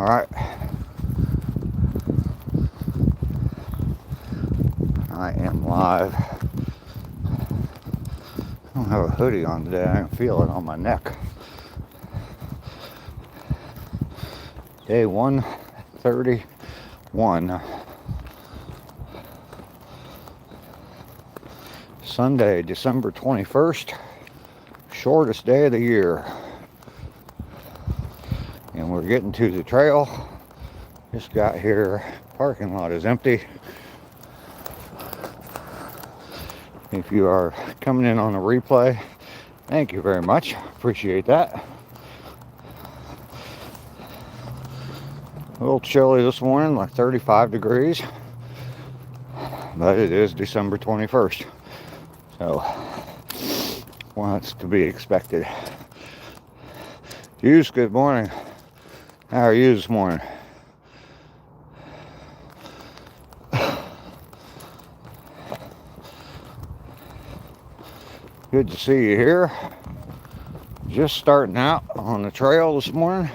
Alright. I am live. I don't have a hoodie on today. I can feel it on my neck. Day 131. Sunday, December 21st. Shortest day of the year. And we're getting to the trail. Just got here. Parking lot is empty. If you are coming in on a replay, thank you very much. Appreciate that. A little chilly this morning, like 35 degrees. But it is December 21st. So, what's to be expected? Hughes, good morning. How are you this morning? Good to see you here. Just starting out on the trail this morning.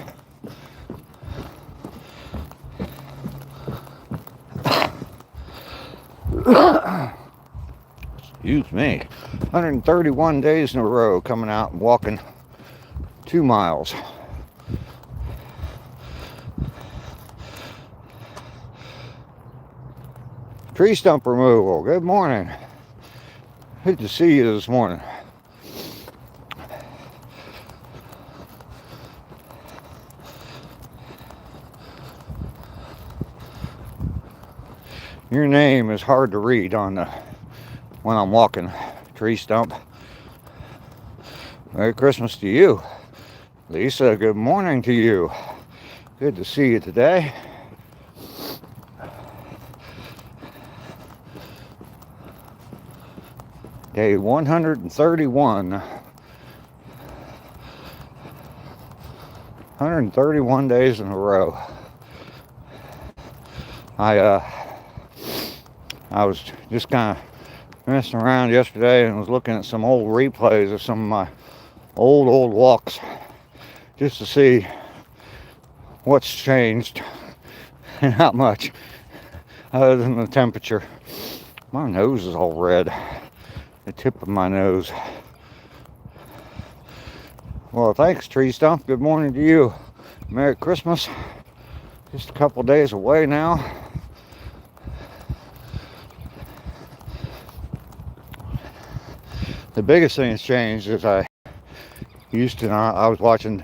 Excuse me. 131 days in a row coming out and walking 2 miles. Tree stump removal. Good morning. Good to see you this morning. Your name is hard to read on the when I'm walking. Tree stump. Merry Christmas to you. Lisa, good morning to you. Good to see you today. Day 131. 131 days in a row. I was just kind of messing around yesterday and was looking at some old replays of some of my old walks just to see what's changed and how much other than the temperature. My nose is all red. The tip of my nose. Well, thanks, Tree Stump. Good morning to you. Merry Christmas. Just a couple days away now. The biggest thing that's changed is I was watching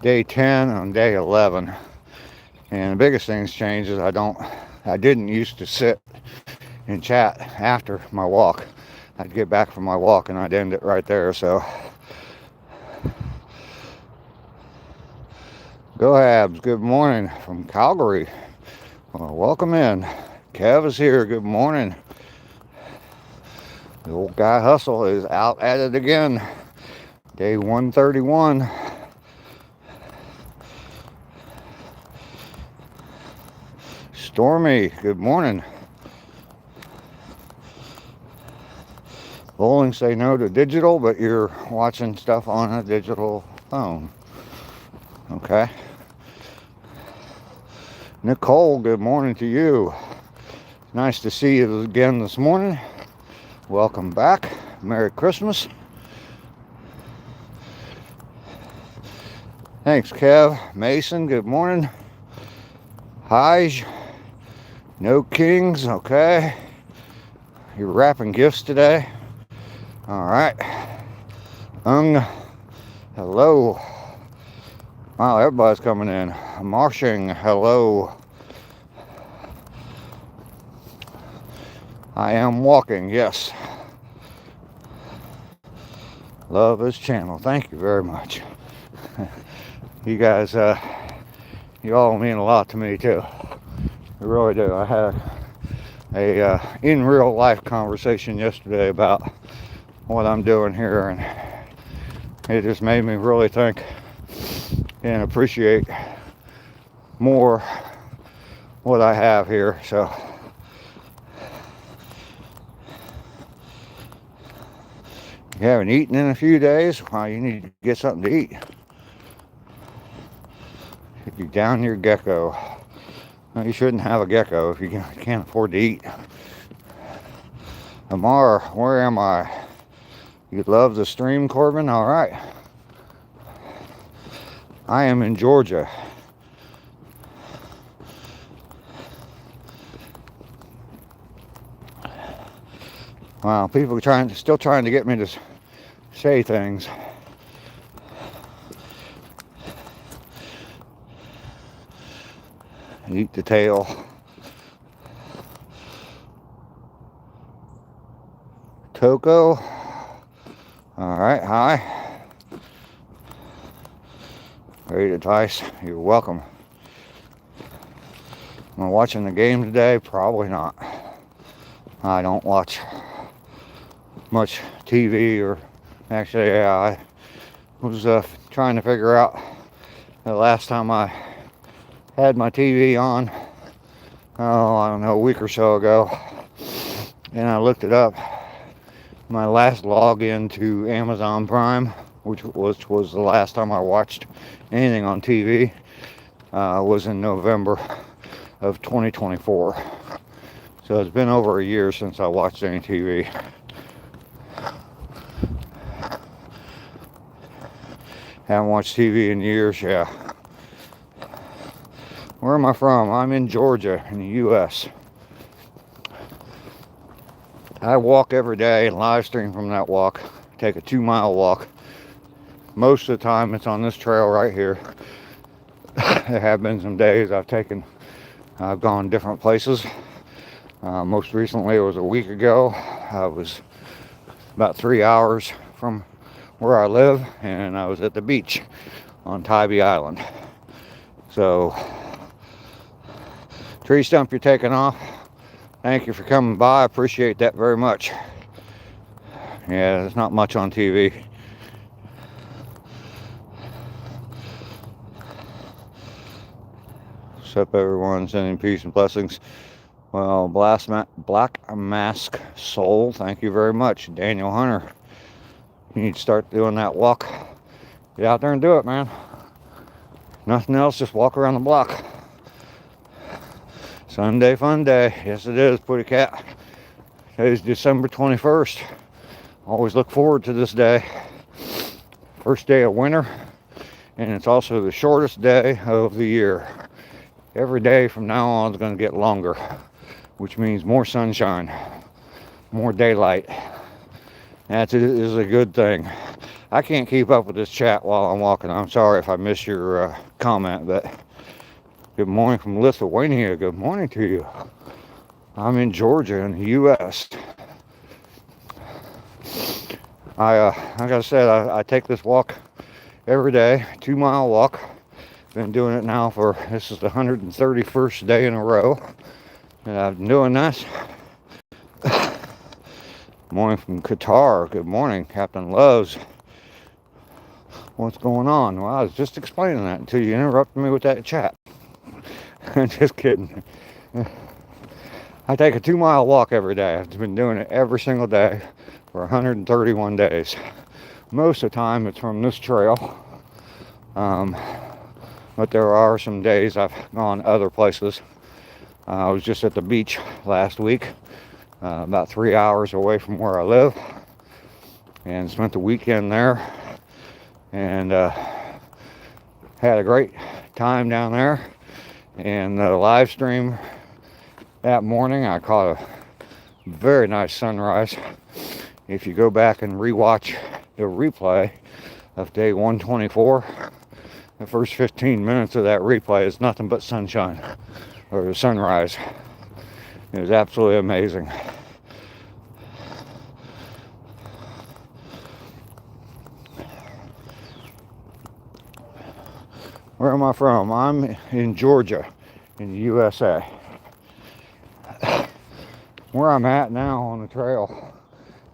day 10 and day 11. And the biggest thing that's changed is I didn't used to sit and chat after my walk. I'd get back from my walk and I'd end it right there. So, go Habs, good morning from Calgary. Well, welcome in. Kev is here, good morning. The old guy hustle is out at it again. Day 131. Stormy, good morning. Bowling say no to digital, but you're watching stuff on a digital phone. Okay. Nicole, good morning to you. Nice to see you again this morning. Welcome back. Merry Christmas. Thanks, Kev. Mason, good morning. Haj. No Kings, okay. You're wrapping gifts today. All right. Hello. Wow, everybody's coming in. Marshing, hello. I am walking, yes. Love this channel. Thank you very much. You guys, you all mean a lot to me too. You really do. I had a in real life conversation yesterday about what I'm doing here, and it just made me really think and appreciate more what I have here. So you haven't eaten in a few days, well, you need to get something to eat. You down your gecko. No, you shouldn't have a gecko if you can't afford to eat. Amar, where am I? You love the stream, Corbin? All right. I am in Georgia. Wow, people are still trying to get me to say things. Eat the tail. Coco. All right, hi. Great advice. You're welcome. Am I watching the game today? Probably not. I don't watch much TV, or actually, yeah, I was trying to figure out the last time I had my TV on. Oh, I don't know, a week or so ago, and I looked it up. My last login to Amazon Prime, which was the last time I watched anything on TV, was in November of 2024. So it's been over a year since I watched any TV. Haven't watched TV in years, yeah. Where am I from? I'm in Georgia, in the U.S. I walk every day and live stream from that walk. Take a 2-mile walk. Most of the time it's on this trail right here. There have been some days I've gone different places. Most recently it was a week ago. I was about 3 hours from where I live, and I was at the beach on Tybee Island. So, tree stump you're taking off. Thank you for coming by. I appreciate that very much. Yeah, there's not much on TV. What's up, everyone? Sending peace and blessings. Well, Black Mask Soul, thank you very much. Daniel Hunter, you need to start doing that walk. Get out there and do it, man. Nothing else, just walk around the block. Sunday fun day. Yes, it is, Putty Cat. Today's December 21st. Always look forward to this day. First day of winter, and it's also the shortest day of the year. Every day from now on is going to get longer, which means more sunshine, more daylight. That is a good thing. I can't keep up with this chat while I'm walking. I'm sorry if I missed your comment, but good morning from Lithuania. Good morning to you. I'm in Georgia in the U.S. Like I said, I take this walk every day, 2-mile walk. Been doing it now this is the 131st day in a row that I've been doing this. Morning from Qatar. Good morning, Captain Loves. What's going on? Well, I was just explaining that until you interrupted me with that chat. Just kidding. I take a 2-mile walk every day. I've been doing it every single day for 131 days. Most of the time it's from this trail. But there are some days I've gone other places. I was just at the beach last week, about 3 hours away from where I live, and spent the weekend there, and had a great time down there. And the live stream that morning, I caught a very nice sunrise. If you go back and rewatch the replay of day 124, the first 15 minutes of that replay is nothing but sunshine, or the sunrise. It was absolutely amazing. Where am I from? I'm in Georgia, in the USA. Where I'm at now on the trail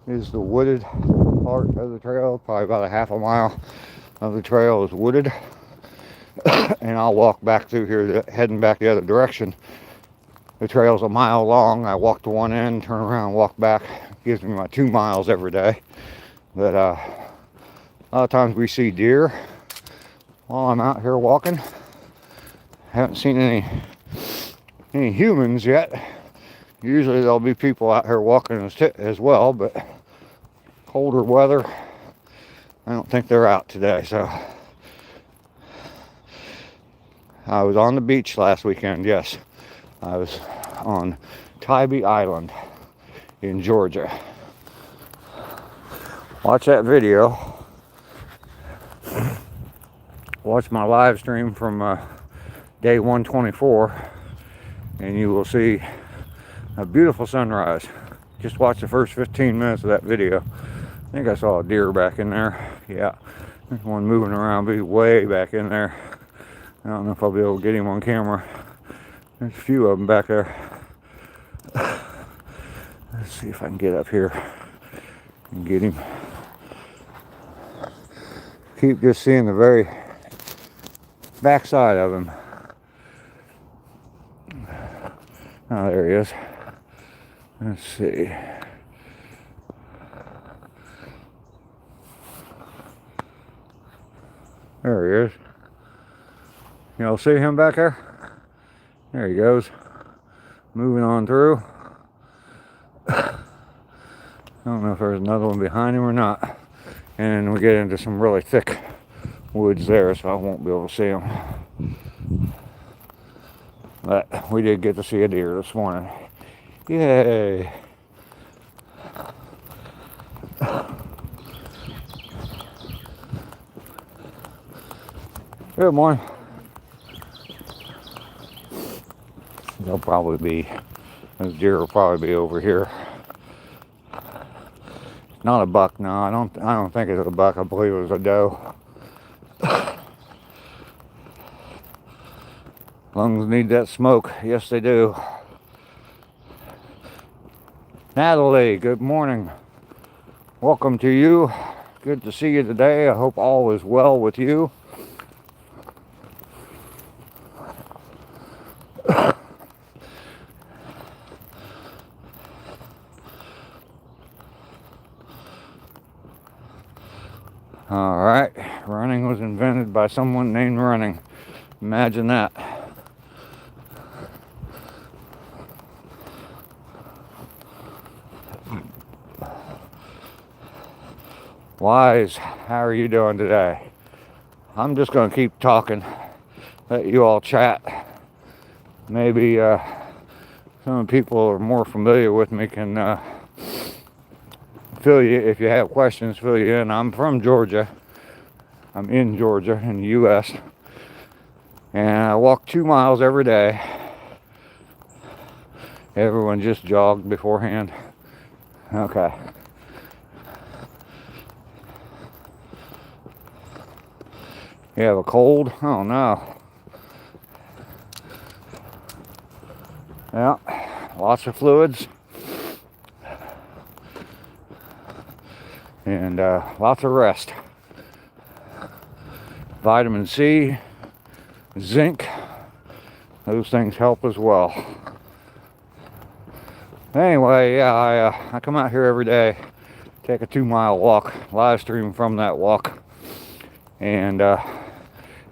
is the wooded part of the trail. Probably about a half a mile of the trail is wooded. And I'll walk back through here, heading back the other direction. The trail's a mile long. I walk to one end, turn around, walk back. It gives me my 2 miles every day. But a lot of times we see deer while I'm out here walking. Haven't seen any humans yet. Usually there'll be people out here walking as well, but colder weather, I don't think they're out today. So I was on the beach last weekend. Yes, I was on Tybee Island in Georgia. Watch that video. Watch my live stream from day 124, and you will see a beautiful sunrise. Just watch the first 15 minutes of that video. I think I saw a deer back in there. Yeah, there's one moving around, be way back in there. I don't know if I'll be able to get him on camera. There's a few of them back there. Let's see if I can get up here and get him. Keep just seeing the very backside of him. Oh, there he is. Let's see. There he is. Y'all see him back there? There he goes. Moving on through. I don't know if there's another one behind him or not. And we get into some really thick woods there, so I won't be able to see him. But we did get to see a deer this morning. Yay! Good morning. They'll probably be, those deer will probably be over here. Not a buck, no. I don't think it's a buck. I believe it was a doe. Lungs need that smoke. Yes, they do. Natalie, good morning. Welcome to you. Good to see you today. I hope all is well with you. All right, running was invented by someone named Running. Imagine that. Wise, how are you doing today? I'm just going to keep talking, let you all chat. Maybe some people who are more familiar with me can fill you, if you have questions, fill you in. I'm from Georgia. I'm in Georgia in the U.S. And I walk 2 miles every day. Everyone just jogged beforehand. Okay. You have a cold? Oh no. Yeah, lots of fluids. And lots of rest. Vitamin C, zinc, those things help as well. Anyway, yeah, I come out here every day, take a 2-mile walk, live stream from that walk, and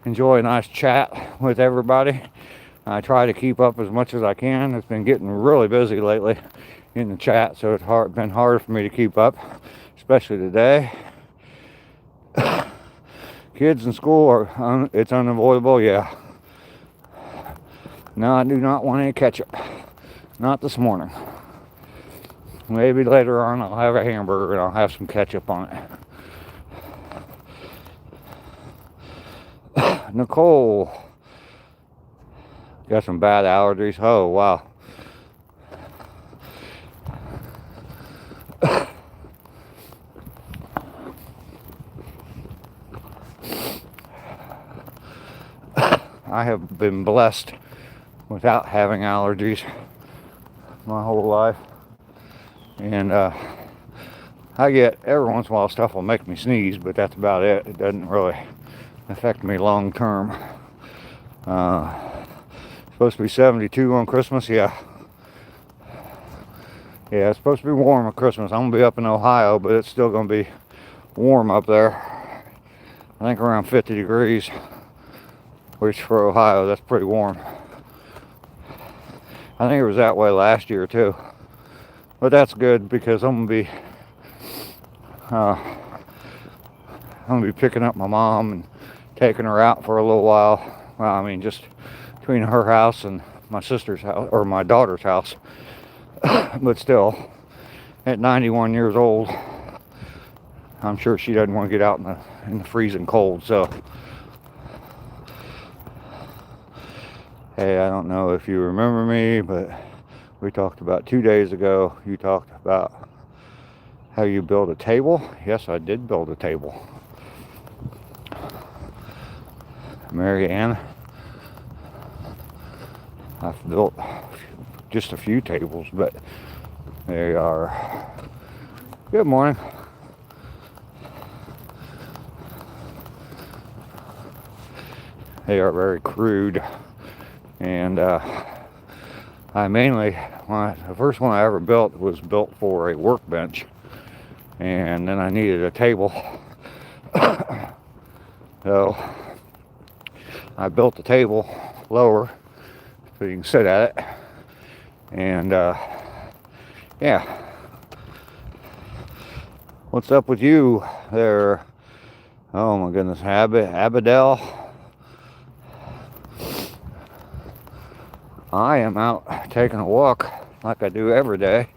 enjoy a nice chat with everybody. I try to keep up as much as I can. It's been getting really busy lately in the chat, so it's been hard for me to keep up, especially today. Kids in school are it's unavoidable. Yeah. No, I do not want any ketchup. Not this morning. Maybe later on I'll have a hamburger and I'll have some ketchup on it. Nicole, got some bad allergies. Oh wow. I have been blessed without having allergies my whole life, and I get every once in a while stuff will make me sneeze, but that's about it. It doesn't really affect me long term. Supposed to be 72 on Christmas. Yeah, it's supposed to be warm at Christmas. I'm gonna be up in Ohio, but it's still gonna be warm up there. I think around 50 degrees. which for Ohio, that's pretty warm. I think it was that way last year too. But that's good because I'm gonna be picking up my mom and taking her out for a little while. Well, I mean, just between her house and my sister's house, or my daughter's house. But still, at 91 years old, I'm sure she doesn't want to get out in the freezing cold. So, hey, I don't know if you remember me, but we talked about 2 days ago. You talked about how you build a table. Yes, I did build a table. Mary Ann, I've built just a few tables, but they are, good morning. They are very crude, and I mainly, the first one I ever built was built for a workbench, and then I needed a table. So I built the table lower so you can sit at it, and yeah. What's up with you there? Oh my goodness, Abadel. I am out taking a walk like I do every day.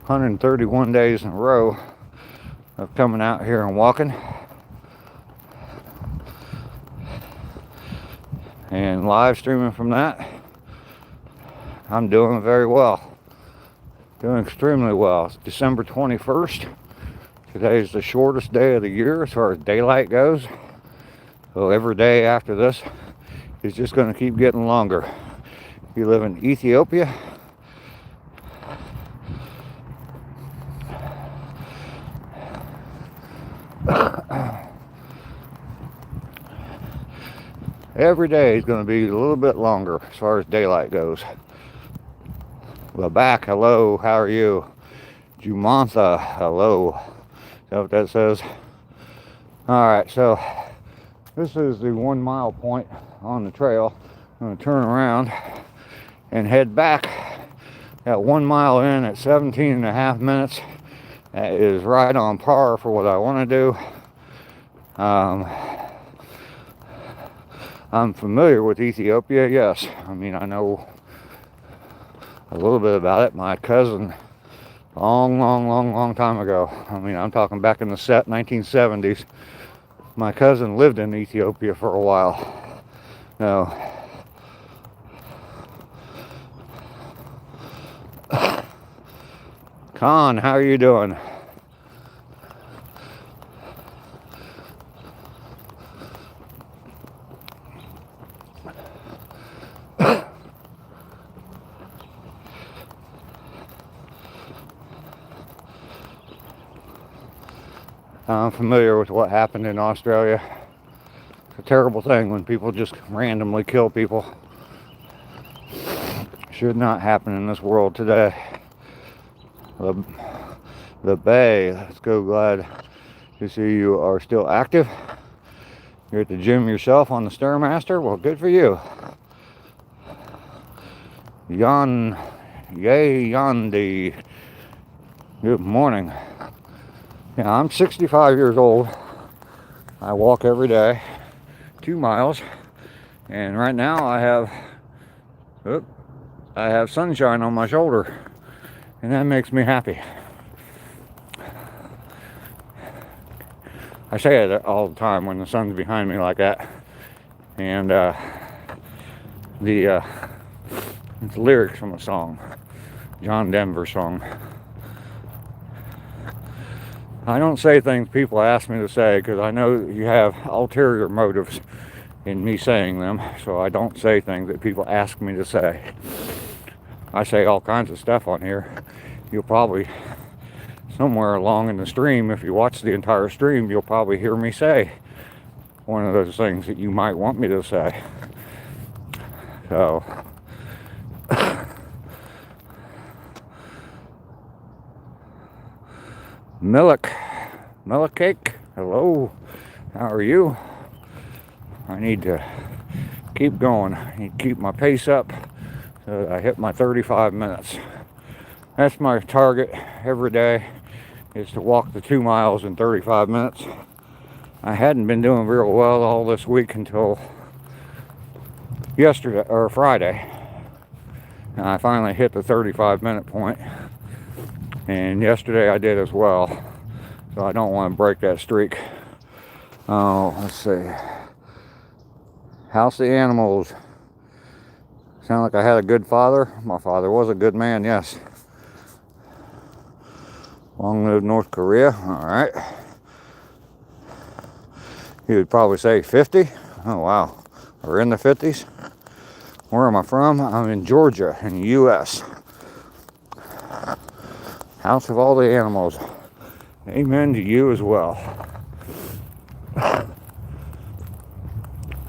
131 days in a row of coming out here and walking. And live streaming from that. I'm doing very well. Doing extremely well. It's December 21st. Today is the shortest day of the year as far as daylight goes. So every day after this is just going to keep getting longer. If you live in Ethiopia, every day is going to be a little bit longer as far as daylight goes. Well, back, hello, how are you? Jumantha, hello. Is that what that says? Alright, so this is the 1 mile point on the trail. I'm going to turn around and head back. At 1 mile in at 17 and a half minutes. That is right on par for what I want to do. I'm familiar with Ethiopia, yes. I mean, I know a little bit about it. My cousin, long time ago. I mean, I'm talking back in the 1970s. My cousin lived in Ethiopia for a while. No. Khan, how are you doing? I'm familiar with what happened in Australia. It's a terrible thing when people just randomly kill people. Should not happen in this world today. The Bay, let's go, glad to see you are still active. You're at the gym yourself on the Stairmaster. Well, good for you. Yandi. Good morning. Yeah, I'm 65 years old. I walk every day, 2 miles, and right now I have sunshine on my shoulder, and that makes me happy. I say it all the time when the sun's behind me like that, and it's lyrics from a song, John Denver song. I don't say things people ask me to say because I know you have ulterior motives in me saying them, so I don't say things that people ask me to say. I say all kinds of stuff on here. You'll probably, somewhere along in the stream, if you watch the entire stream, you'll probably hear me say one of those things that you might want me to say. So, Milk Cake, hello, how are you? I need to keep going. I need to keep my pace up so that I hit my 35 minutes. That's my target every day, is to walk the 2 miles in 35 minutes. I hadn't been doing real well all this week until yesterday or Friday. And I finally hit the 35-minute point. And yesterday I did as well. So I don't want to break that streak. Oh, let's see. House of Animals. Sound like I had a good father? My father was a good man, yes. Long live North Korea. All right. He would probably say 50. Oh, wow. We're in the 50s. Where am I from? I'm in Georgia, in the U.S. House of all the animals. Amen to you as well.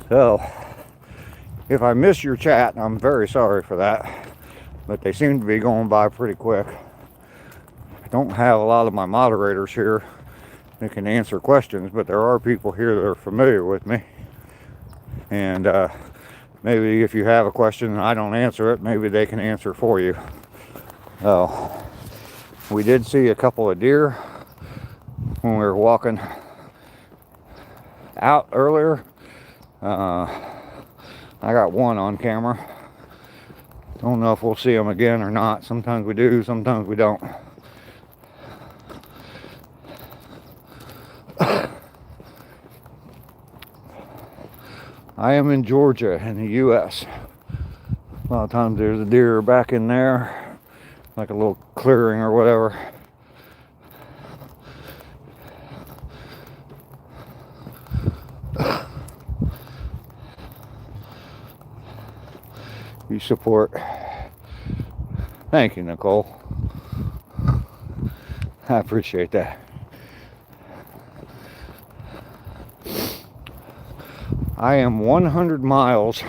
So, if I miss your chat, I'm very sorry for that. But they seem to be going by pretty quick. I don't have a lot of my moderators here that can answer questions, but there are people here that are familiar with me. And maybe if you have a question and I don't answer it, maybe they can answer for you. So, we did see a couple of deer when we were walking out earlier. I got one on camera. Don't know if we'll see them again or not. Sometimes we do, sometimes we don't. I am in Georgia in the U.S. A lot of times there's a deer back in there, like a little clearing or whatever. You support. Thank you, Nicole. I appreciate that. I am 100 miles.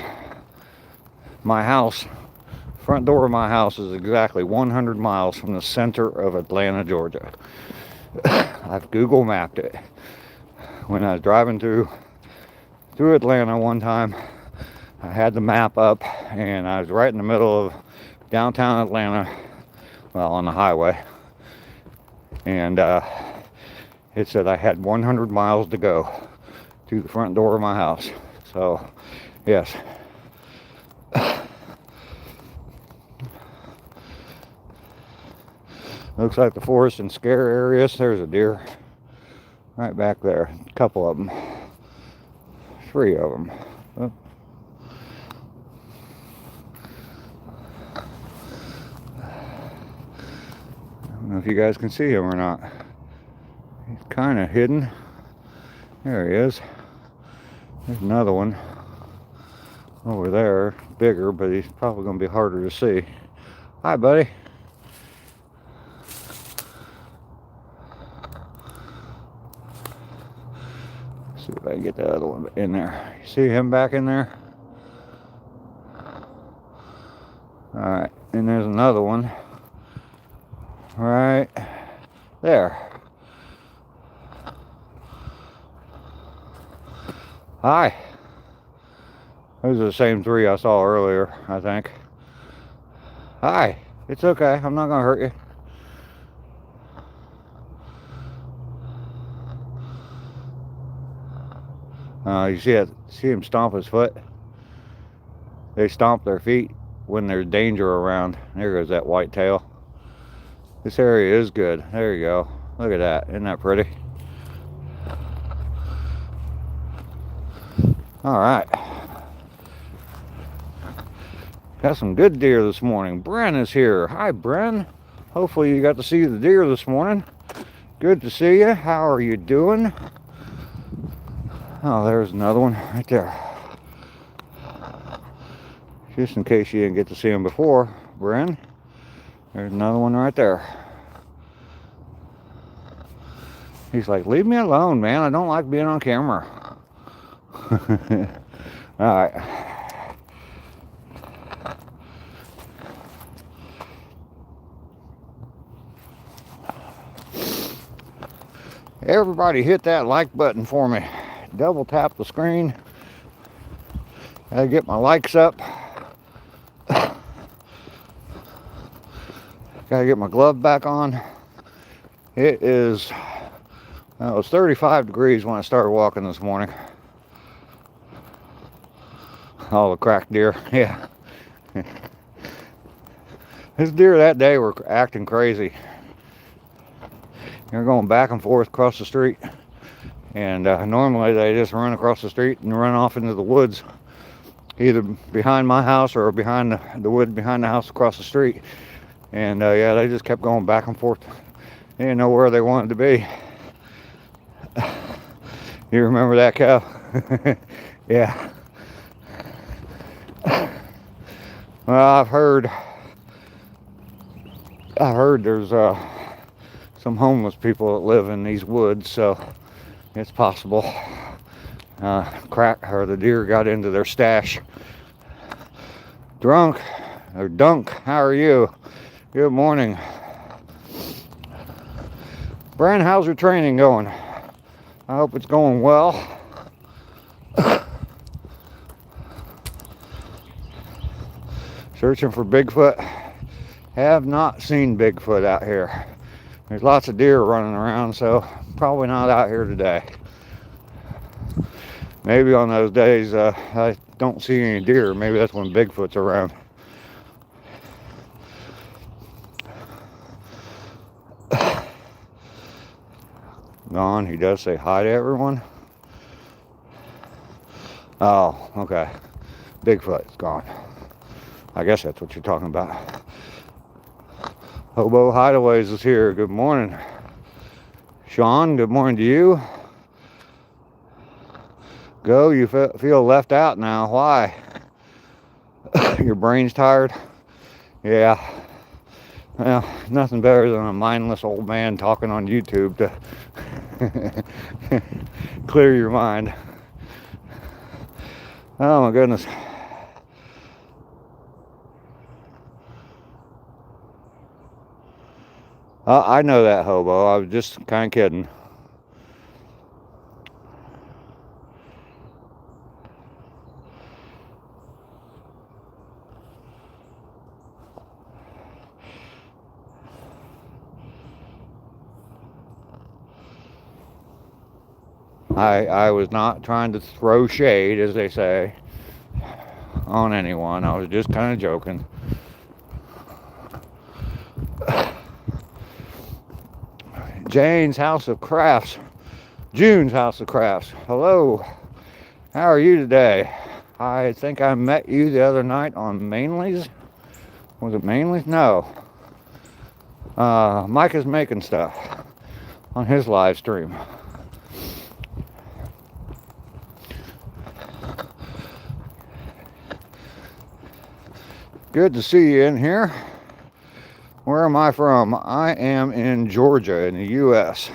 My house, front door of my house is exactly 100 miles from the center of Atlanta, Georgia. I've Google mapped it. When I was driving through Atlanta one time, I had the map up and I was right in the middle of downtown Atlanta, well, on the highway. And it said I had 100 miles to go to the front door of my house. So, yes. Looks like the forest and scare areas. There's a deer right back there. A couple of them. 3 of them. Oh. I don't know if you guys can see him or not. He's kind of hidden. There he is. There's another one over there, bigger, but he's probably going to be harder to see. Hi, buddy. Let's see if I can get the other one in there. You see him back in there? Alright, and there's another one right there. Hi. Those are the same 3 I saw earlier, I think. Hi. It's okay. I'm not going to hurt you. You see him stomp his foot? They stomp their feet when there's danger around. There goes that white tail. This area is good. There you go. Look at that. Isn't that pretty? All right. Got some good deer this morning. Bren is here. Hi, Bren. Hopefully you got to see the deer this morning. Good to see you. How are you doing? Oh, there's another one right there. Just in case you didn't get to see him before, Bren. There's another one right there. He's like, leave me alone, man. I don't like being on camera. All right. Everybody hit that like button for me. Double tap the screen. Gotta get my likes up. Gotta get my glove back on. It is, well, it was 35 degrees when I started walking this morning. All the cracked deer, yeah. This deer that day were acting crazy. They're going back and forth across the street. And normally they just run across the street and run off into the woods, either behind my house or behind the wood behind the house across the street. And yeah, they just kept going back and forth. They didn't know where they wanted to be. You remember that cow? Yeah. Well, I've heard there's some homeless people that live in these woods, so it's possible the deer got into their stash. Dunk, how are you? Good morning. Brian, how's your training going? I hope it's going well. Searching for Bigfoot. Have not seen Bigfoot out here. There's lots of deer running around, so probably not out here today. Maybe on those days I don't see any deer. Maybe that's when Bigfoot's around. Gone. He does say hi to everyone. Oh, okay. Bigfoot's gone. I guess that's what you're talking about. Hobo Hideaways is here. Good morning. Sean, good morning to you. Go, you feel left out now. Why? Your brain's tired? Yeah. Well, nothing better than a mindless old man talking on YouTube to clear your mind. Oh my goodness. I know that, Hobo. I was just kind of kidding. I was not trying to throw shade, as they say, on anyone. I was just kind of joking. June's House of Crafts. Hello. How are you today? I think I met you the other night on Mainly's. Was it Mainly's? No. Mike is making stuff on his live stream. Good to see you in here. Where am I from? I am in Georgia in the U.S.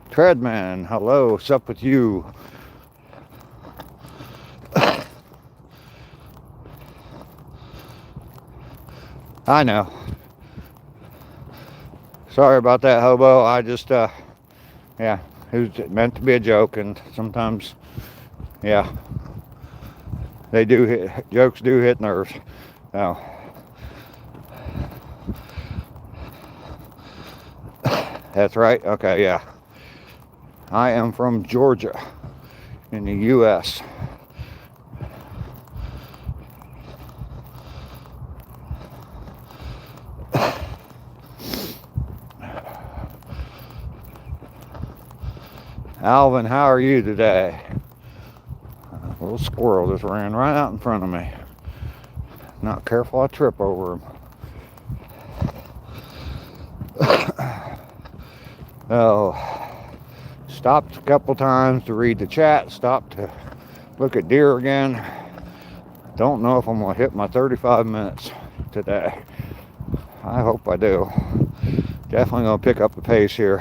Treadman, hello, what's up with you? I know. Sorry about that, Hobo. I just, yeah, it was meant to be a joke, and sometimes, yeah, jokes do hit nerves. Oh. That's right. Okay, yeah. I am from Georgia in the U.S. Alvin, how are you today? A little squirrel just ran right out in front of me. Not careful, I trip over him. Oh, stopped a couple times to read the chat, stopped to look at deer again. Don't know if I'm going to hit my 35 minutes today. I hope I do. Definitely going to pick up the pace here.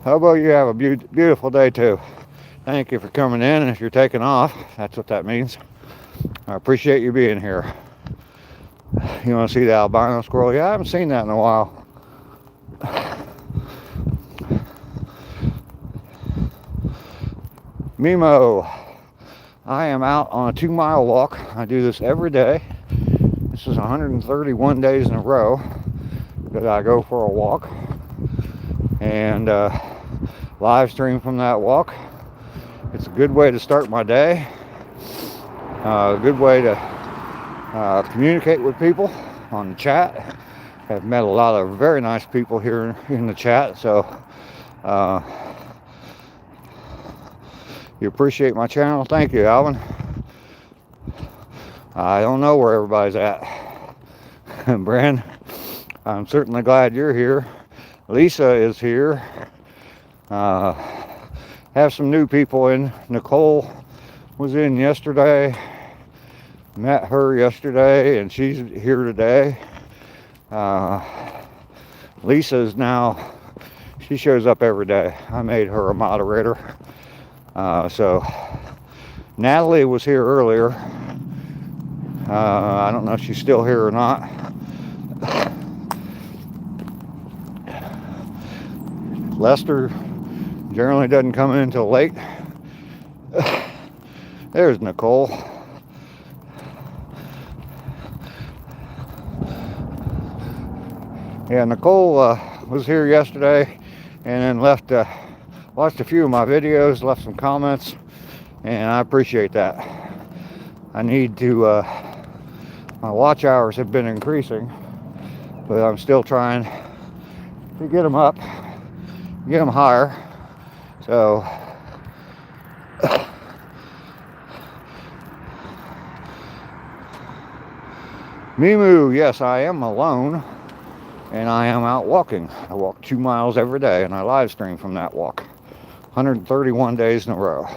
Hobo, you have a beautiful day too. Thank you for coming in, and if you're taking off, that's what that means. I appreciate you being here. You want to see the albino squirrel? Yeah, I haven't seen that in a while. Mimo, I am out on a 2-mile walk. I do this every day. This is 131 days in a row that I go for a walk and live stream from that walk. It's a good way to start my day, a good way to communicate with people on the chat. I've met a lot of very nice people here in the chat, so you appreciate my channel. Thank you, Alvin. I don't know where everybody's at. Brand, I'm certainly glad you're here. Lisa is here. Have some new people in. Nicole was in yesterday. Met her yesterday, and she's here today. Lisa is now, she shows up every day. I made her a moderator. So Natalie was here earlier. I don't know if she's still here or not. Lester generally doesn't come in until late. There's Nicole. Yeah, Nicole was here yesterday and then left, watched a few of my videos, left some comments, and I appreciate that. I need to, my watch hours have been increasing, but I'm still trying to get them up, get them higher. So, Mimu, yes, I am alone. And I am out walking. I walk 2 miles every day, and I live stream from that walk. 131 days in a row.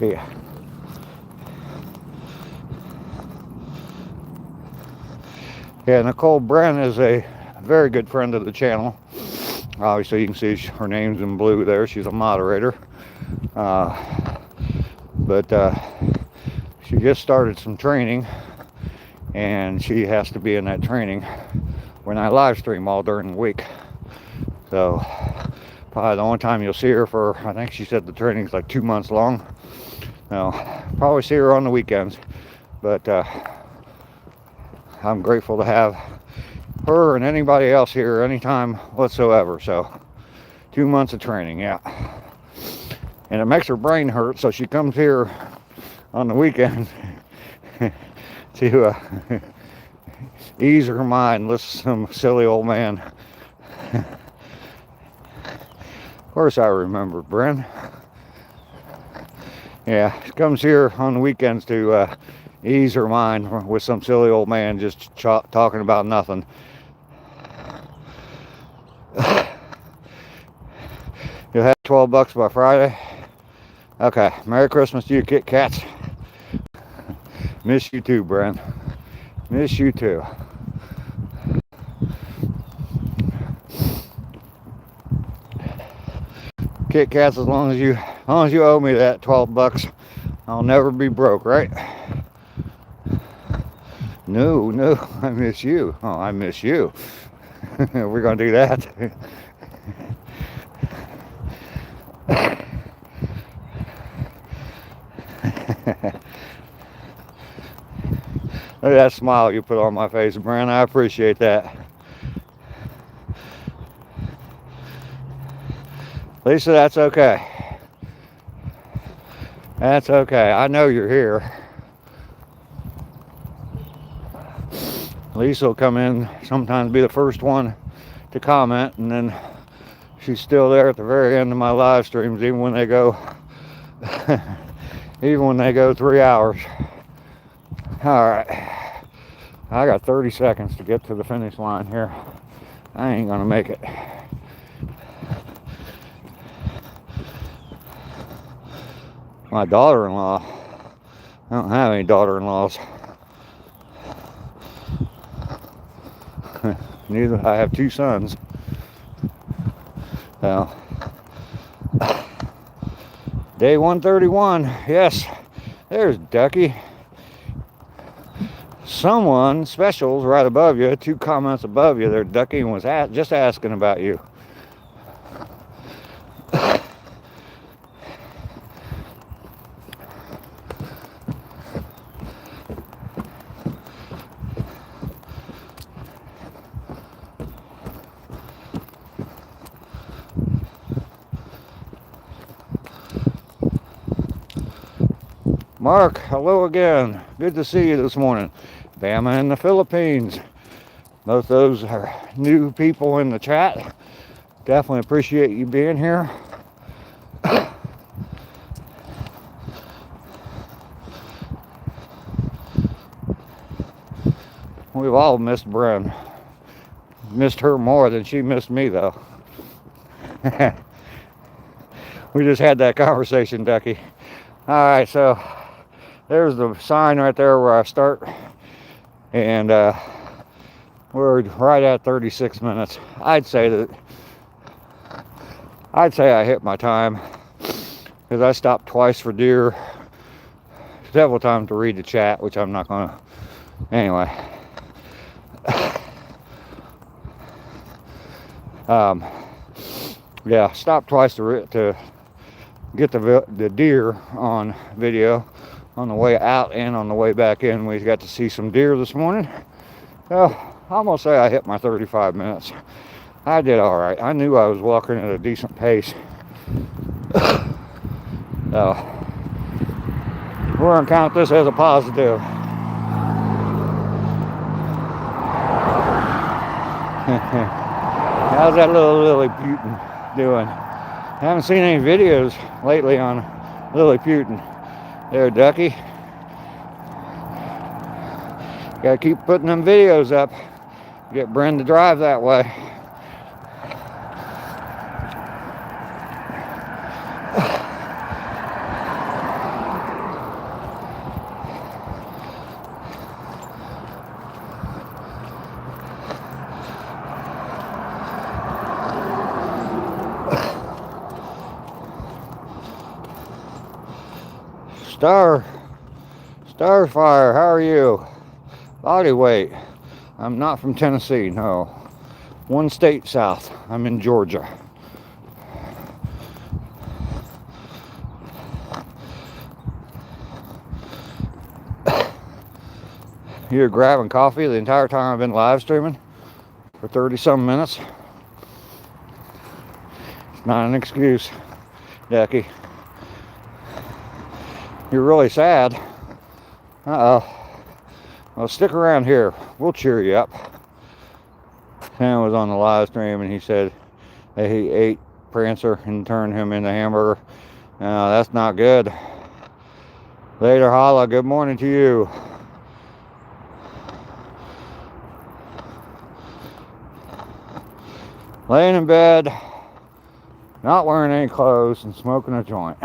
Yeah. Yeah, Nicole Bren is a very good friend of the channel. Obviously, you can see her name's in blue there. She's a moderator. But she just started some training, and she has to be in that training when I live stream all during the week. So probably the only time you'll see her for, I think she said the training's like 2 months long. Now, probably see her on the weekends, but I'm grateful to have her and anybody else here anytime whatsoever. So 2 months of training, yeah. And it makes her brain hurt, so she comes here on the weekend to ease her mind, listen to some silly old man. Of course I remember, Bren. Yeah, she comes here on the weekends to ease her mind with some silly old man just talking about nothing. You'll have $12 by Friday. Okay, Merry Christmas to you, Kit Kats. Miss you too, Bren. Miss you too. Kit Kats, as long as you owe me that $12, I'll never be broke, right? No, I miss you. Oh, I miss you. We're gonna do that. Look at that smile you put on my face, Brent. I appreciate that. Lisa, that's okay. That's okay. I know you're here. Lisa will come in, sometimes be the first one to comment, and then she's still there at the very end of my live streams, even when they go 3 hours. All right, I got 30 seconds to get to the finish line here. I ain't gonna make it. My daughter-in-law, I don't have any daughter-in-laws. Neither. I have 2 sons. So, day 131. Yes, there's Ducky. someone special's right above you, 2 comments above you there, Ducky, and was just asking about you. Mark, hello again. Good to see you this morning. Bama in the Philippines. Both those are new people in the chat. Definitely appreciate you being here. We've all missed Bren. Missed her more than she missed me, though. We just had that conversation, Ducky. All right, so there's the sign right there where I start, and we're right at 36 minutes. I'd say I hit my time, because I stopped twice for deer, several times to read the chat, which I'm not gonna. Anyway, yeah, stopped twice to get the deer on video on the way out and on the way back in. We got to see some deer this morning. So I'm gonna say I hit my 35 minutes. I did all right. I knew I was walking at a decent pace. So we're gonna count this as a positive. How's that little Lilliputian doing? I haven't seen any videos lately on Lilliputian. There, Ducky. Gotta keep putting them videos up. Get Bren to drive that way. Starfire, how are you? Body weight. I'm not from Tennessee, no. One state south. I'm in Georgia. You're grabbing coffee the entire time I've been live streaming for 30-some minutes. It's not an excuse, Ducky. You're really sad. Uh-oh. Well, stick around here. We'll cheer you up. Sam was on the live stream and he said that he ate Prancer and turned him into hamburger. That's not good. Later, Holla. Good morning to you. Laying in bed, not wearing any clothes, and smoking a joint.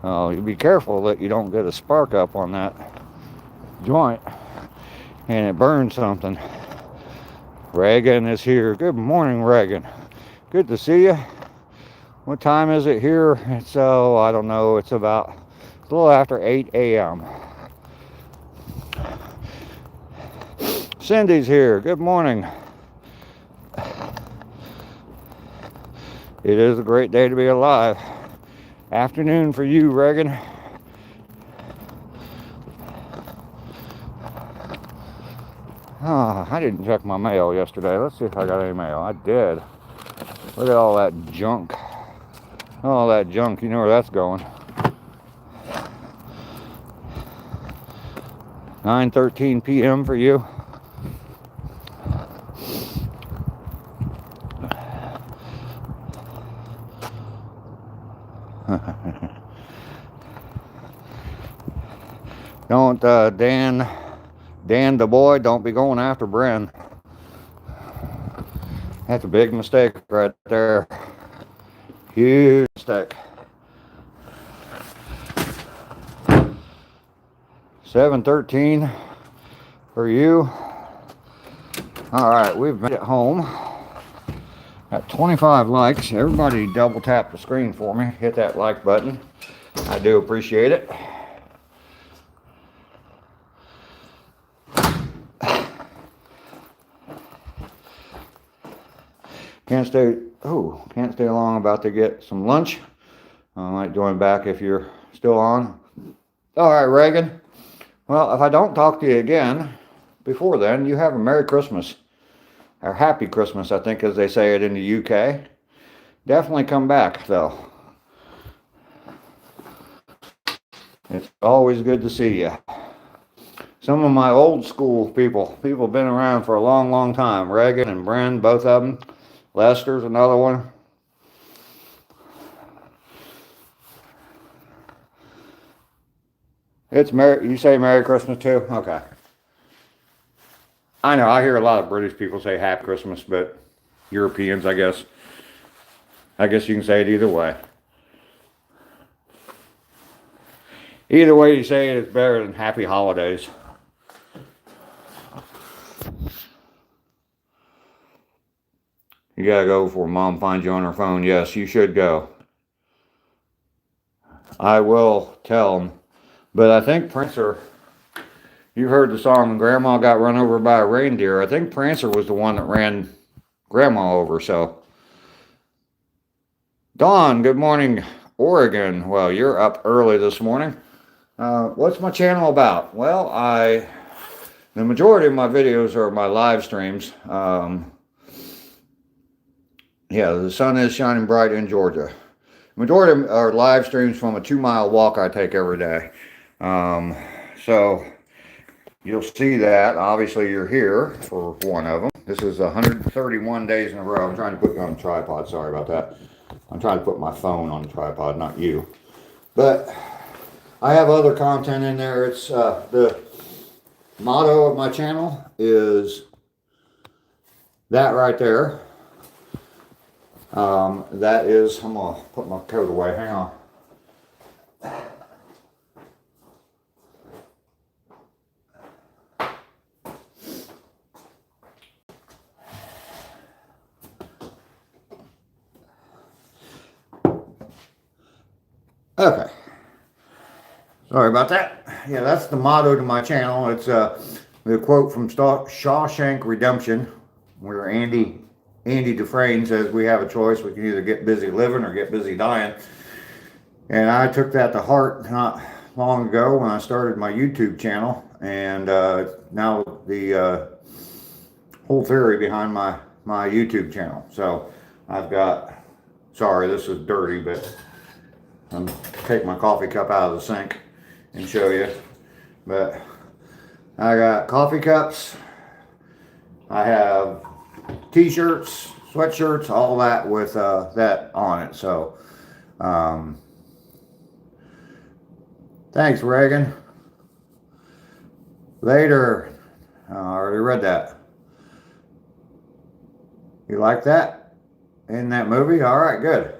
Oh, you be careful that you don't get a spark up on that joint and it burns something. Reagan is here. Good morning, Reagan. Good to see you. What time is it here? It's, I don't know. It's a little after 8 a.m. Cindy's here. Good morning. It is a great day to be alive. Afternoon for you, Reagan. I didn't check my mail yesterday. Let's see if I got any mail. I did. Look at all that junk. All that junk. You know where that's going. 9:13 p.m. for you. Don't, Dan the boy, don't be going after Bren. That's a big mistake right there. Huge mistake. 7:13 for you. All right, we've made it home. Got 25 likes. Everybody double tap the screen for me. Hit that like button. I do appreciate it. can't stay long, about to get some lunch. I might join back if you're still on. All right, Reagan. Well, if I don't talk to you again before then, you have a Merry Christmas. Or Happy Christmas, I think, as they say it in the UK. Definitely come back, though. It's always good to see you. Some of my old school people have been around for a long, long time. Reagan and Bren, both of them. Lester's another one. You say Merry Christmas too? Okay. I know, I hear a lot of British people say Happy Christmas, but Europeans, I guess you can say it either way. Either way you say it, it's better than Happy Holidays. You gotta go before Mom finds you on her phone. Yes, you should go. I will tell them. But I think Prancer, you heard the song Grandma Got Run Over by a Reindeer. I think Prancer was the one that ran Grandma over, so. Dawn, good morning, Oregon. Well, you're up early this morning. What's my channel about? Well, the majority of my videos are my live streams. Yeah, the sun is shining bright in Georgia. Majority are live streams from a 2-mile walk I take every day. So you'll see that. Obviously, you're here for one of them. This is 131 days in a row. I'm trying to put you on a tripod. Sorry about that. I'm trying to put my phone on the tripod, not you. But I have other content in there. It's the motto of my channel is that right there. That is, I'm going to put my coat away. Hang on. Okay. Sorry about that. Yeah, that's the motto to my channel. It's the quote from Shawshank Redemption, where Andy Dufresne says we have a choice. We can either get busy living or get busy dying. And I took that to heart not long ago when I started my YouTube channel. And now the whole theory behind my YouTube channel. So I've got, sorry, this is dirty, but I'm take my coffee cup out of the sink and show you. But I got coffee cups. I have t-shirts, sweatshirts, all that with that on it. So thanks, Reagan. Later. I already read that. You like that in that movie? All right, good.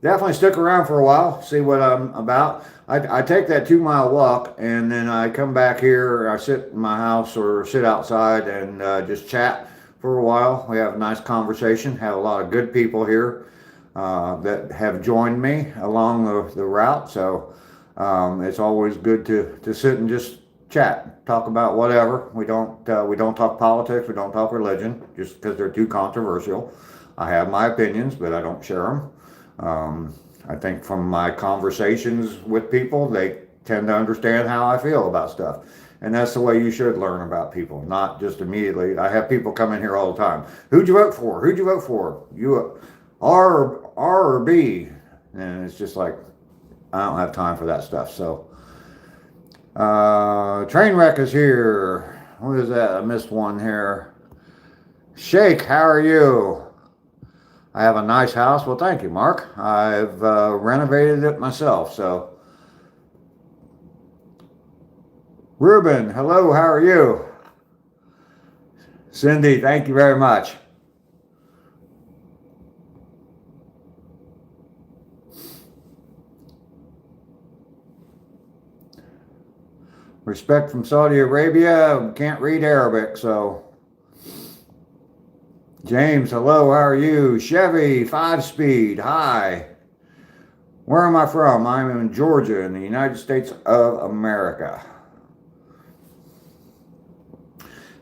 Definitely stick around for a while, see what I'm about. I take that 2-mile walk and then I come back here. I sit in my house or sit outside and just chat for a while. We have a nice conversation. Have a lot of good people here that have joined me along the route. So it's always good to sit and just chat, talk about whatever. We don't talk politics. We don't talk religion, just because they're too controversial. I have my opinions, but I don't share them. I think from my conversations with people, they tend to understand how I feel about stuff. And that's the way you should learn about people, not just immediately. I have people come in here all the time. Who'd you vote for? Who'd you vote for? You R or B? And it's just like, I don't have time for that stuff. So, Trainwreck is here. What is that? I missed one here. Shake, how are you? I have a nice house. Well, thank you, Mark. I've renovated it myself, so. Ruben, hello, how are you? Cindy, thank you very much. Respect from Saudi Arabia. Can't read Arabic, so. James, hello, how are you? Chevy, 5-speed, hi. Where am I from? I'm in Georgia, in the United States of America.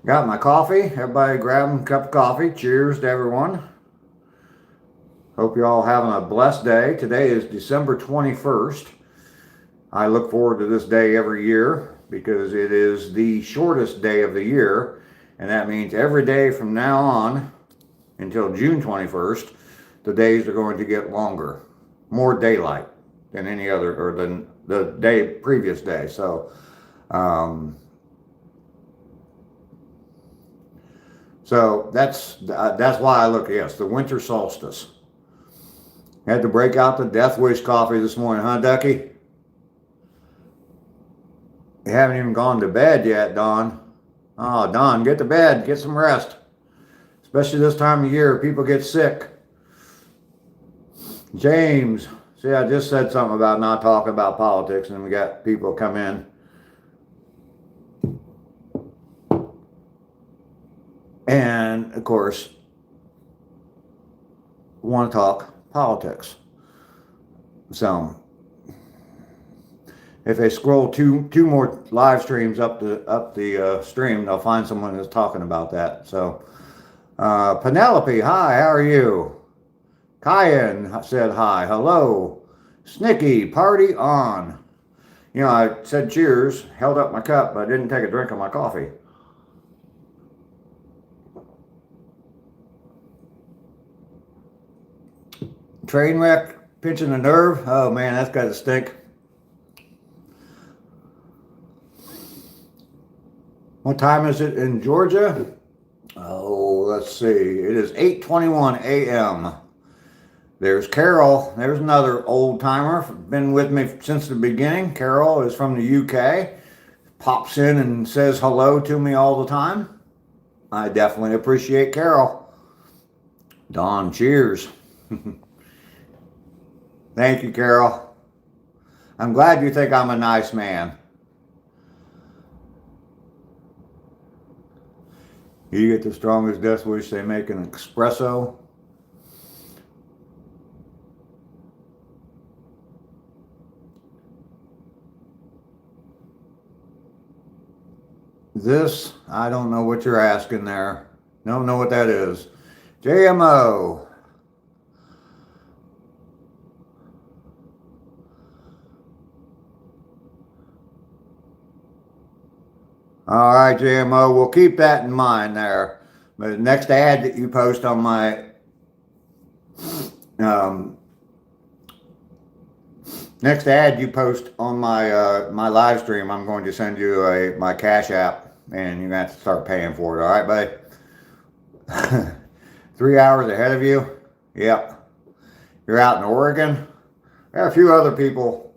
Got my coffee. Everybody grab a cup of coffee. Cheers to everyone. Hope you're all having a blessed day. Today is December 21st. I look forward to this day every year because it is the shortest day of the year. And that means every day from now on until June 21st, the days are going to get longer. More daylight than any other, or than the previous day. So that's why I look, yes, the winter solstice. Had to break out the Death Wish coffee this morning, huh, Ducky? You haven't even gone to bed yet, Dawn. Oh, Dawn, get to bed, get some rest. Especially this time of year, people get sick. James, see, I just said something about not talking about politics, and we got people come in. And, of course, want to talk politics. So, if they scroll two more live streams up the stream, they'll find someone that's talking about that. So, Penelope, hi, how are you? Kyan said hi, hello. Snicky, party on. You know, I said cheers, held up my cup, but I didn't take a drink of my coffee. Train wreck, pinching a nerve. Oh man, that's got to stink. What time is it in Georgia? Oh, let's see. It is 8:21 a.m. There's Carol. There's another old timer. Been with me since the beginning. Carol is from the UK. Pops in and says hello to me all the time. I definitely appreciate Carol. Dawn, cheers. Thank you, Carol. I'm glad you think I'm a nice man. You get the strongest Death Wish, they make an espresso. This, I don't know what you're asking there. Don't know what that is. JMO. All right, JMO, we'll keep that in mind there. But the next ad that you post on my my live stream, I'm going to send you my Cash App, and you're going to have to start paying for it. All right, buddy? 3 hours ahead of you. Yep. You're out in Oregon. There are a few other people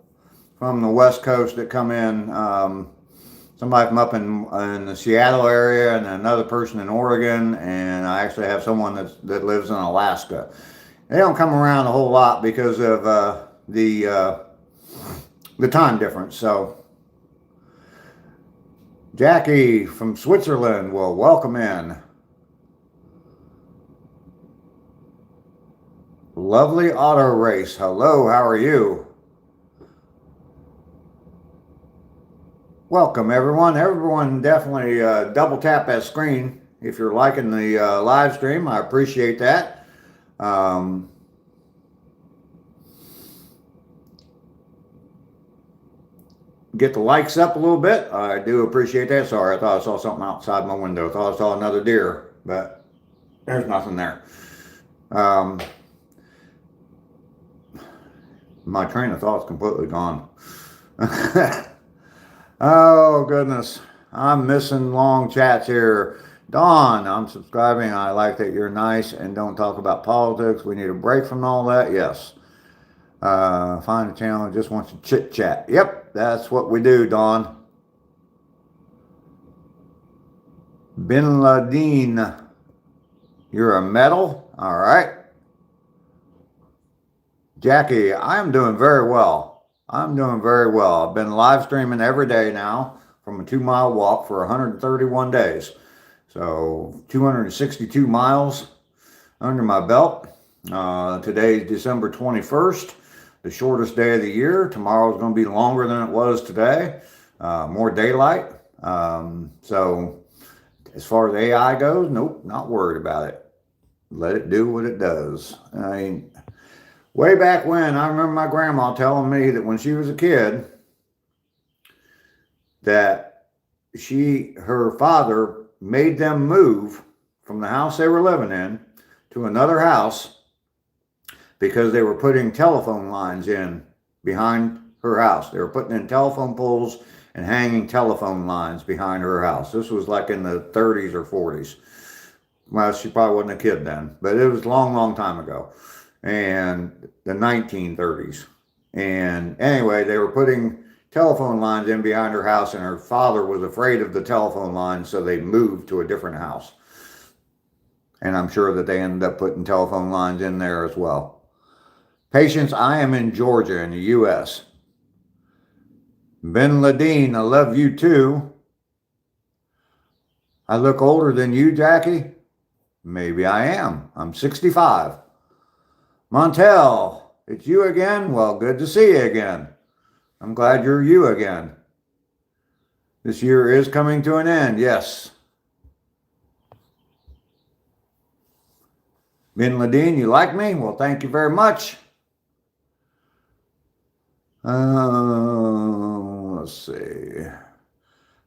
from the West Coast that come in. Somebody from up in the Seattle area, and another person in Oregon, and I actually have someone that lives in Alaska. They don't come around a whole lot because of the time difference. So, Jackie from Switzerland will welcome in. Lovely Auto Race. Hello, how are you? Welcome, everyone. Everyone definitely double tap that screen if you're liking the live stream. I appreciate that. Get the likes up a little bit. I do appreciate that. Sorry, I thought I saw something outside my window. I thought I saw another deer, but there's nothing there. My train of thought's completely gone. Oh, goodness. I'm missing long chats here. Dawn, I'm subscribing. I like that you're nice and don't talk about politics. We need a break from all that. Yes. Find a channel that just wants to chit chat. Yep, that's what we do, Dawn. Bin Laden, you're a medal? All right. Jackie, I am doing very well. I'm doing very well. I've been live streaming every day now from a 2-mile walk for 131 days. So 262 miles under my belt. Today is December 21st, the shortest day of the year. Tomorrow is going to be longer than it was today. More daylight. So as far as AI goes, nope, not worried about it. Let it do what it does. I mean, Way back when, I remember my grandma telling me that when she was a kid, that her father made them move from the house they were living in to another house because they were putting telephone lines in behind her house. They were putting in telephone poles and hanging telephone lines behind her house. This was like in the 30s or 40s. Well, she probably wasn't a kid then, but it was a long, long time ago. And the 1930s. And anyway, they were putting telephone lines in behind her house, and her father was afraid of the telephone lines, so they moved to a different house. And I'm sure that they ended up putting telephone lines in there as well. Patience, I am in Georgia in the U.S. Ben Ladine, I love you too. I look older than you, Jackie? Maybe I am. I'm 65. Montel, it's you again? Well, good to see you again. I'm glad you're you again. This year is coming to an end, yes. Bin Ladine, you like me? Well, thank you very much. Let's see.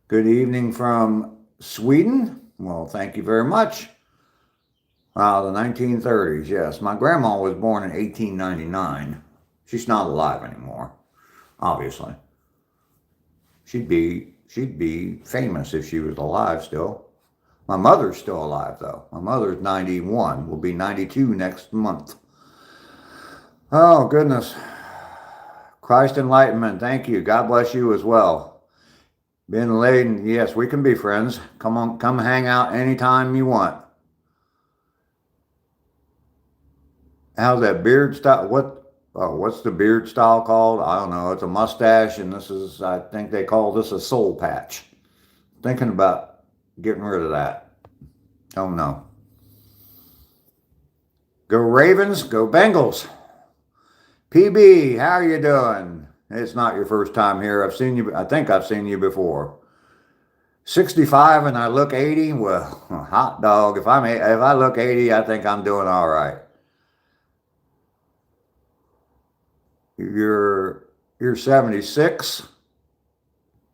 Good evening from Sweden. Well, thank you very much. Wow, the 1930s, yes. My grandma was born in 1899. She's not alive anymore, obviously. She'd be famous if she was alive still. My mother's still alive, though. My mother's 91, will be 92 next month. Oh, goodness. Christ Enlightenment, thank you. God bless you as well. Bin Laden, yes, we can be friends. Come on, come hang out anytime you want. How's that beard style? What's the beard style called? I don't know. It's a mustache, and this is, I think they call this a soul patch. Thinking about getting rid of that. Oh no. Go Ravens, go Bengals. PB, how are you doing? It's not your first time here. I think I've seen you before. 65 and I look 80? Well, hot dog. If I look 80, I think I'm doing all right. You're 76.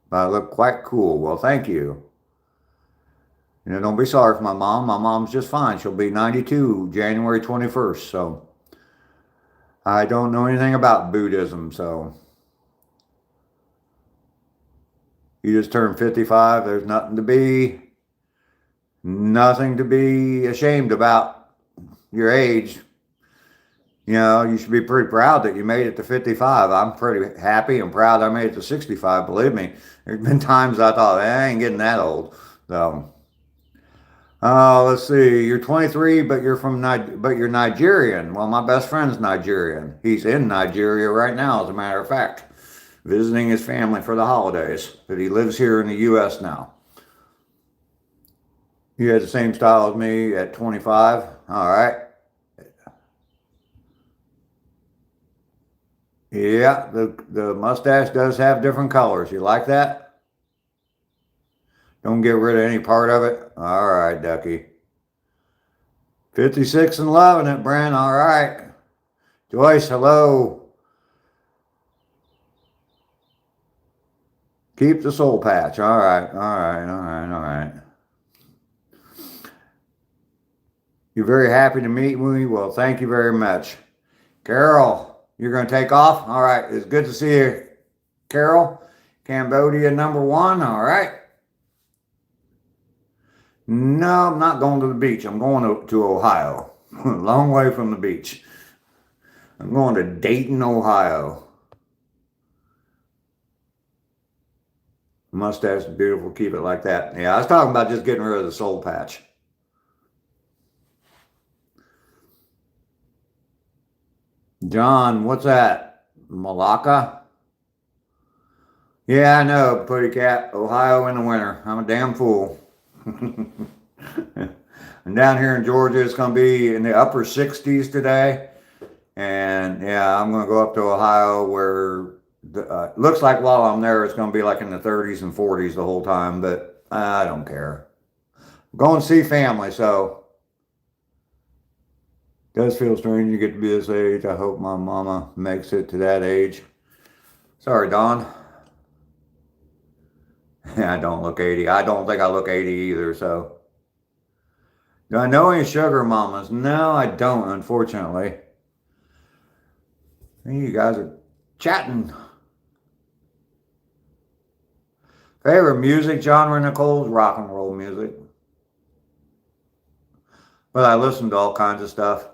I look quite cool. Well, thank you. You know, don't be sorry for my mom. My mom's just fine. She'll be 92 January 21st. So I don't know anything about Buddhism. So you just turned 55. There's nothing to be ashamed about your age. You know, you should be pretty proud that you made it to 55. I'm pretty happy and proud I made it to 65. Believe me, there's been times I thought, I ain't getting that old. So, let's see. You're 23, but you're Nigerian. Well, my best friend's Nigerian. He's in Nigeria right now, as a matter of fact, visiting his family for the holidays. But he lives here in the U.S. now. You had the same style as me at 25. All right. Yeah, the mustache does have different colors. You like that? Don't get rid of any part of it. All right, Ducky. 56 and loving it, Brent. All right. Joyce, hello. Keep the soul patch. All right, all right, all right, all right. You're very happy to meet me. Well, thank you very much. Carol. You're going to take off? All right. It's good to see you, Carol. Cambodia #1. All right. No, I'm not going to the beach. I'm going to Ohio. Long way from the beach. I'm going to Dayton, Ohio. Mustache is beautiful. Keep it like that. Yeah, I was talking about just getting rid of the soul patch. John, what's that? Malacca? Yeah, I know, Putty Cat. Ohio in the winter. I'm a damn fool. And down here in Georgia, it's going to be in the upper 60s today. And yeah, I'm going to go up to Ohio where looks like while I'm there, it's going to be like in the 30s and 40s the whole time. But I don't care. I'm going to see family, so Does feel strange you get to be this age. I hope my mama makes it to that age. Sorry, Don. I don't look 80. I don't think I look 80 either, so. Do I know any sugar mamas? No, I don't, unfortunately. You guys are chatting. Favorite music genre, Nicole? Rock and roll music. But I listen to all kinds of stuff.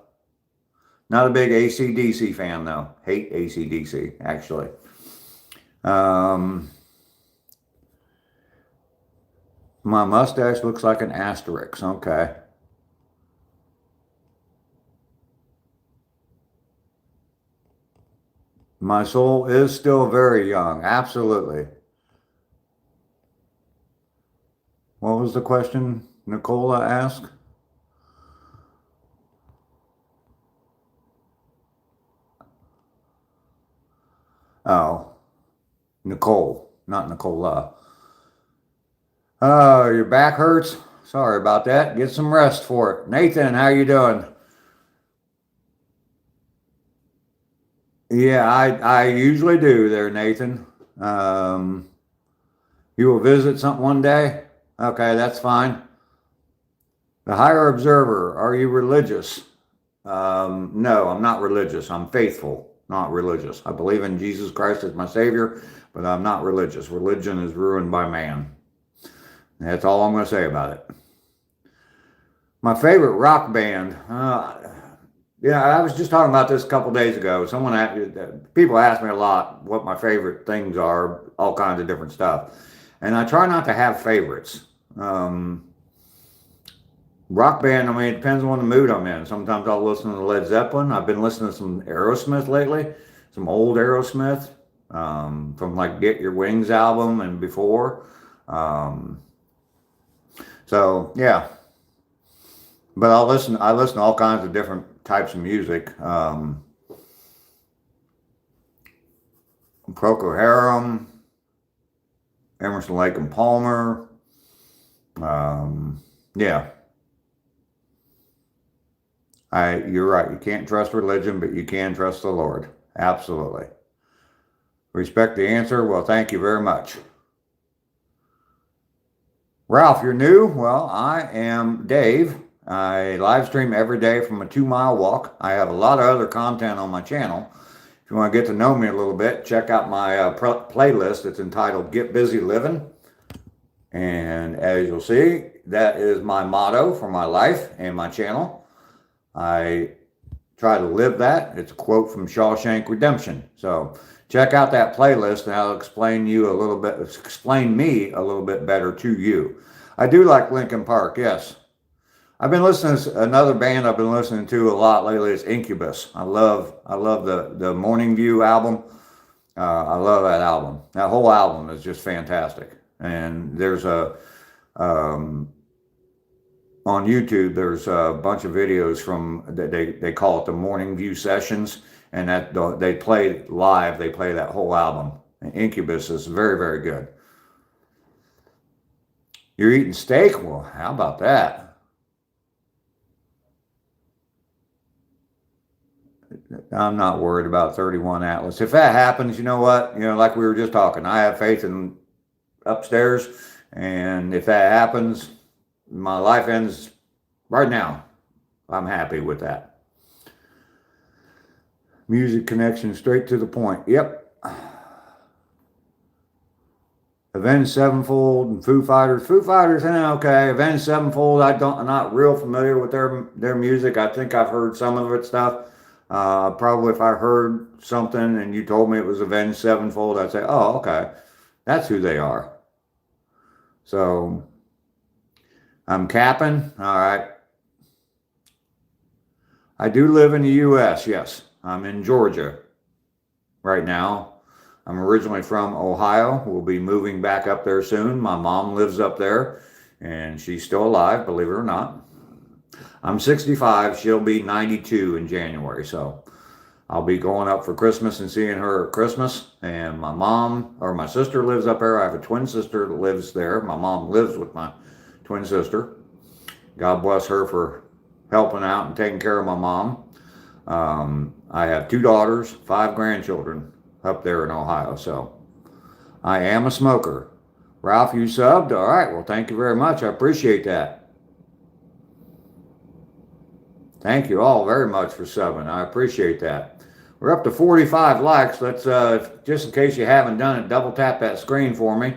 Not a big AC/DC fan, though. Hate AC/DC, actually. My mustache looks like an asterisk. Okay. My soul is still very young. Absolutely. What was the question Nicola asked? Oh, Nicole, not Nicola. Oh, your back hurts? Sorry about that. Get some rest for it. Nathan, how you doing? Yeah, I usually do there, Nathan. You will visit something one day? Okay, that's fine. The higher observer, are you religious? No, I'm not religious. I'm faithful, not religious. I believe in Jesus Christ as my Savior, but I'm not religious. Religion is ruined by man. That's all I'm going to say about it. My favorite rock band. Yeah, I was just talking about this a couple days ago. People ask me a lot what my favorite things are, all kinds of different stuff. And I try not to have favorites. Rock band, I mean, it depends on the mood I'm in. Sometimes I'll listen to Led Zeppelin. I've been listening to some Aerosmith lately, some old Aerosmith, from like Get Your Wings album and before. So yeah, but I listen to all kinds of different types of music. Procol Harum, Emerson, Lake and Palmer. Yeah. You're right. You can't trust religion, but you can trust the Lord. Absolutely. Respect the answer. Well, thank you very much. Ralph, you're new? Well, I am Dave. I live stream every day from a 2-mile walk. I have a lot of other content on my channel. If you want to get to know me a little bit, check out my playlist. It's entitled Get Busy Living. And as you'll see, that is my motto for my life and my channel. I try to live that. It's a quote from Shawshank Redemption. So check out that playlist and I'll explain me a little bit better to you. I do like Linkin Park, yes. I've been listening to another band I've been listening to a lot lately. It's Incubus. I love the Morning View album. I love that album. That whole album is just fantastic. And there's on YouTube, there's a bunch of videos from they call it the Morning View Sessions, and that they play live. They play that whole album. Incubus is very, very good. You're eating steak? Well, how about that? I'm not worried about 31 Atlas. If that happens, you know what? You know, like we were just talking, I have faith in upstairs, and if that happens, my life ends right now. I'm happy with that. Music connection, straight to the point. Yep. Avenged Sevenfold and Foo Fighters. Foo Fighters, okay. Avenged Sevenfold, I'm not real familiar with their music. I think I've heard some of its stuff. Probably if I heard something and you told me it was Avenged Sevenfold, I'd say, oh, okay. That's who they are. So I'm capping. All right. I do live in the U.S., yes. I'm in Georgia right now. I'm originally from Ohio. We'll be moving back up there soon. My mom lives up there, and she's still alive, believe it or not. I'm 65. She'll be 92 in January, so I'll be going up for Christmas and seeing her at Christmas. And my sister lives up there. I have a twin sister that lives there. My mom lives with my twin sister. God bless her for helping out and taking care of my mom. I have 2 daughters, 5 grandchildren up there in Ohio, so I am a smoker. Ralph, you subbed? All right, well, thank you very much. I appreciate that. Thank you all very much for subbing. I appreciate that. We're up to 45 likes. Let's, just in case you haven't done it, double tap that screen for me.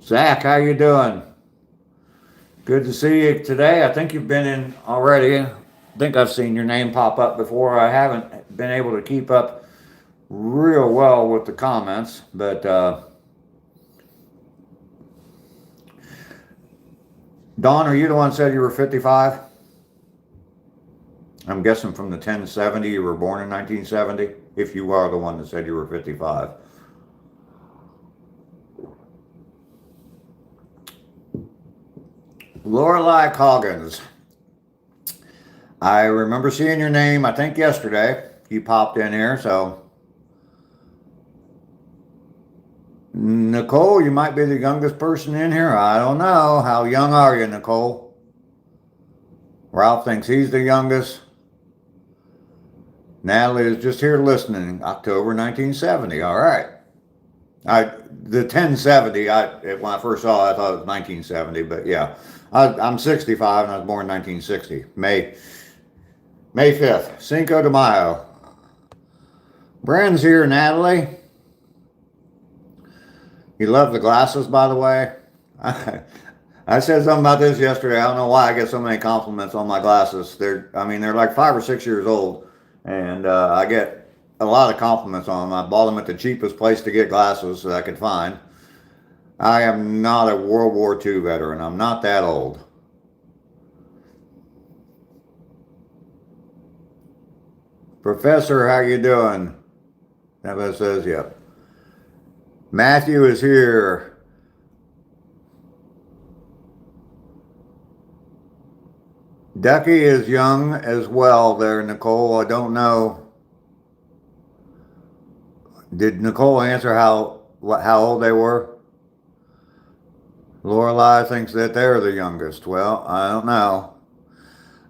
Zach, how you doing? Good to see you today. I think you've been in already. I think I've seen your name pop up before. I haven't been able to keep up real well with the comments, but Don, are you the one who said you were 55? I'm guessing from the 1070, you were born in 1970, if you are the one that said you were 55. Lorelei Coggins. I remember seeing your name, I think yesterday. You popped in here, so. Nicole, you might be the youngest person in here. I don't know. How young are you, Nicole? Ralph thinks he's the youngest. Natalie is just here listening. October 1970. All right. The 1070, when I first saw it, I thought it was 1970, but yeah. I'm 65 and I was born in 1960. May 5th. Cinco de Mayo. Brand's here, Natalie. You love the glasses, by the way. I said something about this yesterday. I don't know why I get so many compliments on my glasses. They're like 5 or 6 years old, and I get a lot of compliments on them. I bought them at the cheapest place to get glasses that I could find. I am not a World War II veteran. I'm not that old. Professor, how you doing? That says, yep. Matthew is here. Ducky is young as well there, Nicole. I don't know. Did Nicole answer how old they were? Lorelei thinks that they're the youngest. Well, I don't know.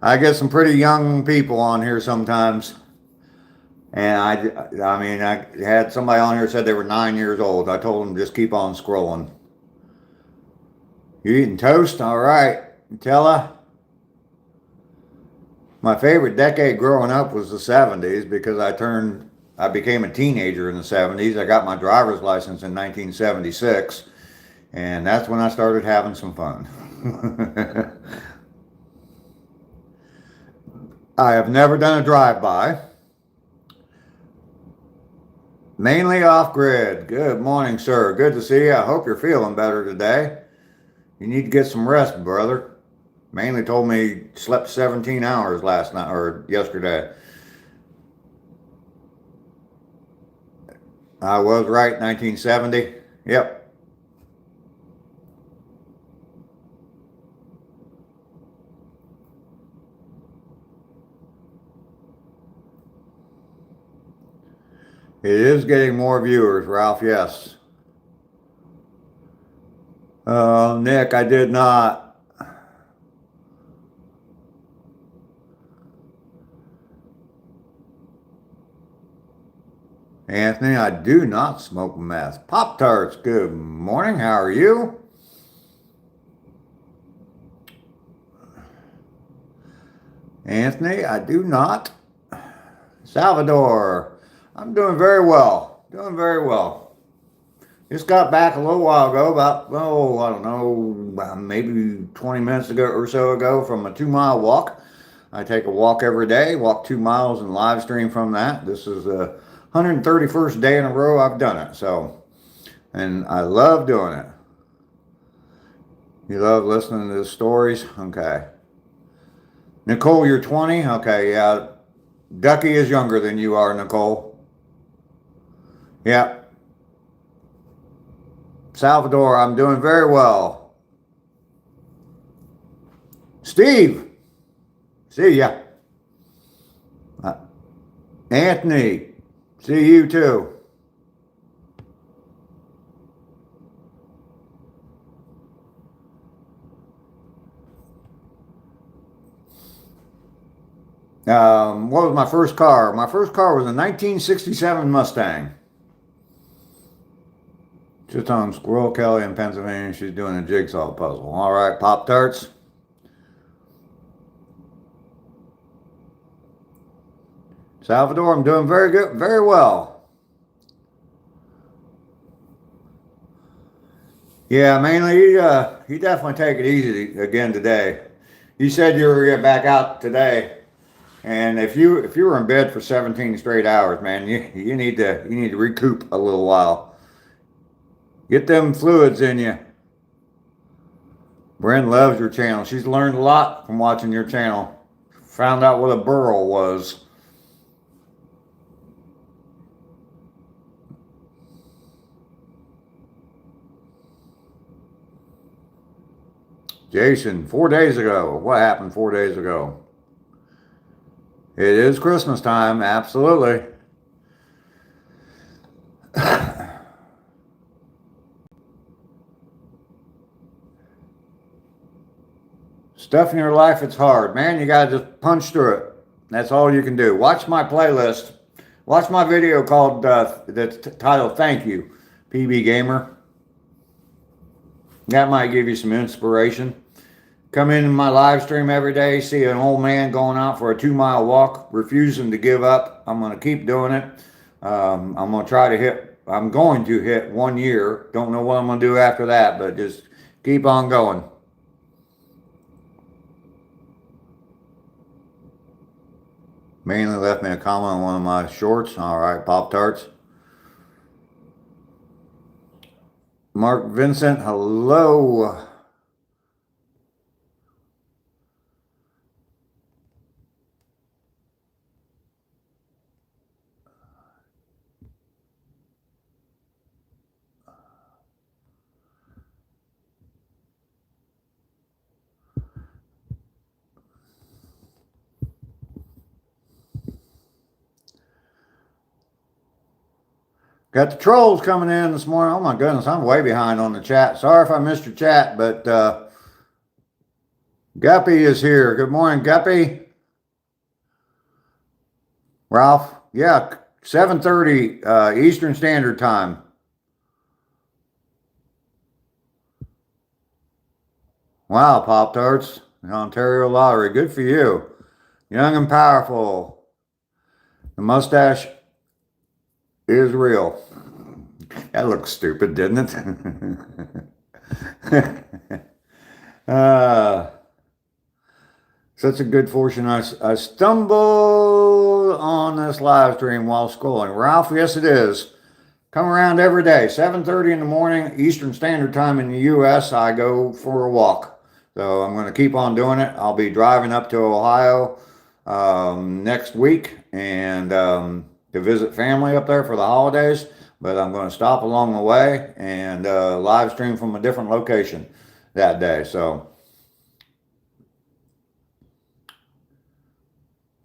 I get some pretty young people on here sometimes. And I had somebody on here said they were 9 years old. I told them just keep on scrolling. You eating toast? All right. Tella? My favorite decade growing up was the 70s because I became a teenager in the 70s. I got my driver's license in 1976, and that's when I started having some fun. I have never done a drive-by. Mainly off-grid. Good morning, sir. Good to see you. I hope you're feeling better today. You need to get some rest, brother. Mainly told me he slept 17 hours last night or yesterday. I was right, 1970. Yep. It is getting more viewers, Ralph, yes. Nick, I did not. Anthony, I do not smoke meth. Pop-Tarts, good morning. How are you? Anthony, I do not. Salvador, I'm doing very well. Doing very well. Just got back a little while ago, about, I don't know, maybe 20 minutes ago or so ago from a 2-mile walk. I take a walk every day, walk 2 miles and live stream from that. This is the 131st day in a row I've done it. So, and I love doing it. You love listening to the stories? Okay. Nicole, you're 20? Okay, yeah. Ducky is younger than you are, Nicole. Yeah. Salvador, I'm doing very well. Steve, see ya. Anthony, see you too. What was my first car? My first car was a 1967 Mustang. Just on Squirrel Kelly in Pennsylvania. She's doing a jigsaw puzzle. All right, Pop-Tarts. Salvador, I'm doing very good, very well. Yeah, mainly you definitely take it easy again today. You said you were gonna get back out today, and if you were in bed for 17 straight hours, man, you need to recoup a little while. Get them fluids in you. Bryn loves your channel. She's learned a lot from watching your channel. Found out what a burl was. Jason, 4 days ago. What happened 4 days ago? It is Christmas time, absolutely. Stuff in your life, it's hard. Man, you gotta just punch through it. That's all you can do. Watch my playlist. Watch my video called, that's titled Thank You, PB Gamer. That might give you some inspiration. Come in my live stream every day, see an old man going out for a 2-mile walk, refusing to give up. I'm going to keep doing it. I'm going to hit 1 year. Don't know what I'm going to do after that, but just keep on going. Mainly left me a comment on one of my shorts. All right, Pop-Tarts. Mark Vincent, hello. Got the trolls coming in this morning. Oh my goodness, I'm way behind on the chat. Sorry if I missed your chat, but Guppy is here. Good morning, Guppy. Ralph, yeah, 7:30 Eastern Standard Time. Wow, Pop-Tarts, the Ontario Lottery. Good for you. Young and powerful. The mustache is real. That looks stupid, didn't it? Such a good fortune. I stumbled on this live stream while scrolling. Ralph, yes it is. Come around every day, 7:30 in the morning, Eastern Standard Time in the U.S. I go for a walk. So I'm going to keep on doing it. I'll be driving up to Ohio next week and to visit family up there for the holidays. But I'm going to stop along the way and live stream from a different location that day. So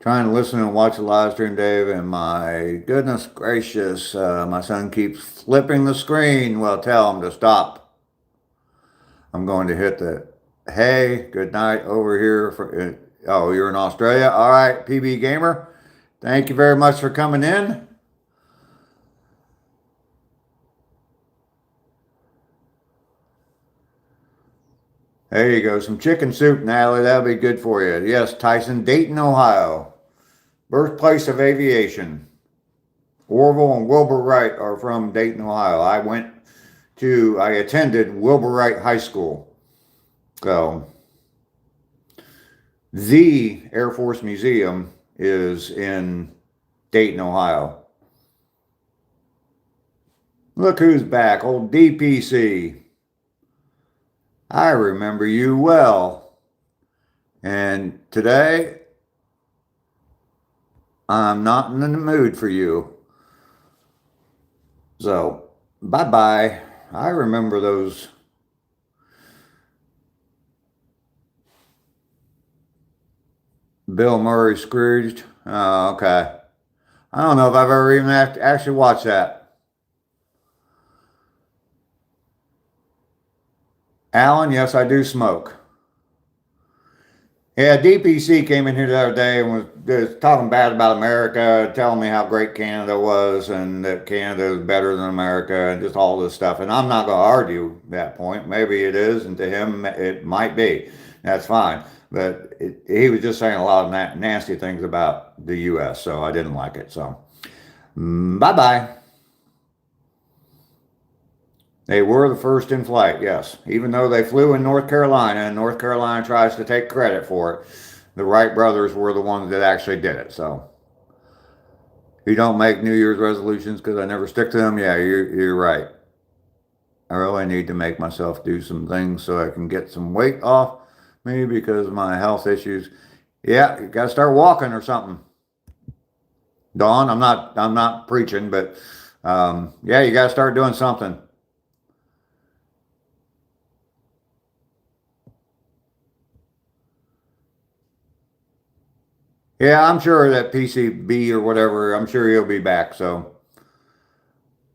trying to listen and watch the live stream, Dave, and my goodness gracious, my son keeps flipping the screen. Well, tell him to stop. I'm going to hit the, hey, good night over here. Oh, you're in Australia? All right, PB Gamer. Thank you very much for coming in. There you go. Some chicken soup, Natalie. That'll be good for you. Yes, Tyson, Dayton, Ohio. Birthplace of aviation. Orville and Wilbur Wright are from Dayton, Ohio. I attended Wilbur Wright High School. So, the Air Force Museum is in Dayton, Ohio. Look who's back, old DPC. I remember you well. And today, I'm not in the mood for you. So, bye-bye. I remember those. Bill Murray Scrooged. Oh, okay. I don't know if I've ever even actually watched that. Alan, yes, I do smoke. Yeah, DPC came in here the other day and was talking bad about America, telling me how great Canada was and that Canada is better than America and just all this stuff. And I'm not going to argue that point. Maybe it is, and to him it might be. That's fine. But he was just saying a lot of nasty things about the U.S., so I didn't like it. So, bye-bye. They were the first in flight, yes. Even though they flew in North Carolina, and North Carolina tries to take credit for it, the Wright brothers were the ones that actually did it. So, you don't make New Year's resolutions because I never stick to them. Yeah, you're right. I really need to make myself do some things so I can get some weight off me because of my health issues. Yeah, you got to start walking or something. Dawn, I'm not preaching, but yeah, you got to start doing something. Yeah, I'm sure that PCB or whatever, I'm sure he'll be back. So,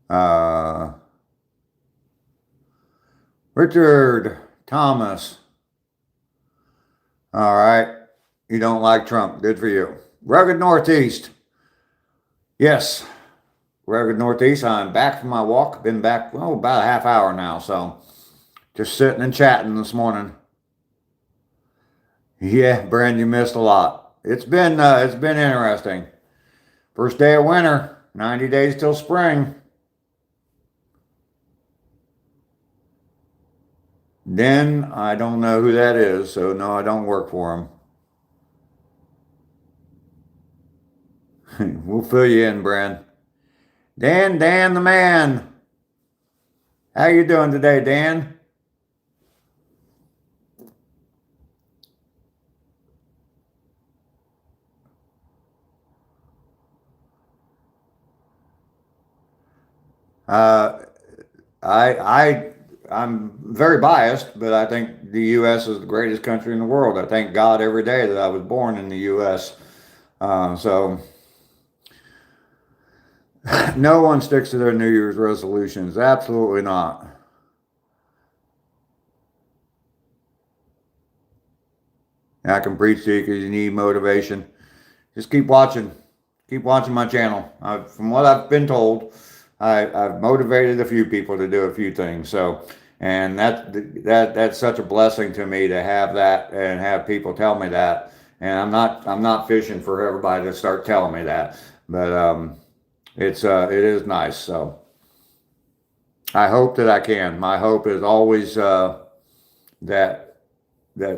uh, Richard Thomas. All right. You don't like Trump. Good for you. Rugged Northeast. Yes. Rugged Northeast. I'm back from my walk. Been back, well, about a half hour now. So, just sitting and chatting this morning. Yeah, Brand, you missed a lot. It's been interesting. First day of winter, 90 days till spring. Then I don't know who that is, so no, I don't work for him. We'll fill you in, Brand. Dan the man. How you doing today, Dan? Uh, I'm very biased, but I think the U.S. is the greatest country in the world. I thank God every day that I was born in the U.S. So no one sticks to their New Year's resolutions. Absolutely not. I can preach to you because you need motivation. Just keep watching. Keep watching my channel. From what I've been told, I've motivated a few people to do a few things. So, and that's such a blessing to me to have that and have people tell me that. And I'm not fishing for everybody to start telling me that, but it is nice. So I hope that I can. My hope is always that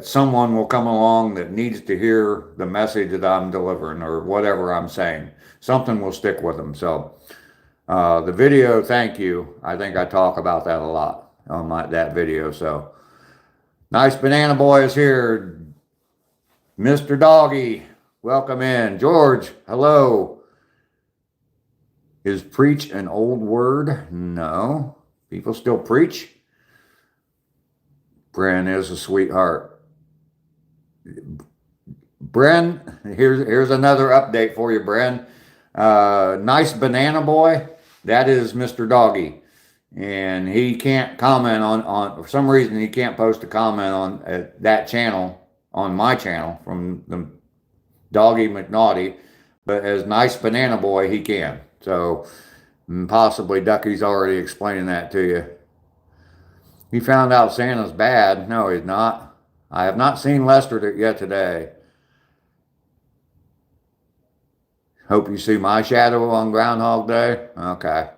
someone will come along that needs to hear the message that I'm delivering or whatever I'm saying. Something will stick with them. So the video, thank you. I think I talk about that a lot on that video. So nice banana boy is here. Mr. Doggy, welcome in. George, hello. Is preach an old word? No. People still preach. Bren is a sweetheart. Bren, here's another update for you, Bren. Nice banana boy. That is Mr. Doggy. And he can't comment on for some reason, he can't post a comment on that channel, on my channel, from the Doggy McNaughty. But as Nice Banana Boy, he can. So possibly Ducky's already explaining that to you. He found out Santa's bad. No, he's not. I have not seen Lester yet today. Hope you see my shadow on Groundhog Day. Okay.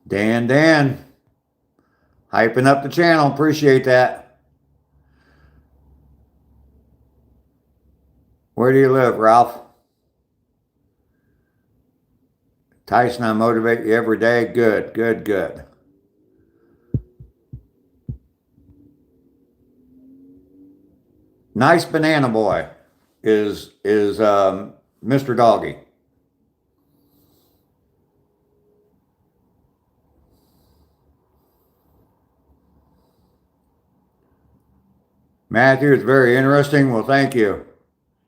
Dan, hyping up the channel. Appreciate that. Where do you live, Ralph? Tyson, I motivate you every day. Good. Nice Banana Boy is Mr. Doggy. Matthew, it's very interesting. Well, thank you.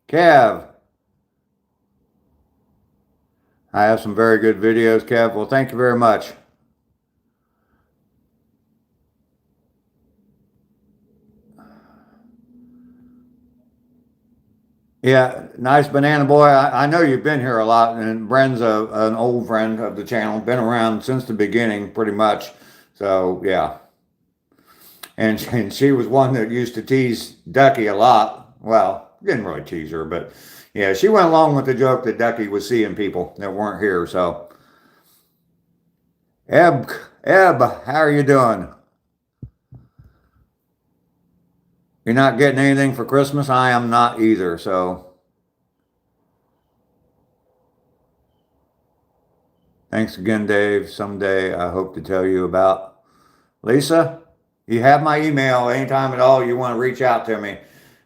Kev. I have some very good videos, Kev. Well, thank you very much. Yeah, nice banana boy. I know you've been here a lot, and Bren's an old friend of the channel, been around since the beginning, pretty much. So yeah, and she was one that used to tease Ducky a lot. Well, didn't really tease her, but yeah, she went along with the joke that Ducky was seeing people that weren't here. So, Eb, Eb, how are you doing? You're not getting anything for Christmas? I am not either. So, thanks again, Dave. Someday I hope to tell you about Lisa. You have my email anytime at all you want to reach out to me.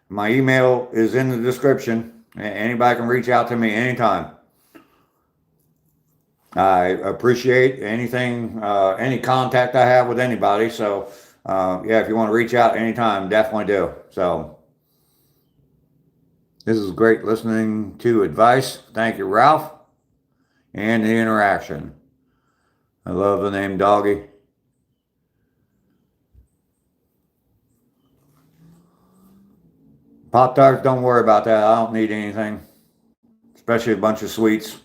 My email is in the description. Anybody can reach out to me anytime. I appreciate anything, any contact I have with anybody. So, yeah, if you want to reach out anytime, definitely do. So, this is great listening to advice. Thank you, Ralph, and the interaction. I love the name Doggy. Pop-Tarts, don't worry about that. I don't need anything, especially a bunch of sweets.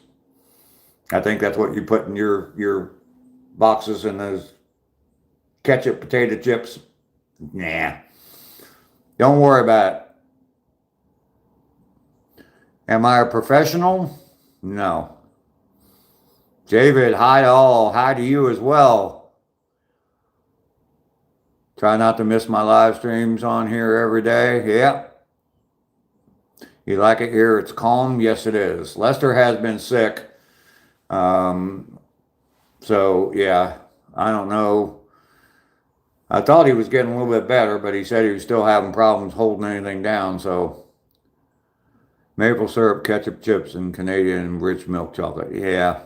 I think that's what you put in your boxes and those ketchup potato chips. Nah, don't worry about it. Am I a professional? No. David, hi to all. Hi to you as well. Try not to miss my live streams on here every day. Yep. You like it here? It's calm? Yes, it is. Lester has been sick. So, yeah, I don't know. I thought he was getting a little bit better, but he said he was still having problems holding anything down. So, maple syrup, ketchup chips, and Canadian rich milk chocolate. Yeah.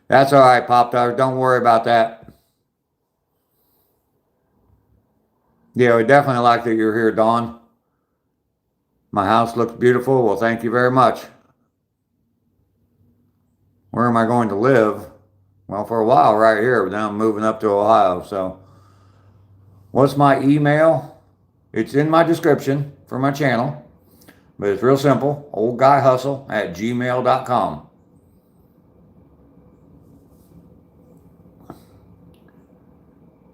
That's all right, Pop-Tarts. Don't worry about that. Yeah, we definitely like that you're here, Dawn. My house looks beautiful. Well, thank you very much. Where am I going to live? Well, for a while right here, but now I'm moving up to Ohio. So, what's my email? It's in my description for my channel, but it's real simple. oldguyhustle@gmail.com.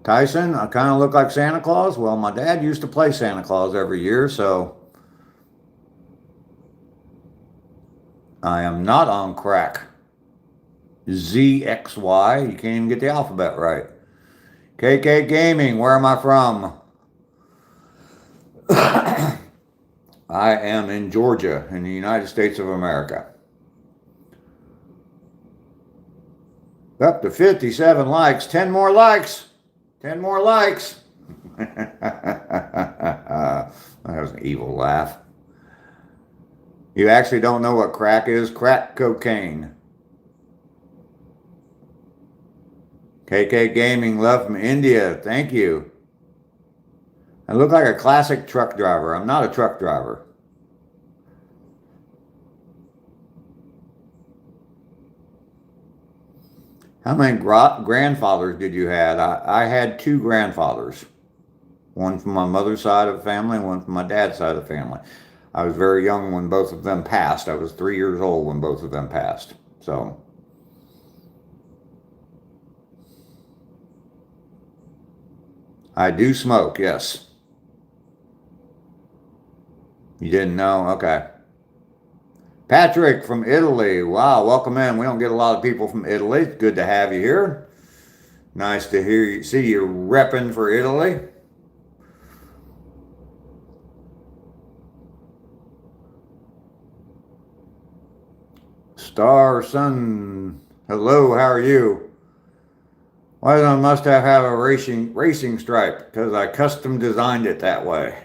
Tyson, I kind of look like Santa Claus. Well, my dad used to play Santa Claus every year, so I am not on crack. ZXY, you can't even get the alphabet right. KK Gaming, where am I from? I am in Georgia, in the United States of America. Up to 57 likes, 10 more likes. 10 more likes. That was an evil laugh. You actually don't know what crack is? Crack cocaine. KK Gaming, love from India. Thank you. I look like a classic truck driver. I'm not a truck driver. How many grandfathers did you have? I had 2 grandfathers. One from my mother's side of the family and one from my dad's side of the family. I was very young when both of them passed. I was 3 years old when both of them passed. So, I do smoke, yes. You didn't know? Okay. Patrick from Italy. Wow, welcome in. We don't get a lot of people from Italy. It's good to have you here. Nice to hear you, see you repping for Italy. Star Sun. Hello, how are you? Why does I must have a racing stripe? Because I custom designed it that way.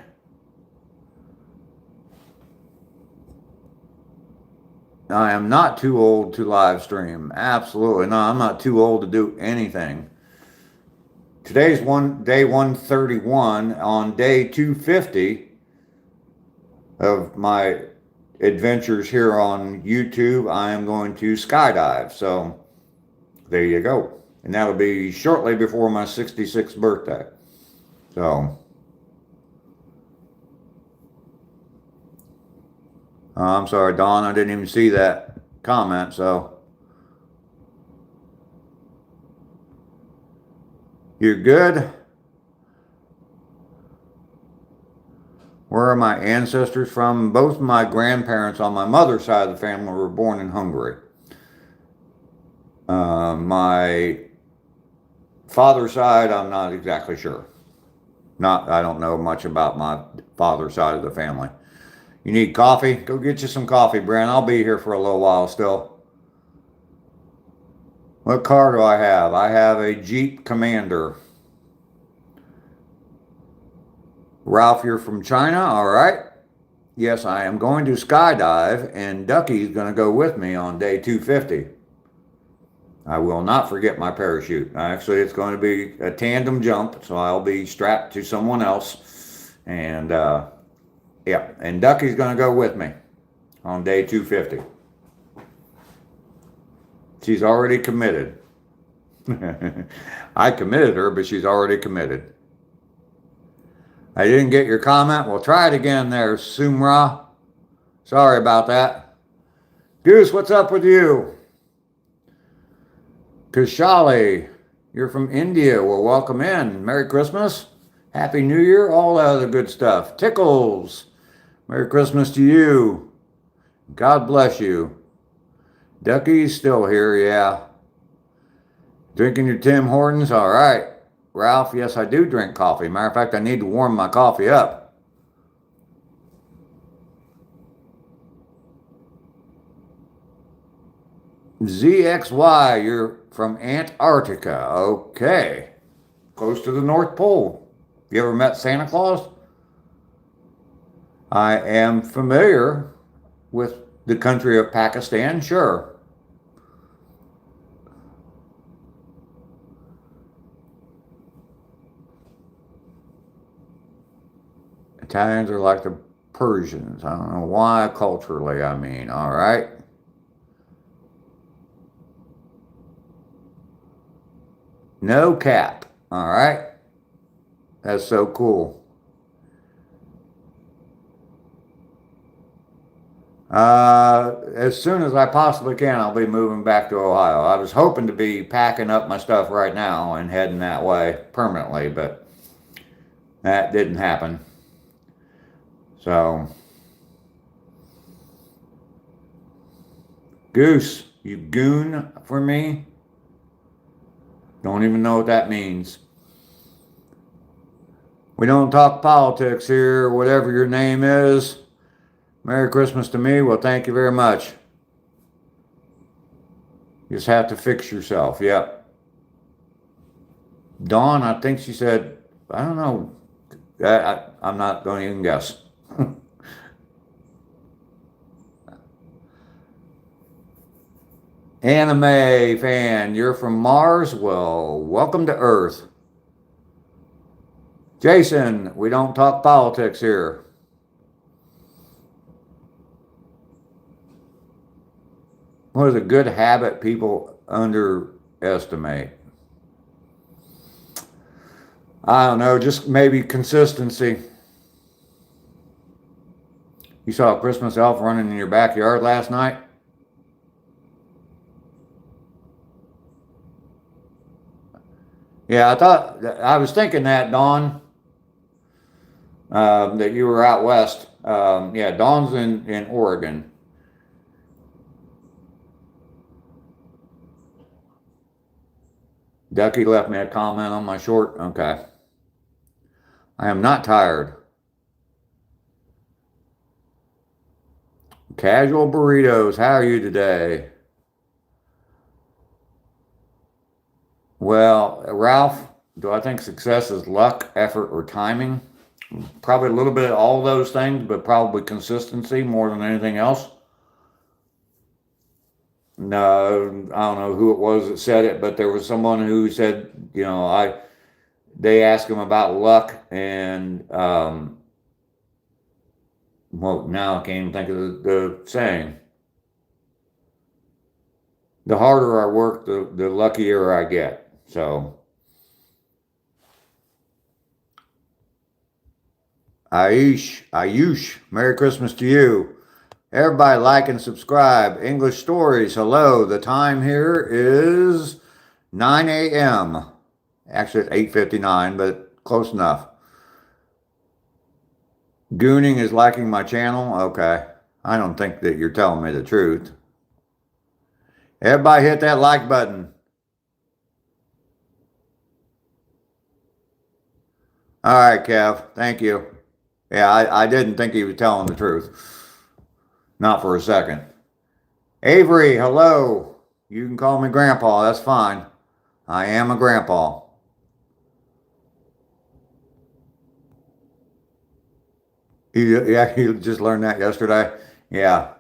I am not too old to live stream. Absolutely not. I'm not too old to do anything. Today's day 131. On day 250 of my adventures here on YouTube, I am going to skydive. So there you go. And that'll be shortly before my 66th birthday. So, I'm sorry, Dawn, I didn't even see that comment. So, you're good? Where are my ancestors from? Both my grandparents on my mother's side of the family were born in Hungary. My father's side, I'm not exactly sure. I don't know much about my father's side of the family. You need coffee? Go get you some coffee, Brent. I'll be here for a little while still. What car do I have? I have a Jeep Commander. Ralph, you're from China? All right. Yes, I am going to skydive, and Ducky's going to go with me on day 250. I will not forget my parachute. Actually, it's going to be a tandem jump, so I'll be strapped to someone else. And, yeah, and Ducky's going to go with me on day 250. She's already committed. I committed her, but she's already committed. I didn't get your comment. We'll try it again there, Sumra. Sorry about that. Goose, what's up with you? Kushali, you're from India. Well, welcome in. Merry Christmas. Happy New Year. All that other good stuff. Tickles, Merry Christmas to you. God bless you. Ducky's still here, yeah. Drinking your Tim Hortons? All right. Ralph, yes, I do drink coffee. Matter of fact, I need to warm my coffee up. ZXY, you're from Antarctica. Okay. Close to the North Pole. You ever met Santa Claus? I am familiar with the country of Pakistan, sure. Italians are like the Persians. I don't know why culturally, I mean, all right. No cap, all right. That's so cool. As soon as I possibly can, I'll be moving back to Ohio. I was hoping to be packing up my stuff right now and heading that way permanently, but that didn't happen. So, Goose, you goon for me? Don't even know what that means. We don't talk politics here, whatever your name is. Merry Christmas to me. Well, thank you very much. You just have to fix yourself. Yep. Dawn, I think she said, I don't know. I'm not going to even guess. Anime fan, you're from Mars? Well, welcome to Earth. Jason, we don't talk politics here. What is a good habit people underestimate? I don't know, just maybe consistency. You saw a Christmas elf running in your backyard last night? Yeah, I was thinking that, Dawn, that you were out west. Yeah, Dawn's in Oregon. Ducky left me a comment on my short. Okay. I am not tired. Casual burritos, how are you today? Well, Ralph, do I think success is luck, effort, or timing? Probably a little bit of all those things, but probably consistency more than anything else. No, I don't know who it was that said it, but there was someone who said, they asked him about luck, and well, now I can't even think of the saying. The harder I work, the luckier I get. So, Ayush, Merry Christmas to you. Everybody like and subscribe. English Stories, hello. The time here is 9 a.m. Actually, it's 8:59, but close enough. Gooning is liking my channel? Okay. I don't think that you're telling me the truth. Everybody hit that like button. All right, Kev. Thank you. Yeah, I didn't think he was telling the truth. Not for a second. Avery, hello. You can call me Grandpa. That's fine. I am a grandpa. You just learned that yesterday? Yeah.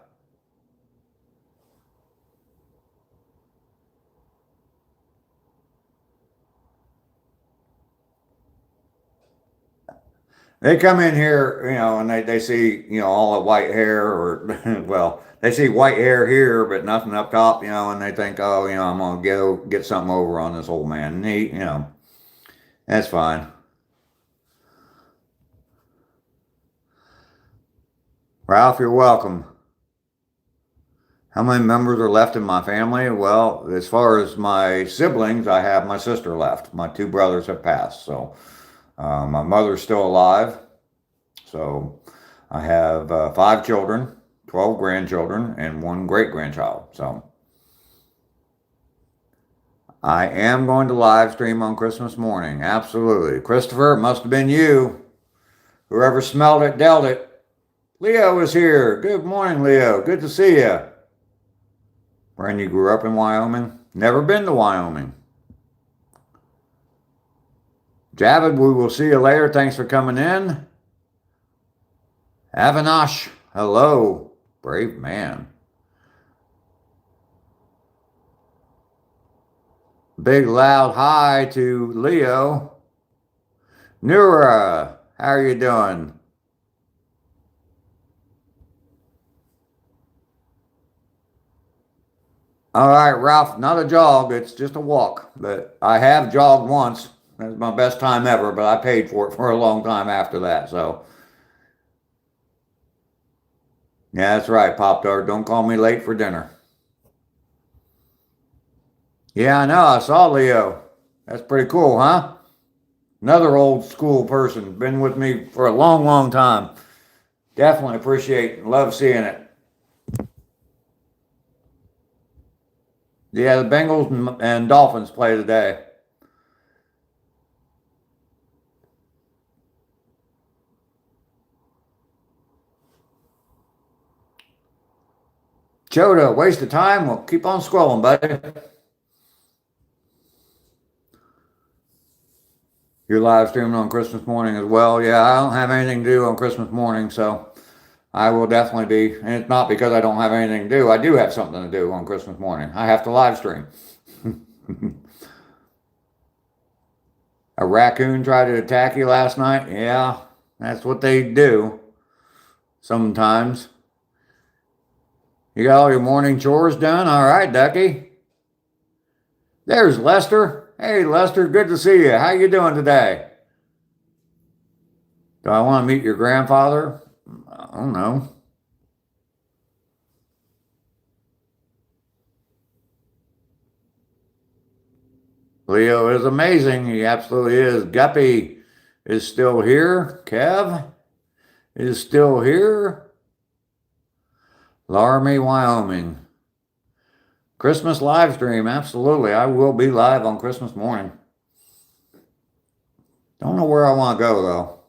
They come in here, and they see, all the white hair or, well, they see white hair here, but nothing up top, and they think, oh, I'm going to go get something over on this old man. And that's fine. Ralph, you're welcome. How many members are left in my family? Well, as far as my siblings, I have my sister left. My two brothers have passed. So my mother's still alive. So I have 5 children, 12 grandchildren, and 1 great-grandchild. So I am going to live stream on Christmas morning. Absolutely. Christopher, it must have been you. Whoever smelled it, dealt it. Leo is here. Good morning, Leo. Good to see you. Brand, you grew up in Wyoming? Never been to Wyoming. Javid, we will see you later. Thanks for coming in. Avinash, hello. Brave man. Big loud hi to Leo. Nura, how are you doing? All right, Ralph, not a jog, it's just a walk. But I have jogged once. That was my best time ever, but I paid for it for a long time after that. So, yeah, that's right, Pop Tart. Don't call me late for dinner. Yeah, I know. I saw Leo. That's pretty cool, huh? Another old school person. Been with me for a long, long time. Definitely appreciate and love seeing it. Yeah, the Bengals and Dolphins play today. Choda, waste of time? Well, keep on scrolling, buddy. You're live streaming on Christmas morning as well. Yeah, I don't have anything to do on Christmas morning, so I will definitely be. And it's not because I don't have anything to do. I do have something to do on Christmas morning. I have to live stream. A raccoon tried to attack you last night? Yeah, that's what they do sometimes. You got all your morning chores done? All right, Ducky. There's Lester. Hey, Lester, good to see you. How you doing today? Do I want to meet your grandfather? I don't know. Leo is amazing. He absolutely is. Guppy is still here. Kev is still here. Laramie, Wyoming. Christmas live stream. Absolutely. I will be live on Christmas morning. Don't know where I want to go, though.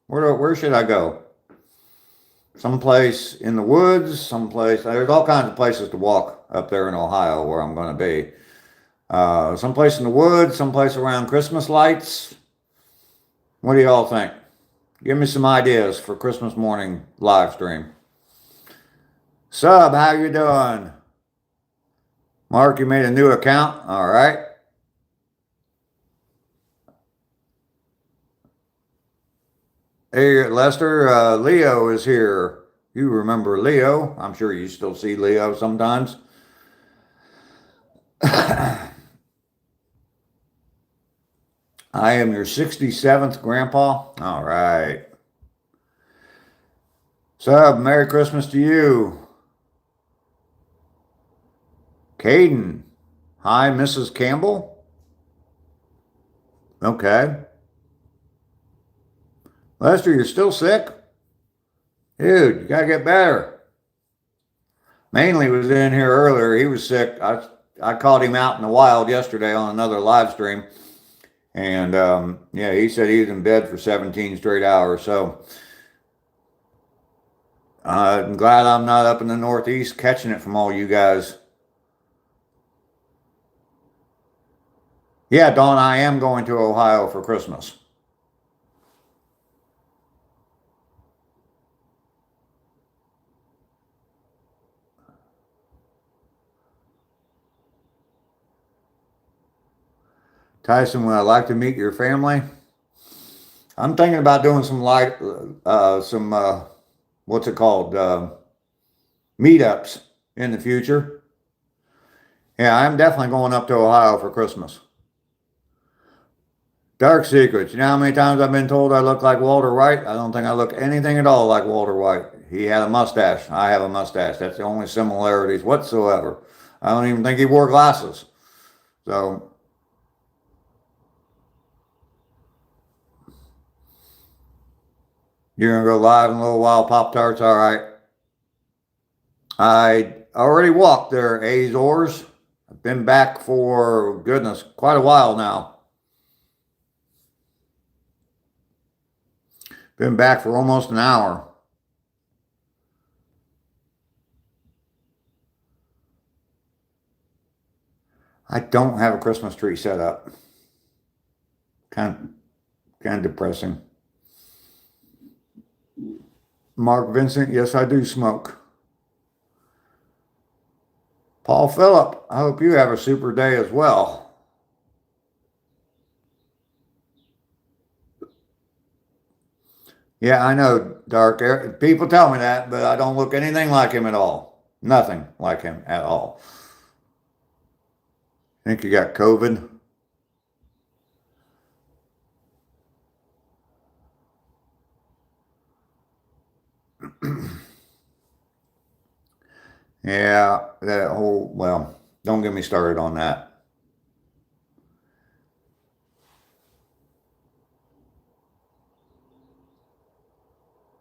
Where should I go? Someplace in the woods, someplace. There's all kinds of places to walk up there in Ohio where I'm going to be. Someplace in the woods, someplace around Christmas lights. What do y'all think? Give me some ideas for Christmas morning live stream. Sub, how you doing? Mark, you made a new account? All right. Hey, Lester, Leo is here. You remember Leo. I'm sure you still see Leo sometimes. I am your 67th grandpa. All right. Sub, Merry Christmas to you. Caden. Hi, Mrs. Campbell. Okay. Lester, you're still sick? Dude, you gotta get better. Mainly was in here earlier. He was sick. I caught him out in the wild yesterday on another live stream. And yeah, he said he was in bed for 17 straight hours. So I'm glad I'm not up in the Northeast catching it from all you guys. Yeah, Dawn, I am going to Ohio for Christmas. Tyson, would I like to meet your family? I'm thinking about doing some what's it called? Meetups in the future. Yeah, I'm definitely going up to Ohio for Christmas. Dark Secrets. You know how many times I've been told I look like Walter White? I don't think I look anything at all like Walter White. He had a mustache. I have a mustache. That's the only similarities whatsoever. I don't even think he wore glasses. So, you're going to go live in a little while, Pop-Tarts? All right. I already walked there, Azores. I've been back for, goodness, quite a while now. Been back for almost an hour. I don't have a Christmas tree set up. Kind of depressing. Mark Vincent, yes, I do smoke. Paul Phillip, I hope you have a super day as well. Yeah, I know, Dark. People tell me that, but I don't look anything like him at all. Nothing like him at all. Think you got COVID? Yeah, that whole, well, don't get me started on that.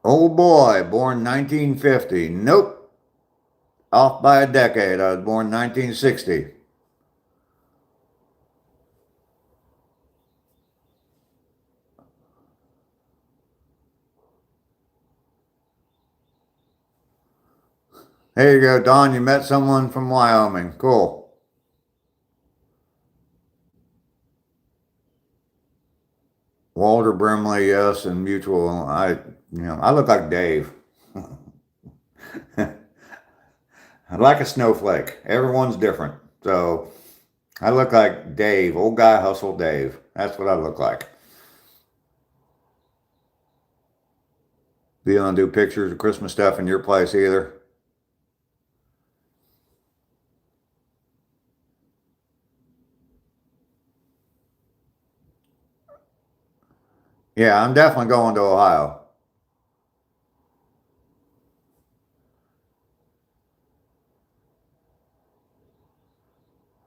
Old boy, born 1950. Nope. Off by a decade. I was born 1960. There you go, Don. You met someone from Wyoming. Cool. Walter Brimley, yes, and Mutual. I look like Dave. I like a snowflake. Everyone's different. So I look like Dave, old guy hustle Dave. That's what I look like. You don't do pictures of Christmas stuff in your place either? Yeah, I'm definitely going to Ohio.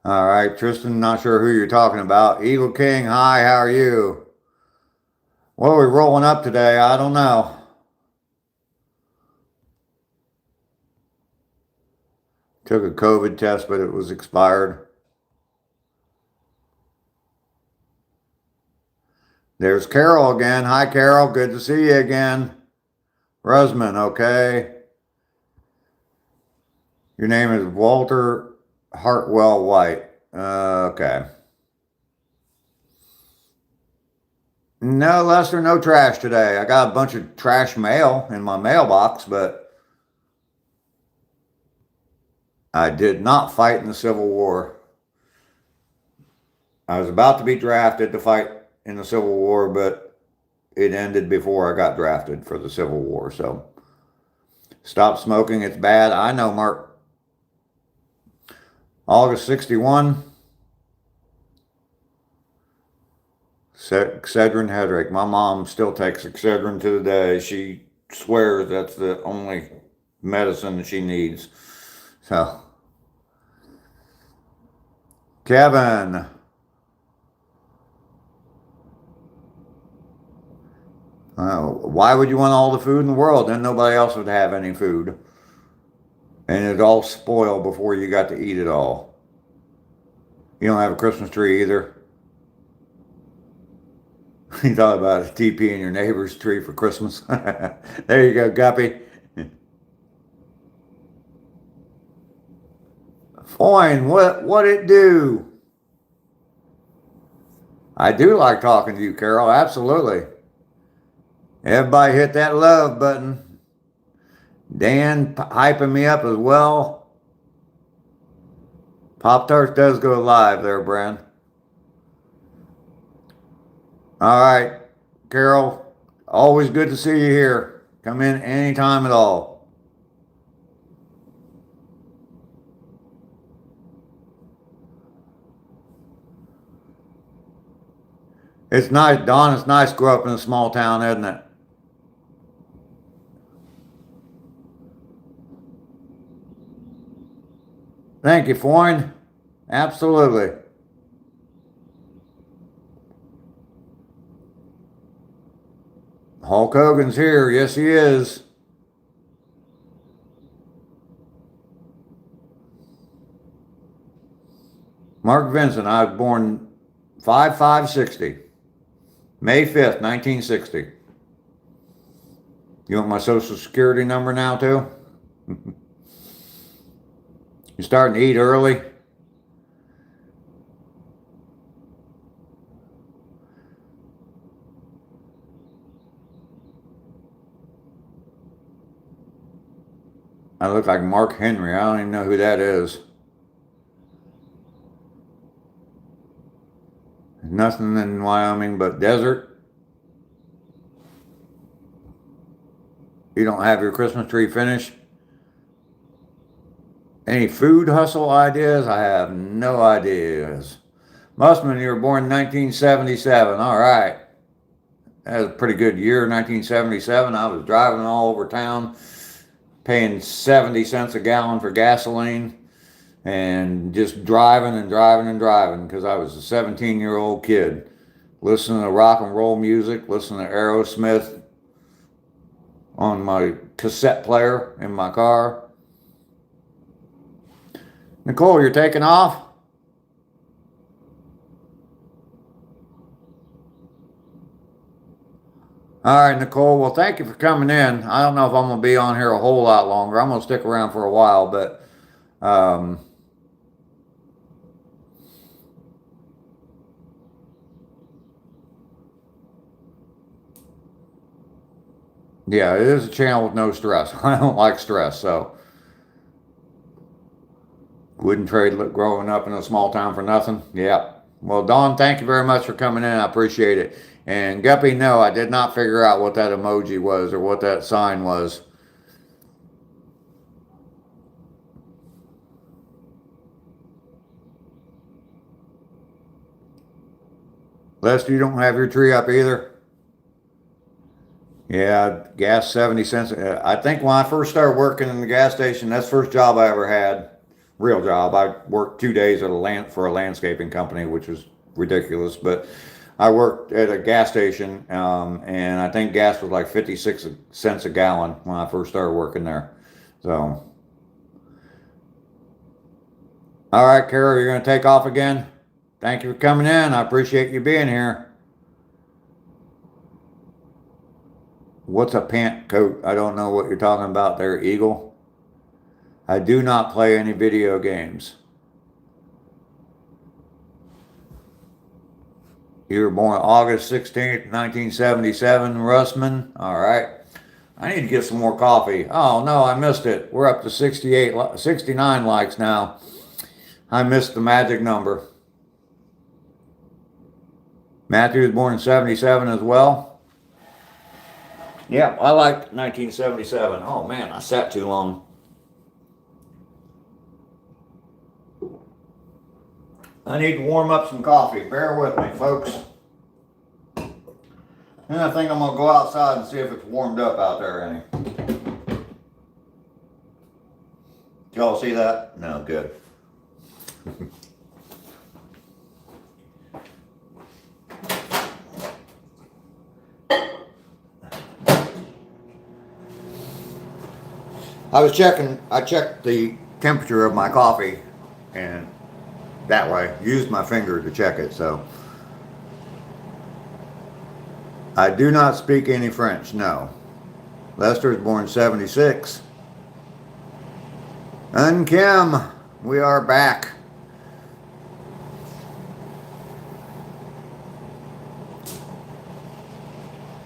All right, Tristan, not sure who you're talking about. Eagle King, hi, how are you? Well, we're rolling up today. I don't know. Took a COVID test, but it was expired. There's Carol again. Hi, Carol. Good to see you again. Rusman, okay. Your name is Walter Hartwell White. Okay. No, Lester, no trash today. I got a bunch of trash mail in my mailbox, but I did not fight in the Civil War. I was about to be drafted to fight in the Civil War, but it ended before I got drafted for the Civil War. So Stop smoking, it's bad. I know, Mark. August 61. Excedrin headache. My mom still takes Excedrin to the day. She swears that's the only medicine that she needs. So, Kevin. Why would you want all the food in the world? Then nobody else would have any food. And it'd all spoil before you got to eat it all. You don't have a Christmas tree either. You thought about a TP in your neighbor's tree for Christmas. There you go, Guppy. Fine, what it do? I do like talking to you, Carol, absolutely. Everybody hit that love button. Dan hyping me up as well. Pop-Tarts does go live there, Brand. All right, Carol, always good to see you here. Come in anytime at all. It's nice, Don, it's nice to grow up in a small town, isn't it? Thank you, Foyne. Absolutely. Hulk Hogan's here. Yes, he is. Mark Vincent, I was born 5/5/60. May 5th, 1960. You want my social security number now, too? You starting to eat early? I look like Mark Henry. I don't even know who that is. Nothing in Wyoming but desert. You don't have your Christmas tree finished? Any food hustle ideas? I have no ideas. Mussman, you were born in 1977. All right. That was a pretty good year, 1977. I was driving all over town, paying 70 cents a gallon for gasoline, and just driving and driving and driving because I was a 17-year-old kid listening to rock and roll music, listening to Aerosmith on my cassette player in my car. Nicole, you're taking off? All right, Nicole. Well, thank you for coming in. I don't know if I'm going to be on here a whole lot longer. I'm going to stick around for a while, but yeah, it is a channel with no stress. I don't like stress, so wouldn't trade growing up in a small town for nothing. Yeah. Well, Dawn, thank you very much for coming in. I appreciate it. And Guppy, no, I did not figure out what that emoji was or what that sign was. Lester, you don't have your tree up either? Yeah, gas 70 cents. I think when I first started working in the gas station, that's the first job I ever had. Real job. I worked 2 days for a landscaping company, which was ridiculous. But I worked at a gas station, and I think gas was like 56 cents a gallon when I first started working there. So, all right, Carol, you're going to take off again? Thank you for coming in. I appreciate you being here. What's a pant coat? I don't know what you're talking about there, Eagle. I do not play any video games. You were born August 16th, 1977, Russman. All right. I need to get some more coffee. Oh, no, I missed it. We're up to 69 likes now. I missed the magic number. Matthew was born in 77 as well. Yeah, I like 1977. Oh man, I sat too long. I need to warm up some coffee. Bear with me, folks. And I think I'm going to go outside and see if it's warmed up out there any. Y'all see that? No, good. I checked the temperature of my coffee, and that way, used my finger to check it, so. I do not speak any French, no. Lester is born 76. And Kim, we are back.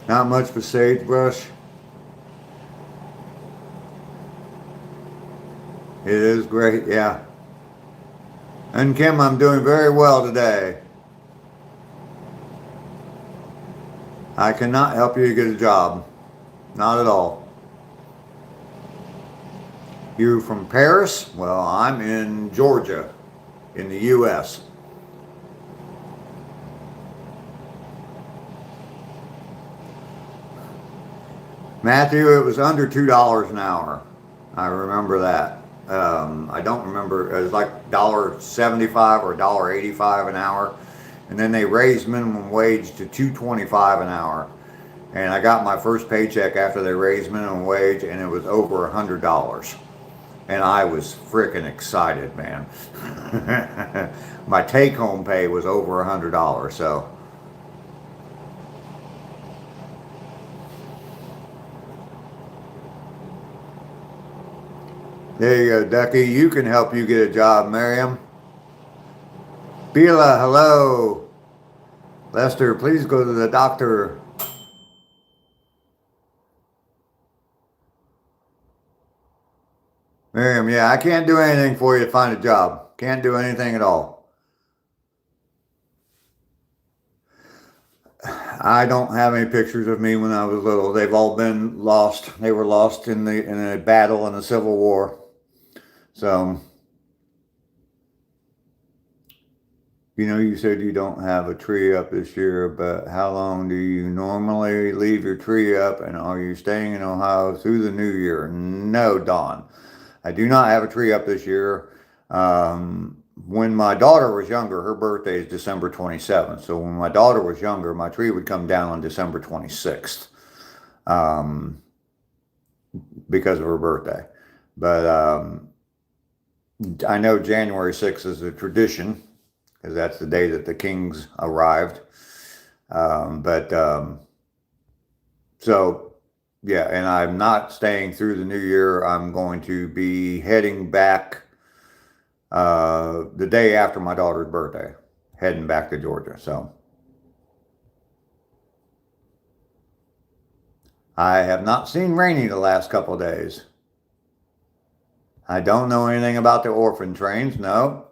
Not much for sagebrush. It is great, yeah. And Kim, I'm doing very well today. I cannot help you get a job. Not at all. You from Paris? Well, I'm in Georgia, in the U.S. Matthew, it was under $2 an hour. I remember that. I don't remember, it was like $1.75 or $1.85 an hour. And then they raised minimum wage to $2.25 an hour. And I got my first paycheck after they raised minimum wage, and it was over $100. And I was freaking excited, man. My take-home pay was over $100, so. There you go, Ducky. You can help you get a job, Miriam. Bila, hello. Lester, please go to the doctor. Miriam, yeah, I can't do anything for you to find a job. Can't do anything at all. I don't have any pictures of me when I was little. They've all been lost. They were lost in a battle in the Civil War. So, you know, you said you don't have a tree up this year, but how long do you normally leave your tree up, and are you staying in Ohio through the new year? No, Dawn. I do not have a tree up this year. When my daughter was younger, her birthday is December 27th. So when my daughter was younger, my tree would come down on December 26th because of her birthday. But I know January 6th is a tradition because that's the day that the kings arrived. So, yeah, and I'm not staying through the new year. I'm going to be heading back the day after my daughter's birthday, heading back to Georgia. So I have not seen Rainey the last couple of days. I don't know anything about the orphan trains. No.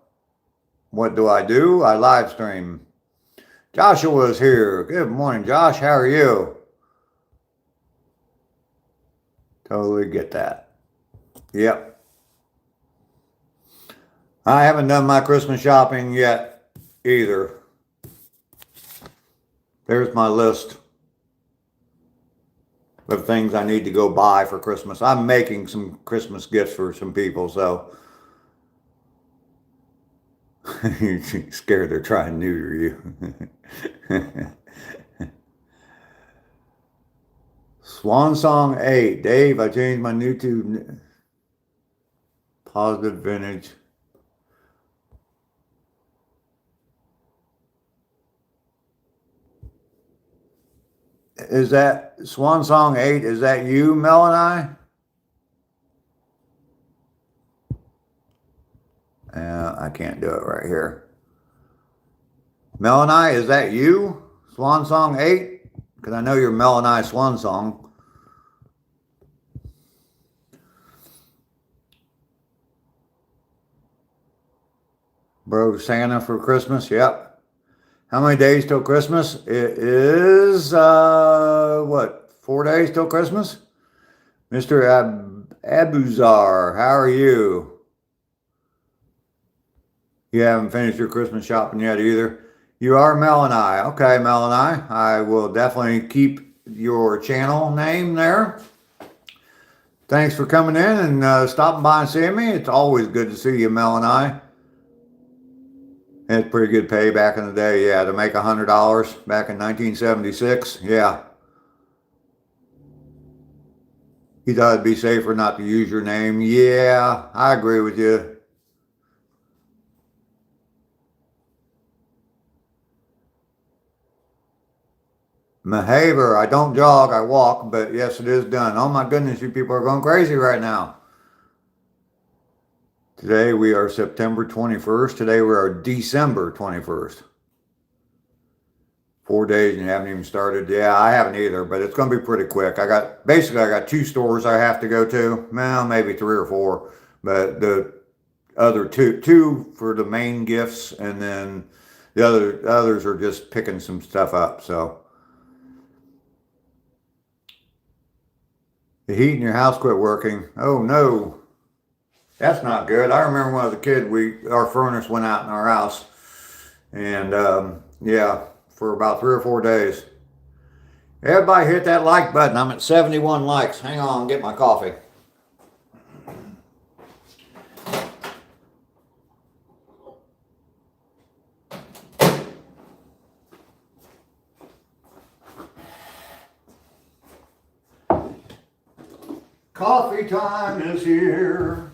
What do? I live stream. Joshua is here. Good morning, Josh. How are you? Totally get that. Yep. I haven't done my Christmas shopping yet either. There's my list of things I need to go buy for Christmas. I'm making some Christmas gifts for some people, so. You're scared they're trying to neuter you. Swan Song 8. Dave, I changed my YouTube. Positive Vintage. Is that Swan Song 8? Is that you, Mel and I? I can't do it right here. Mel and I, is that you? Swan Song 8? Because I know you're Mel and I Swan Song. Bro, Santa for Christmas? Yep. How many days till Christmas? It is, what, 4 days till Christmas? Mr. Abuzar, how are you? You haven't finished your Christmas shopping yet either. You are Mel and I. Okay, Mel and I will definitely keep your channel name there. Thanks for coming in and stopping by and seeing me. It's always good to see you, Mel and I. It's pretty good pay back in the day, yeah, to make $100 back in 1976, yeah. You thought it'd be safer not to use your name. Yeah, I agree with you. Behavior, I don't jog, I walk, but yes, it is done. Oh my goodness, you people are going crazy right now. Today we are September 21st. Today we are December 21st. 4 days and you haven't even started. Yeah, I haven't either, but it's going to be pretty quick. I got 2 stores I have to go to. Well, maybe 3 or 4, but the other two for the main gifts, and then the others are just picking some stuff up. So the heat in your house quit working. Oh no, that's not good. I remember when I was a kid, our furnace went out in our house, and yeah, for about 3 or 4 days. Everybody hit that like button. I'm at 71 likes. Hang on, get my coffee. Coffee time is here.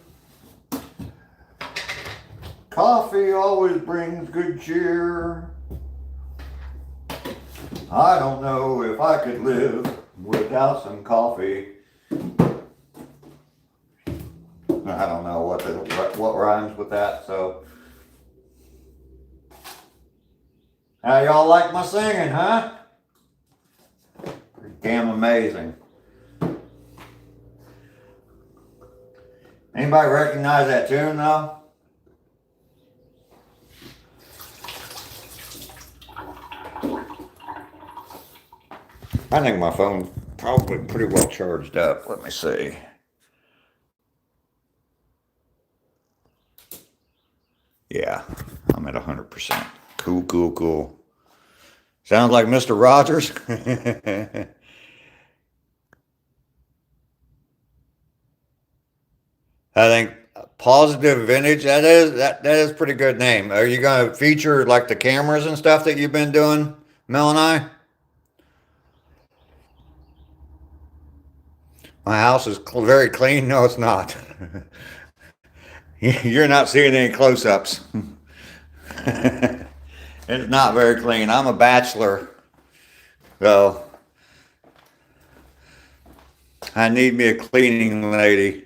Coffee always brings good cheer. I don't know if I could live without some coffee. I don't know what rhymes with that, so. How y'all like my singing, huh? Pretty damn amazing. Anybody recognize that tune though? I think my phone's probably pretty well charged up. Let me see. Yeah, I'm at 100%. Cool, cool, cool. Sounds like Mr. Rogers. I think Positive Vintage, that is pretty good name. Are you going to feature like the cameras and stuff that you've been doing, Mel and I? My house is very clean. No, it's not. You're not seeing any close-ups. It's not very clean. I'm a bachelor, so I need me a cleaning lady.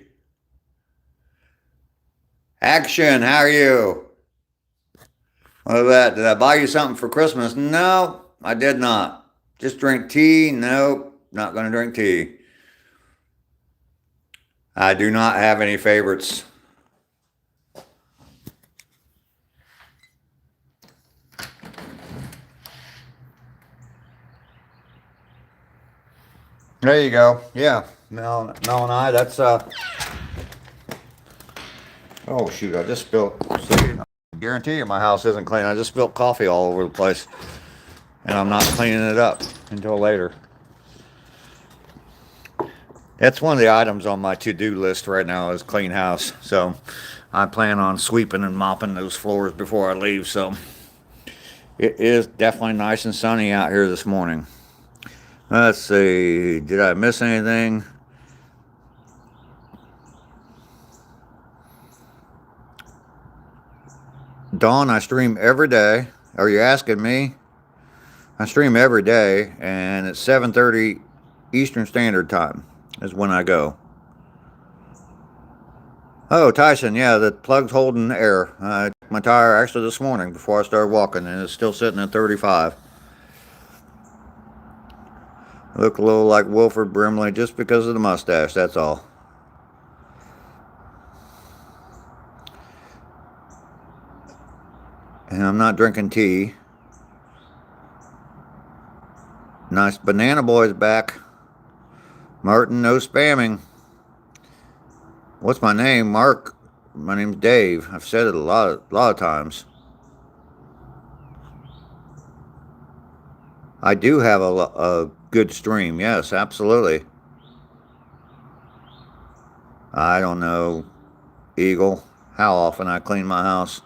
Action, how are you? What is that? Did I buy you something for Christmas? No, I did not. Just drink tea? Nope, not going to drink tea. I do not have any favorites. There you go. Yeah, Mel and I, that's, oh shoot, I just spilled, I guarantee you my house isn't clean. I just spilled coffee all over the place, and I'm not cleaning it up until later. That's one of the items on my to-do list right now is clean house. So I plan on sweeping and mopping those floors before I leave. So it is definitely nice and sunny out here this morning. Let's see, did I miss anything? Dawn, I stream every day. Are you asking me? I stream every day, and it's 7:30 Eastern Standard Time is when I go. Oh, Tyson, yeah, the plug's holding air. I took my tire actually this morning before I started walking, and it's still sitting at 35. I look a little like Wilford Brimley just because of the mustache, that's all. And I'm not drinking tea. Nice Banana Boy's back. Martin, no spamming. What's my name? Mark. My name's Dave. I've said it a lot of times. I do have a good stream. Yes, absolutely. I don't know, Eagle, how often I clean my house.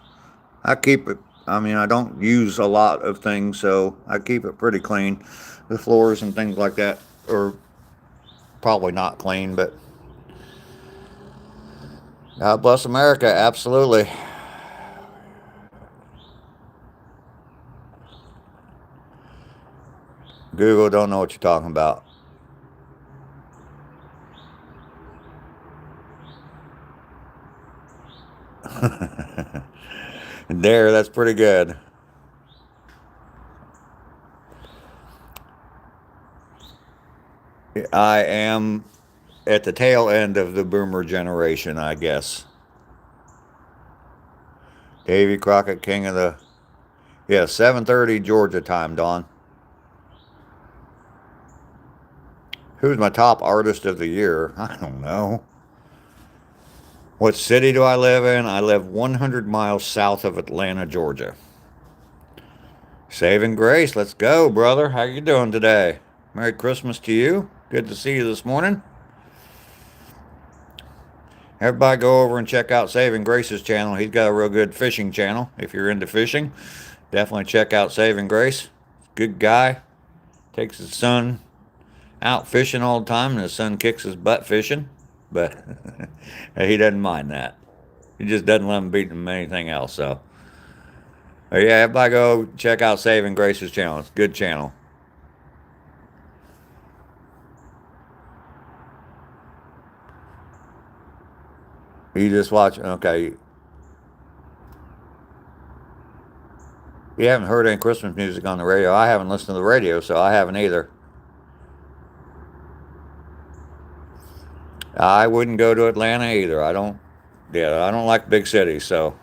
I keep it, I mean, I don't use a lot of things, so I keep it pretty clean. The floors and things like that are probably not clean, but God bless America, absolutely. Google don't know what you're talking about. There, that's pretty good. I am at the tail end of the boomer generation, I guess. Davy Crockett, king of the... Yeah, 7:30 Georgia time, Dawn. Who's my top artist of the year? I don't know. What city do I live in? I live 100 miles south of Atlanta, Georgia. Saving Grace, let's go, brother. How you doing today? Merry Christmas to you. Good to see you this morning. Everybody go over and check out Saving Grace's channel. He's got a real good fishing channel. If you're into fishing, definitely check out Saving Grace. Good guy. Takes his son out fishing all the time, and his son kicks his butt fishing. But he doesn't mind that. He just doesn't let him beat him anything else. So, but yeah, everybody go check out Saving Grace's channel. It's a good channel. You just watch. Okay. You haven't heard any Christmas music on the radio. I haven't listened to the radio, so I haven't either. I wouldn't go to Atlanta either. I don't like big cities, so.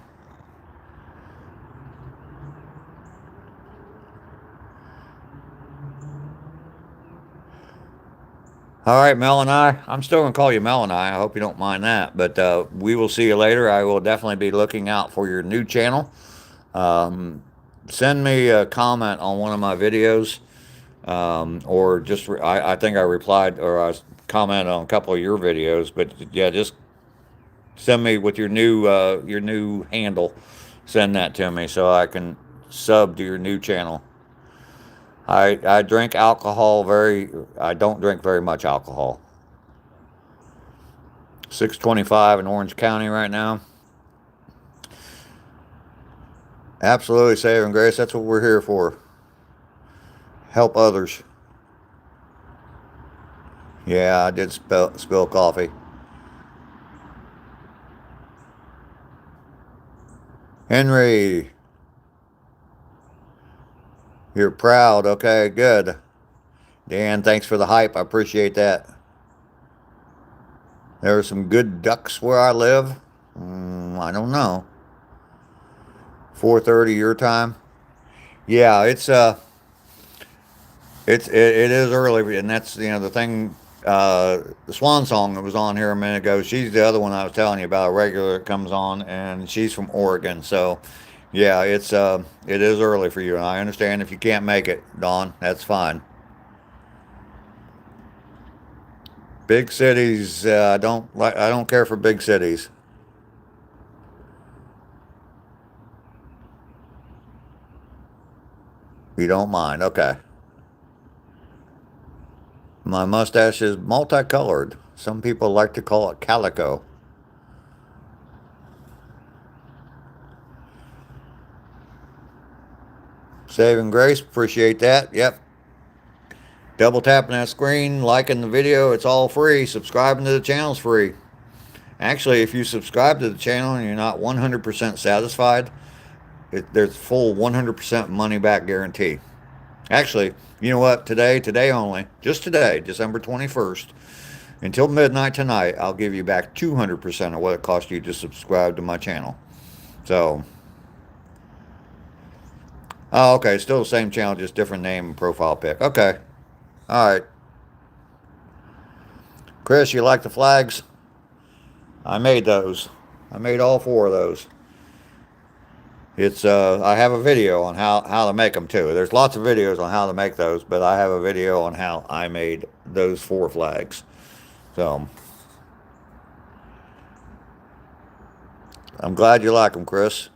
All right, Mel and I'm still going to call you Mel and I hope you don't mind that, but we will see you later. I will definitely be looking out for your new channel. Send me a comment on one of my videos, or just, I think I replied, or I commented on a couple of your videos, but yeah, just send me with your new handle. Send that to me so I can sub to your new channel. I drink alcohol I don't drink very much alcohol. 6:25 in Orange County right now. Absolutely, Saving Grace. That's what we're here for. Help others. Yeah, I did spill coffee. Henry, you're proud. Okay, good. Dan, thanks for the hype. I appreciate that. There are some good ducks where I live. I don't know. 4:30 your time. Yeah, it is early, and that's the thing. The Swan Song that was on here a minute ago. She's the other one I was telling you about. A regular that comes on, and she's from Oregon. So, yeah, it is early for you, and I understand if you can't make it, Dawn. That's fine. Big cities, I don't care for big cities. You don't mind, okay. My mustache is multicolored. Some people like to call it calico. Saving Grace, appreciate that. Yep. Double tapping that screen, liking the video, it's all free. Subscribing to the channel's free. Actually, if you subscribe to the channel and you're not 100% satisfied, there's full 100% money back guarantee. Actually, you know what? Today only, just today, December 21st, until midnight tonight, I'll give you back 200% of what it cost you to subscribe to my channel. So, oh, okay, still the same channel, just different name and profile pic. Okay, all right. Chris, you like the flags? I made those. I made all 4 of those. It's I have a video on how to make them too. There's lots of videos on how to make those, but I have a video on how I made those 4 flags. So I'm glad you like them, Chris.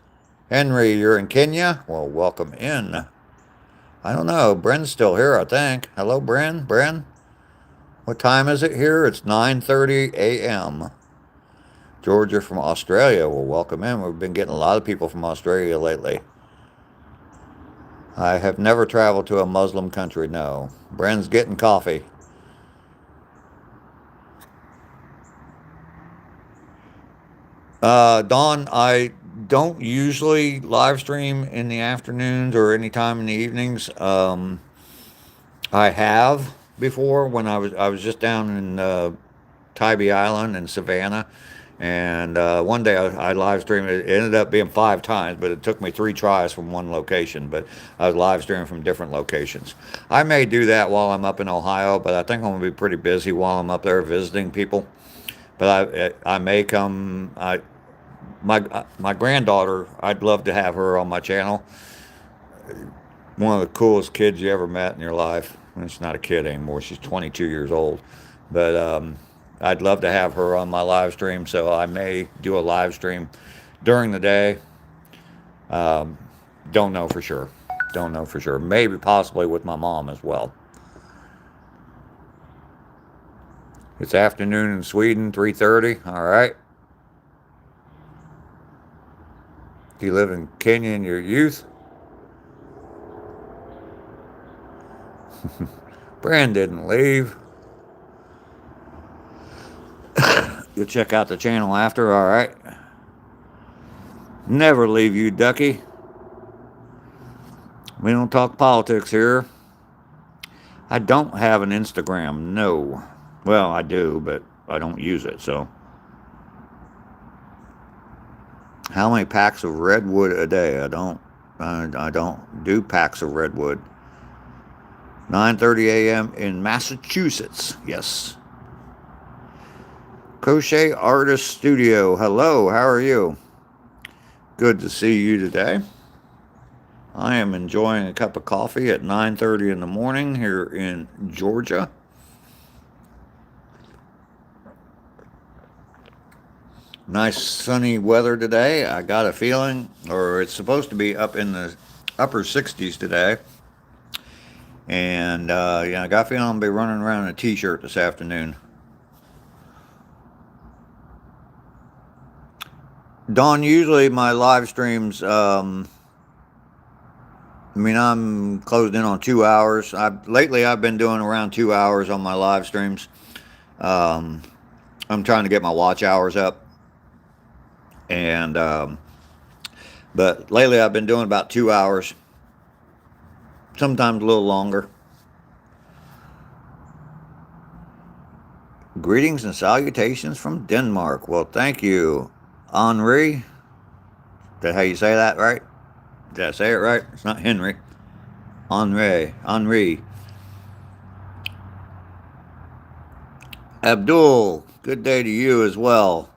Henry, you're in Kenya? Well, welcome in. I don't know. Bren's still here, I think. Hello, Bren. Bren? What time is it here? It's 9:30 a.m. Georgia from Australia. Well, welcome in. We've been getting a lot of people from Australia lately. I have never traveled to a Muslim country, no. Bren's getting coffee. Dawn, I don't usually live stream in the afternoons or anytime in the evenings. I have before when I was just down in Tybee Island and Savannah, and one day I live streamed. It ended up being 5 times, but it took me 3 tries from one location. But I was live streaming from different locations. I may do that while I'm up in Ohio, but I think I'm gonna be pretty busy while I'm up there visiting people. But I may come. My granddaughter, I'd love to have her on my channel. One of the coolest kids you ever met in your life. Well, she's not a kid anymore. She's 22 years old. But I'd love to have her on my live stream, so I may do a live stream during the day. Um, don't know for sure. Don't know for sure. Maybe possibly with my mom as well. It's afternoon in Sweden, 3:30. All right. Do you live in Kenya in your youth? Brand didn't leave. You'll check out the channel after, all right? Never leave you, Ducky. We don't talk politics here. I don't have an Instagram, no. Well, I do, but I don't use it, so. How many packs of redwood a day? I don't do packs of redwood. 9:30 a.m. in Massachusetts. Yes. Crochet Artist Studio. Hello, how are you? Good to see you today. I am enjoying a cup of coffee at 9:30 in the morning here in Georgia. Nice sunny weather today. I got a feeling, or it's supposed to be up in the upper 60s today. And yeah, I got a feeling I'll be running around in a t-shirt this afternoon. Dawn, usually my live streams, I mean, I'm closed in on 2 hours. Lately I've been doing around 2 hours on my live streams. I'm trying to get my watch hours up. And, but lately I've been doing about 2 hours. Sometimes a little longer. Greetings and salutations from Denmark. Well, thank you, Henri. Is that how you say that, right? Did I say it right? It's not Henry. Henri. Abdul, good day to you as well.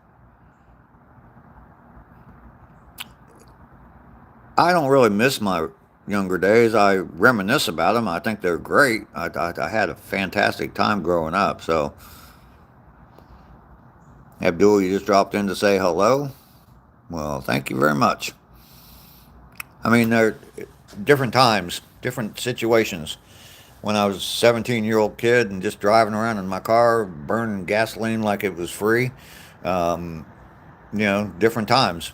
I don't really miss my younger days. I reminisce about them. I think they're great. I had a fantastic time growing up. So, Abdul, you just dropped in to say hello. Well, thank you very much. I mean, they're different times, different situations. When I was a 17-year-old kid and just driving around in my car, burning gasoline like it was free, different times.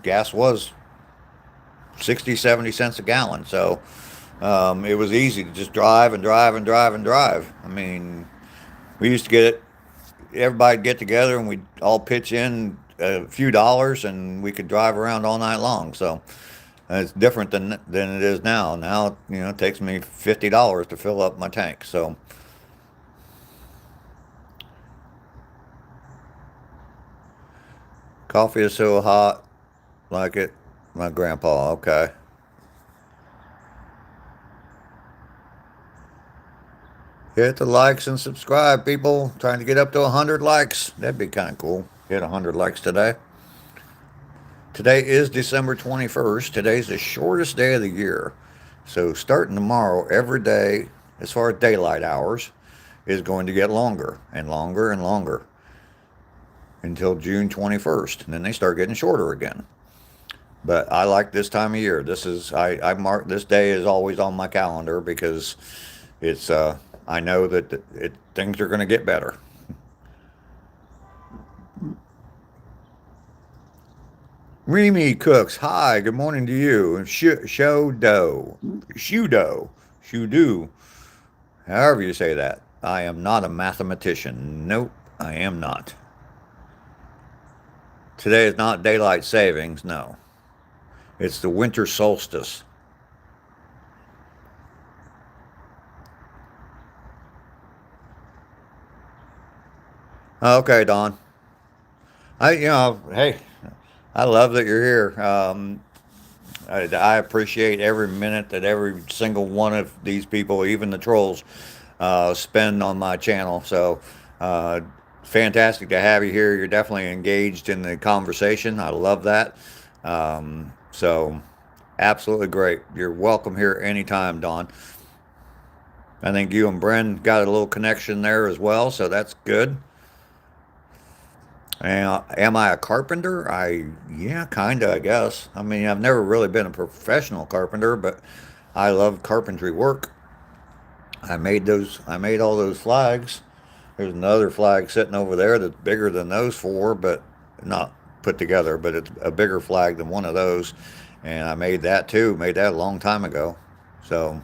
Gas was 60, 70 cents a gallon. So it was easy to just drive and drive and drive and drive. I mean, we used to everybody'd get together and we'd all pitch in a few dollars and we could drive around all night long. So it's different than it is now. Now, it takes me $50 to fill up my tank. So coffee is so hot, like it. My grandpa, okay. Hit the likes and subscribe, people. Trying to get up to 100 likes. That'd be kind of cool. Hit 100 likes today. Today is December 21st. Today's the shortest day of the year. So starting tomorrow, every day, as far as daylight hours, is going to get longer and longer and longer until June 21st. And then they start getting shorter again. But I like this time of year. I mark this day is always on my calendar because it's I know that things are going to get better. Remy Cooks, hi, good morning to you. Shudo, however you say that. I am not a mathematician. Nope, I am not. Today is not daylight savings, no. It's the winter solstice. Okay, Don. Hey, I love that you're here. I appreciate every minute that every single one of these people, even the trolls, spend on my channel. So, fantastic to have you here. You're definitely engaged in the conversation. I love that. So, absolutely great. You're welcome here anytime, Don. I think you and Bren got a little connection there as well, so that's good. Am I a carpenter? Yeah, kinda, I guess. I mean, I've never really been a professional carpenter, but I love carpentry work. I made all those flags. There's another flag sitting over there that's bigger than those four, but not put together, but it's a bigger flag than one of those. And I made that too. Made that a long time ago. So,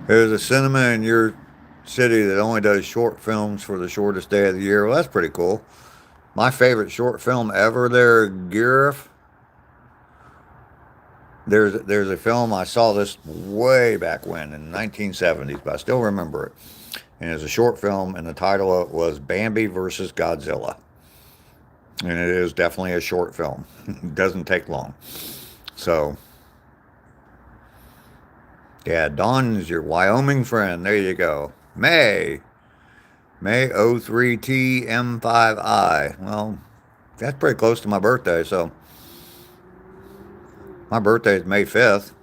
there's a cinema in your city that only does short films for the shortest day of the year. Well, that's pretty cool. My favorite short film ever there, Gareth. There's a film, I saw this way back when in the 1970s, but I still remember it. And it's a short film, and the title was Bambi versus Godzilla. And it is definitely a short film. It doesn't take long. So, yeah, Don's your Wyoming friend. There you go. May 03TM5I. Well, that's pretty close to my birthday, so my birthday is May 5th.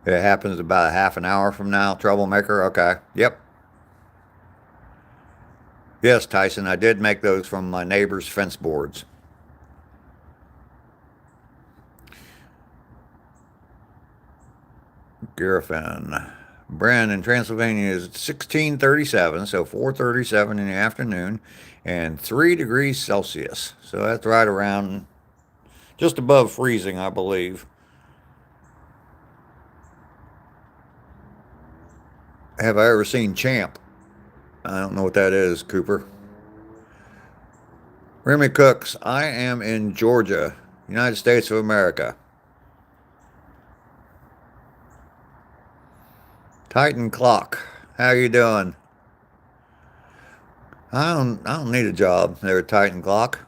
It happens about a half an hour from now. Troublemaker. Okay. Yep. Yes, Tyson, I did make those from my neighbor's fence boards. Garifin. Bren in Transylvania is 1637, so 4:37 in the afternoon, and 3 degrees Celsius. So that's right around, just above freezing, I believe. Have I ever seen Champ? I don't know what that is, Cooper. Remy Cooks, I am in Georgia, United States of America. Titan Clock, how you doing? I don't need a job there, Titan Clock.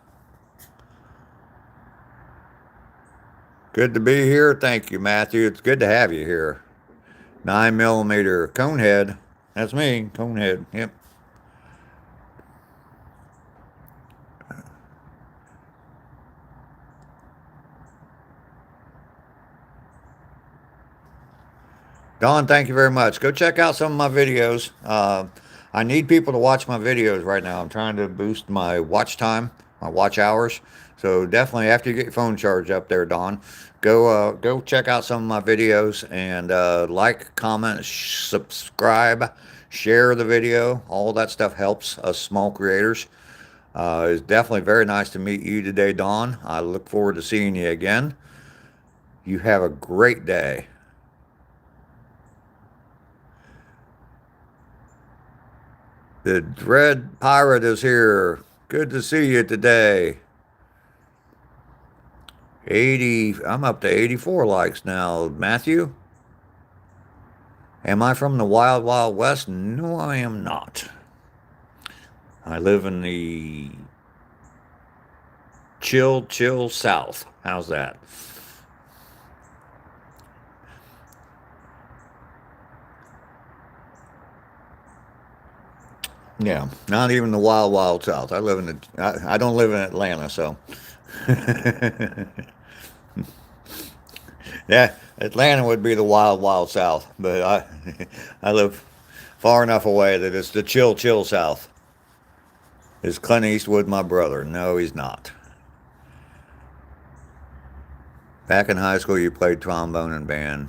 Good to be here. Thank you, Matthew. It's good to have you here. 9mm Conehead. That's me, Conehead. Yep. Don, thank you very much. Go check out some of my videos. I need people to watch my videos right now. I'm trying to boost my watch time, my watch hours. So definitely, after you get your phone charged up there, Don, go check out some of my videos and like, comment, subscribe, share the video. All that stuff helps us small creators. It's definitely very nice to meet you today, Don. I look forward to seeing you again. You have a great day. The Dread Pirate is here. Good to see you today. 80, I'm up to 84 likes now. Matthew? Am I from the Wild Wild West? No, I am not. I live in the chill South. How's that? Yeah, not even the wild South. I live in the. I don't live in Atlanta, so. Yeah, Atlanta would be the wild South, but I live far enough away that it's the chill South. Is Clint Eastwood my brother? No, he's not. Back in high school, you played trombone and band.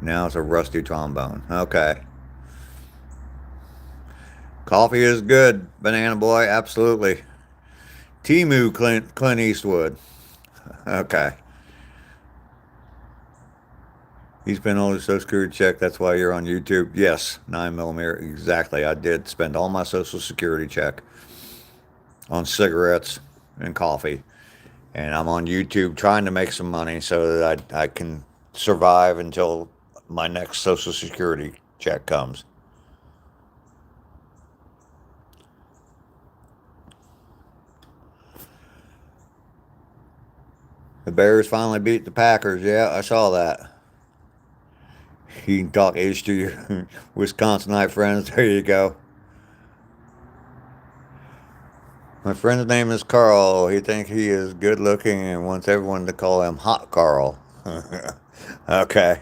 Now it's a rusty trombone. Okay. Coffee is good, Banana Boy. Absolutely. Timu Clint Eastwood. Okay. He spent all his Social Security check. That's why you're on YouTube. Yes, 9 millimeter. Exactly. I did spend all my Social Security check on cigarettes and coffee. And I'm on YouTube trying to make some money so that I can survive until my next Social Security check comes. The Bears finally beat the Packers. Yeah, I saw that. You can talk H to your Wisconsinite friends. There you go. My friend's name is Carl. He thinks he is good looking and wants everyone to call him Hot Carl. Okay.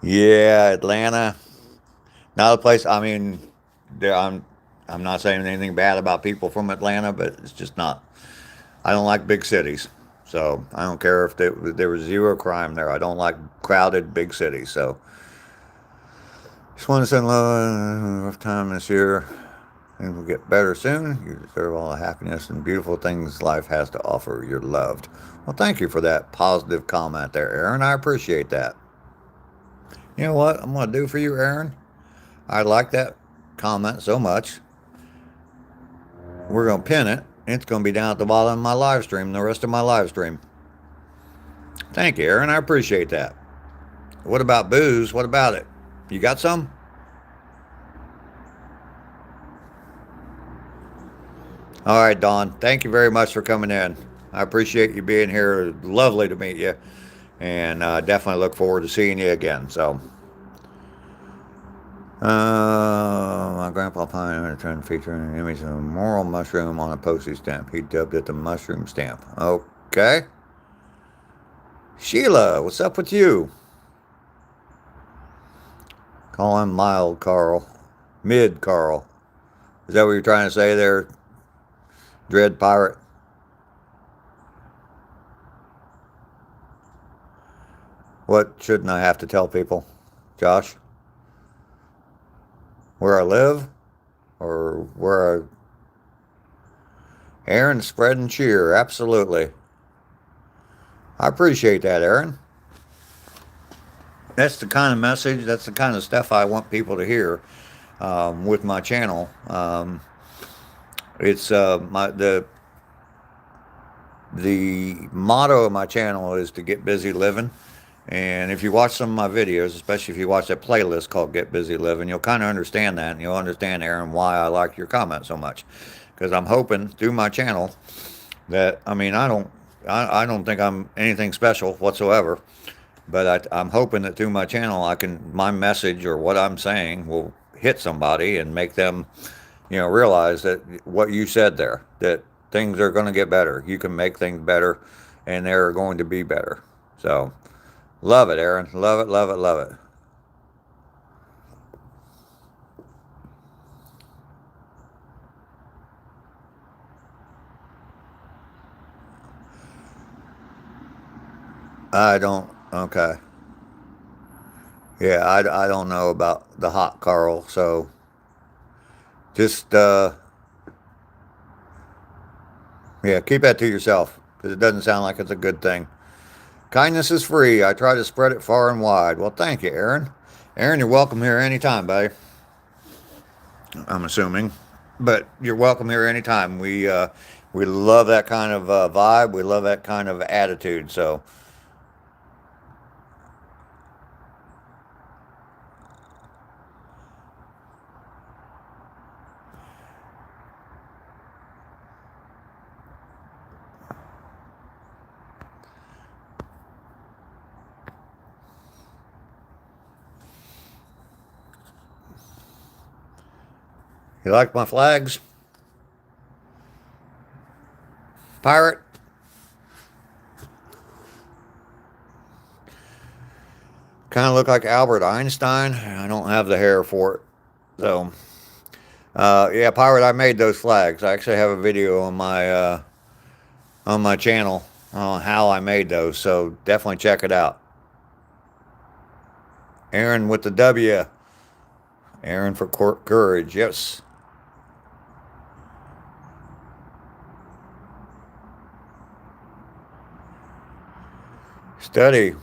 Yeah, Atlanta. Not a place. I mean, there. I'm not saying anything bad about people from Atlanta, but it's just not. I don't like big cities, so I don't care if there was zero crime there. I don't like crowded big cities. So just want to send love. Rough time this year. Things will get better soon. You deserve all the happiness and beautiful things life has to offer. You're loved. Well, thank you for that positive comment there, Aaron. I appreciate that. You know what I'm going to do for you, Aaron? I like that comment so much. We're going to pin it. It's going to be down at the bottom of my live stream, the rest of my live stream. Thank you, Aaron. I appreciate that. What about booze? What about it? You got some? All right, Don. Thank you very much for coming in. I appreciate you being here. Lovely to meet you. And definitely look forward to seeing you again. So, my grandpa Pine trying to feature an image of a moral mushroom on a postage stamp. He dubbed it the mushroom stamp. Okay. Sheila, what's up with you? Call him mild Carl. Mid Carl. Is that what you're trying to say there, Dread Pirate? What shouldn't I have to tell people, Josh? Where I live? Or where I... Aaron, spread and cheer. Absolutely. I appreciate that, Aaron. That's the kind of message, that's the kind of stuff I want people to hear with my channel. It's the motto of my channel is to get busy living. And if you watch some of my videos, especially if you watch that playlist called Get Busy Living, you'll kind of understand that. And you'll understand, Aaron, why I like your comment so much. Because I'm hoping through my channel that, I mean, I don't think I'm anything special whatsoever. But I'm hoping that through my channel, my message or what I'm saying will hit somebody and make them, realize that what you said there, that things are going to get better. You can make things better and they're going to be better. So, love it, Aaron. Love it, love it, love it. I don't, okay. Yeah, I don't know about the hot Carl, so just, yeah, keep that to yourself because it doesn't sound like it's a good thing. Kindness is free. I try to spread it far and wide. Well, thank you, Aaron. Aaron, you're welcome here anytime, buddy. I'm assuming, but you're welcome here anytime. We love that kind of vibe. We love that kind of attitude. So You like my flags? Pirate? Kind of look like Albert Einstein. I don't have the hair for it. So, yeah, Pirate, I made those flags. I actually have a video on my channel on how I made those. So definitely check it out. Aaron with the W. Aaron for courage. Yes. Study.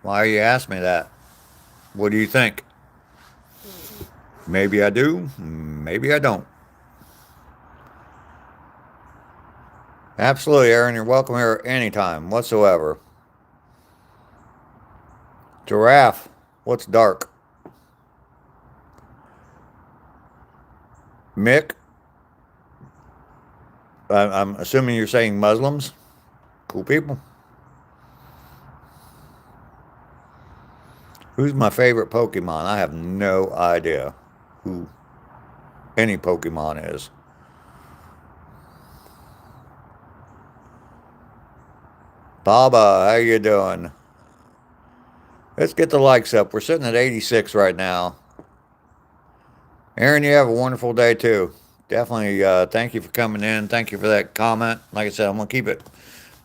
Why you ask me that? What do you think? Maybe I do. Maybe I don't. Absolutely, Aaron. You're welcome here anytime whatsoever. Giraffe. What's dark? Mick. I'm assuming you're saying Muslims. Cool people. Who's my favorite Pokemon? I have no idea who any Pokemon is. Baba, how you doing? Let's get the likes up. We're sitting at 86 right now. Aaron, you have a wonderful day too. Definitely thank you for coming in. Thank you for that comment. Like I said, I'm going to keep it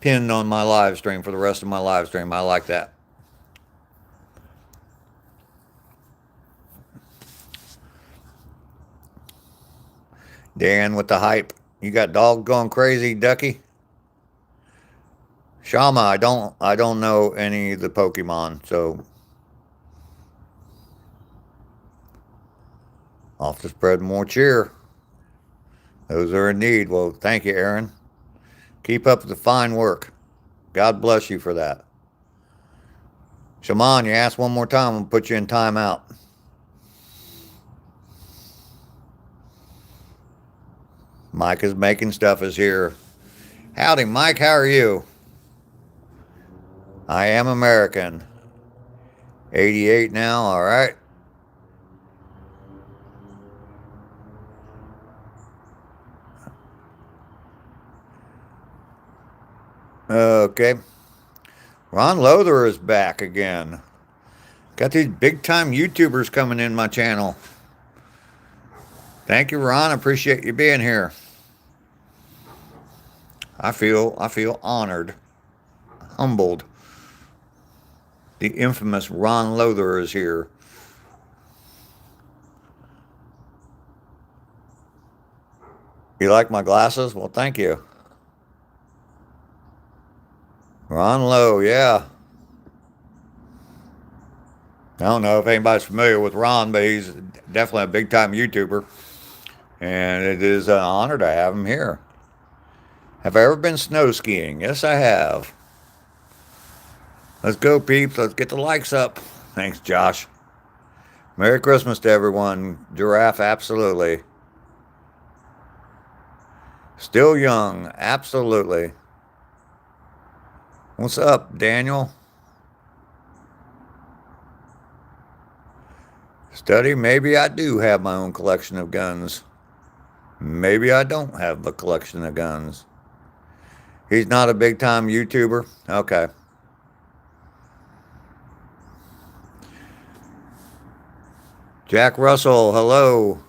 pinned on my live stream for the rest of my live stream. I like that. Dan with the hype. You got dog going crazy, Ducky? Shama, I don't know any of the Pokemon, so I'll have to spread more cheer. Those are in need. Well, thank you, Aaron. Keep up the fine work. God bless you for that. Shaman, you ask one more time, I'll put you in timeout. Mike is making stuff is here. Howdy, Mike. How are you? I am American. 88 now. All right. Okay. Ron Lothar is back again. Got these big time YouTubers coming in my channel. Thank you, Ron. I appreciate you being here. I feel honored, humbled. The infamous Ron Lothar is here. You like my glasses? Well, thank you. Ron Lowe, yeah. I don't know if anybody's familiar with Ron, but he's definitely a big time YouTuber. And it is an honor to have him here. Have I ever been snow skiing? Yes, I have. Let's go, peeps. Let's get the likes up. Thanks, Josh. Merry Christmas to everyone. Giraffe, absolutely. Still young, absolutely. What's up, Daniel? Study, maybe I do have my own collection of guns. Maybe I don't have a collection of guns. He's not a big time YouTuber? Okay. Jack Russell, hello.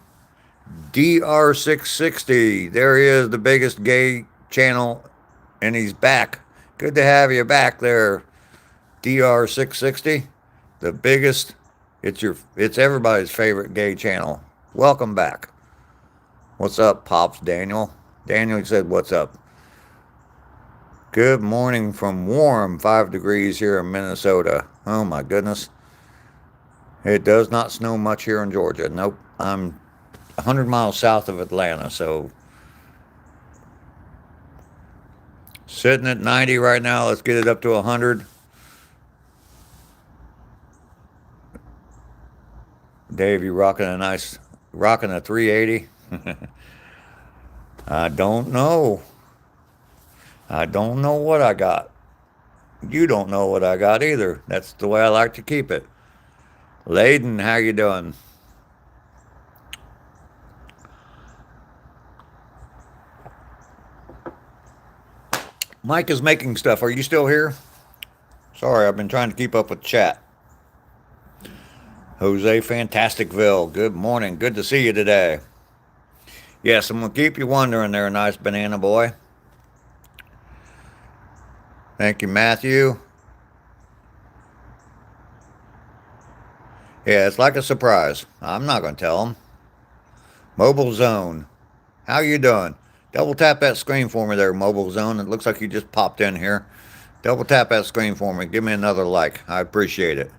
DR660, there he is, the biggest gay channel, and he's back. Good to have you back there, DR660. The biggest, it's everybody's favorite gay channel. Welcome back. What's up, Pops Daniel? Daniel said, what's up? Good morning from warm 5 degrees here in Minnesota. Oh my goodness. It does not snow much here in Georgia. Nope. I'm 100 miles south of Atlanta, so sitting at 90 right now. Let's get it up to 100. Dave, you rocking a 380? I don't know. I don't know what I got. You don't know what I got either. That's the way I like to keep it. Layden, how you doing? Mike is making stuff. Are you still here? Sorry, I've been trying to keep up with chat. Jose Fantasticville, good morning. Good to see you today. Yes, I'm going to keep you wondering there, nice banana boy. Thank you, Matthew. Yeah, it's like a surprise. I'm not going to tell him. Mobile Zone. How you doing? Double tap that screen for me there, Mobile Zone. It looks like you just popped in here. Double tap that screen for me. Give me another like. I appreciate it.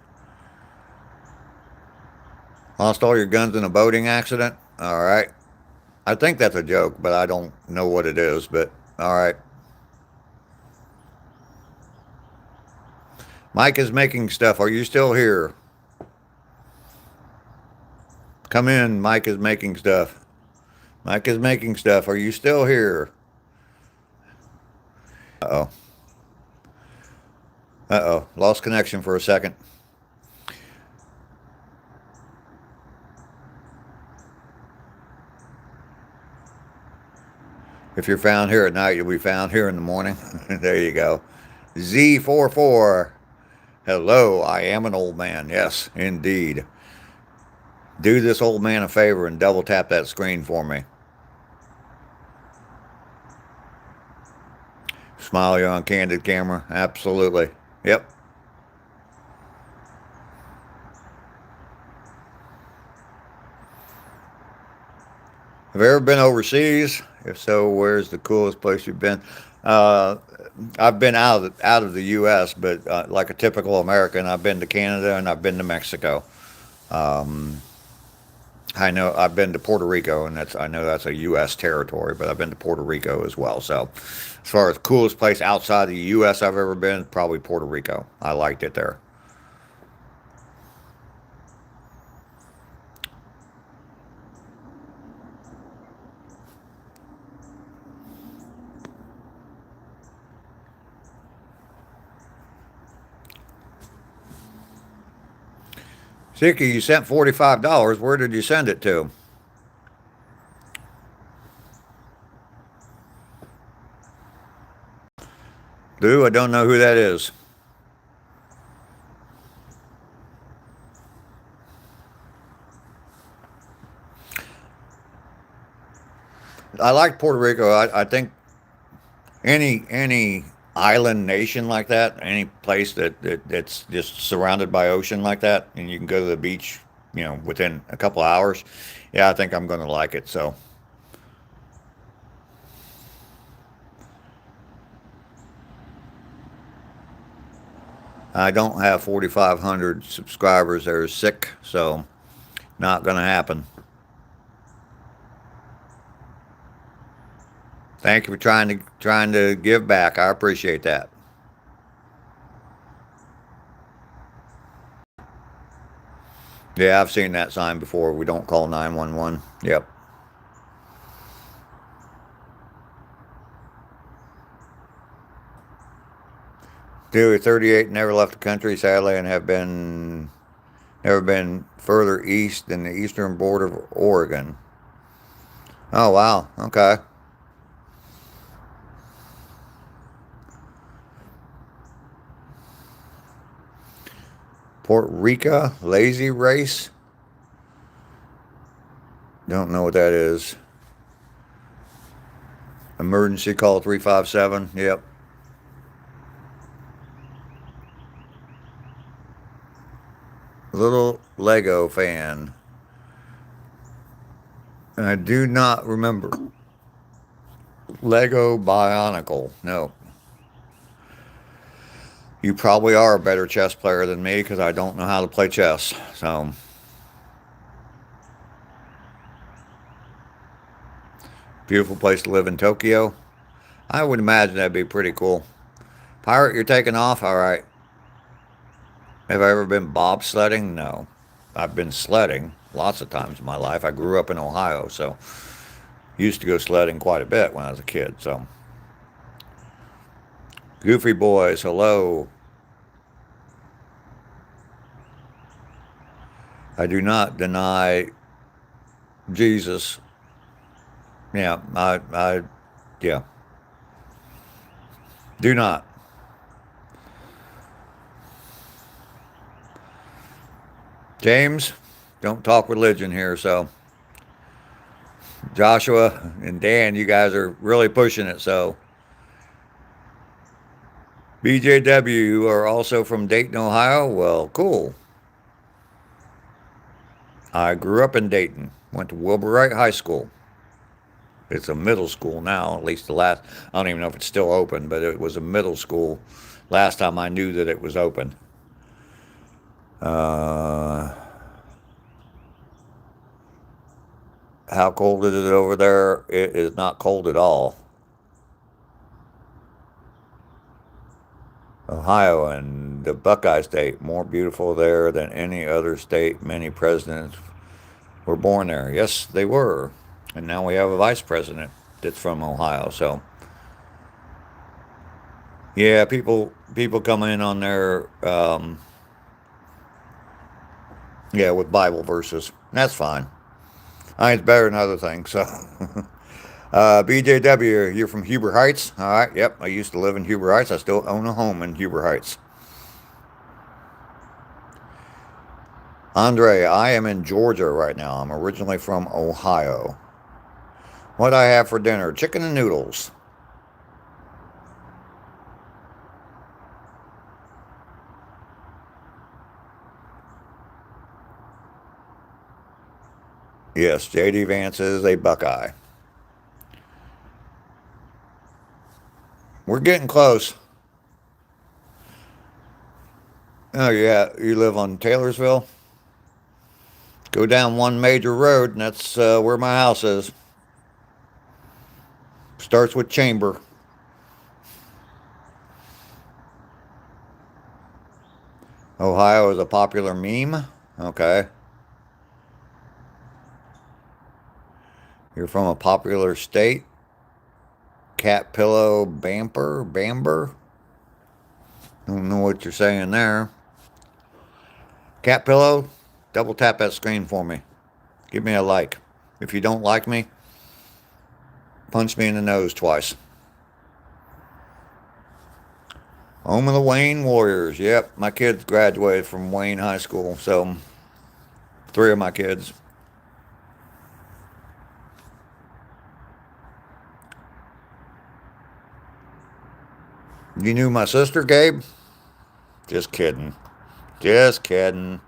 Lost all your guns in a boating accident? All right. I think that's a joke, but I don't know what it is. But all right. Mike is making stuff. Are you still here? Come in. Mike is making stuff. Mike is making stuff. Are you still here? Uh-oh. Uh-oh. Lost connection for a second. If you're found here at night, you'll be found here in the morning. There you go. Z44. Hello, I am an old man. Yes, indeed. Do this old man a favor and double tap that screen for me. Smile you on candid camera. Absolutely. Yep. Have you ever been overseas? If so, where's the coolest place you've been? I've been out of the U.S., but like a typical American, I've been to Canada and I've been to Mexico. I know I've been to Puerto Rico, and I know that's a U.S. territory, but I've been to Puerto Rico as well. So, as far as coolest place outside the U.S. I've ever been, probably Puerto Rico. I liked it there. Sicky, you sent $45. Where did you send it to? Lou, I don't know who that is. I like Puerto Rico. I think any island nation like that, any place that's just surrounded by ocean like that, and you can go to the beach, within a couple hours. Yeah, I think I'm going to like it. So I don't have 4,500 subscribers that are sick, so not going to happen. Thank you for trying to give back. I appreciate that. Yeah, I've seen that sign before. We don't call 911. Yep. Dewey, 38, never left the country, sadly, and never been further east than the eastern border of Oregon. Oh, wow. Okay. Puerto Rico, lazy race. Don't know what that is. Emergency call 357. Yep. Little Lego fan. And I do not remember. Lego Bionicle. No. You probably are a better chess player than me because I don't know how to play chess. So, beautiful place to live in Tokyo. I would imagine that'd be pretty cool. Pirate, you're taking off? All right. Have I ever been bobsledding? No. I've been sledding lots of times in my life. I grew up in Ohio, so used to go sledding quite a bit when I was a kid. So, Goofy Boys, hello. I do not deny Jesus. Yeah, yeah. Do not. James, don't talk religion here, so. Joshua and Dan, you guys are really pushing it, so. BJW, you are also from Dayton, Ohio? Well, cool. I grew up in Dayton, went to Wilbur Wright High School. It's a middle school now, at least the last, I don't even know if it's still open, but it was a middle school last time I knew that it was open. How cold is it over there? It is not cold at all. Ohio and the Buckeye State, more beautiful there than any other state. Many presidents were born there. Yes, they were. And now we have a vice president that's from Ohio. So, yeah, people come in on their, yeah, with Bible verses. That's fine. I think it's better than other things. So, BJW, you're from Huber Heights? All right, yep. I used to live in Huber Heights. I still own a home in Huber Heights. Andre, I am in Georgia right now. I'm originally from Ohio. What I have for dinner? Chicken and noodles. Yes, J.D. Vance is a Buckeye. We're getting close. Oh, yeah, you live on Taylorsville? Go down one major road, and that's where my house is. Starts with Chamber. Ohio is a popular meme. Okay. You're from a popular state. Cat pillow Bamber. Don't know what you're saying there. Cat pillow, double tap that screen for me. Give me a like. If you don't like me, punch me in the nose twice. Home of the Wayne Warriors. Yep, my kids graduated from Wayne High School, so 3 of my kids. You knew my sister, Gabe? Just kidding. Just kidding.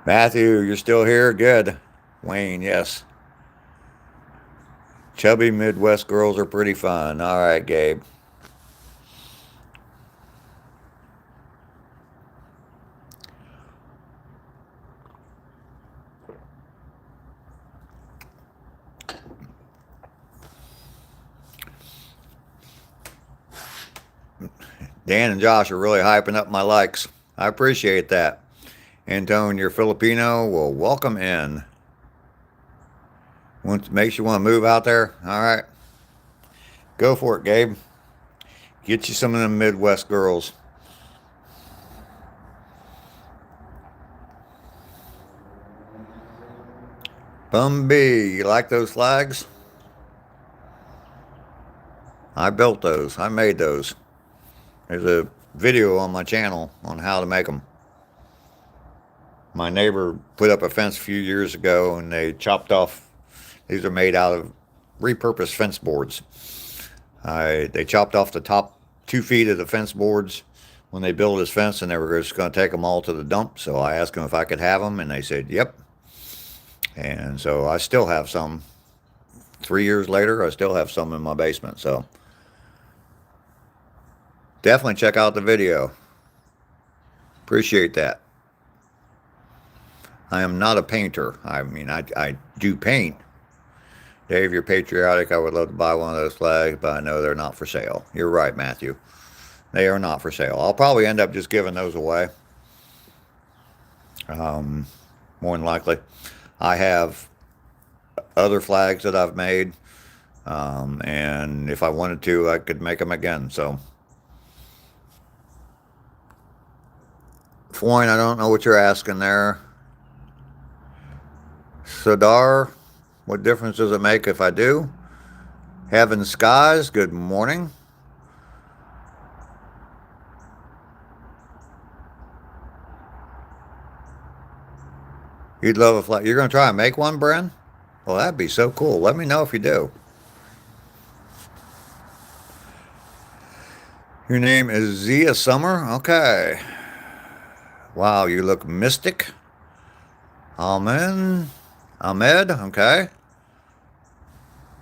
Matthew, you're still here? Good. Wayne, yes. Chubby Midwest girls are pretty fun. All right, Gabe. Dan and Josh are really hyping up my likes. I appreciate that. Antone, you're Filipino. Well, welcome in. Makes you want to move out there? All right. Go for it, Gabe. Get you some of them Midwest girls. Bumby, you like those flags? I built those. I made those. There's a video on my channel on how to make them. My neighbor put up a fence a few years ago and they chopped off, these are made out of repurposed fence boards. They chopped off the top 2 feet of the fence boards when they built his fence, and they were just going to take them all to the dump. So I asked them if I could have them, and they said, yep. And so I still have some. 3 years later, I still have some in my basement. So definitely check out the video. Appreciate that. I am not a painter. I mean, I do paint. Dave, you're patriotic. I would love to buy one of those flags, but I know they're not for sale. You're right, Matthew. They are not for sale. I'll probably end up just giving those away. More than likely. I have other flags that I've made. And if I wanted to, I could make them again. So, Floyd, I don't know what you're asking there. Sadar, What difference does it make if I do? Heaven skies, good morning. You'd love a flag. You're going to try and make one, Bren? Well, that'd be so cool. Let me know if you do. Your name is Zia Summer? Okay. Wow, you look mystic. Amen. Ahmed, okay.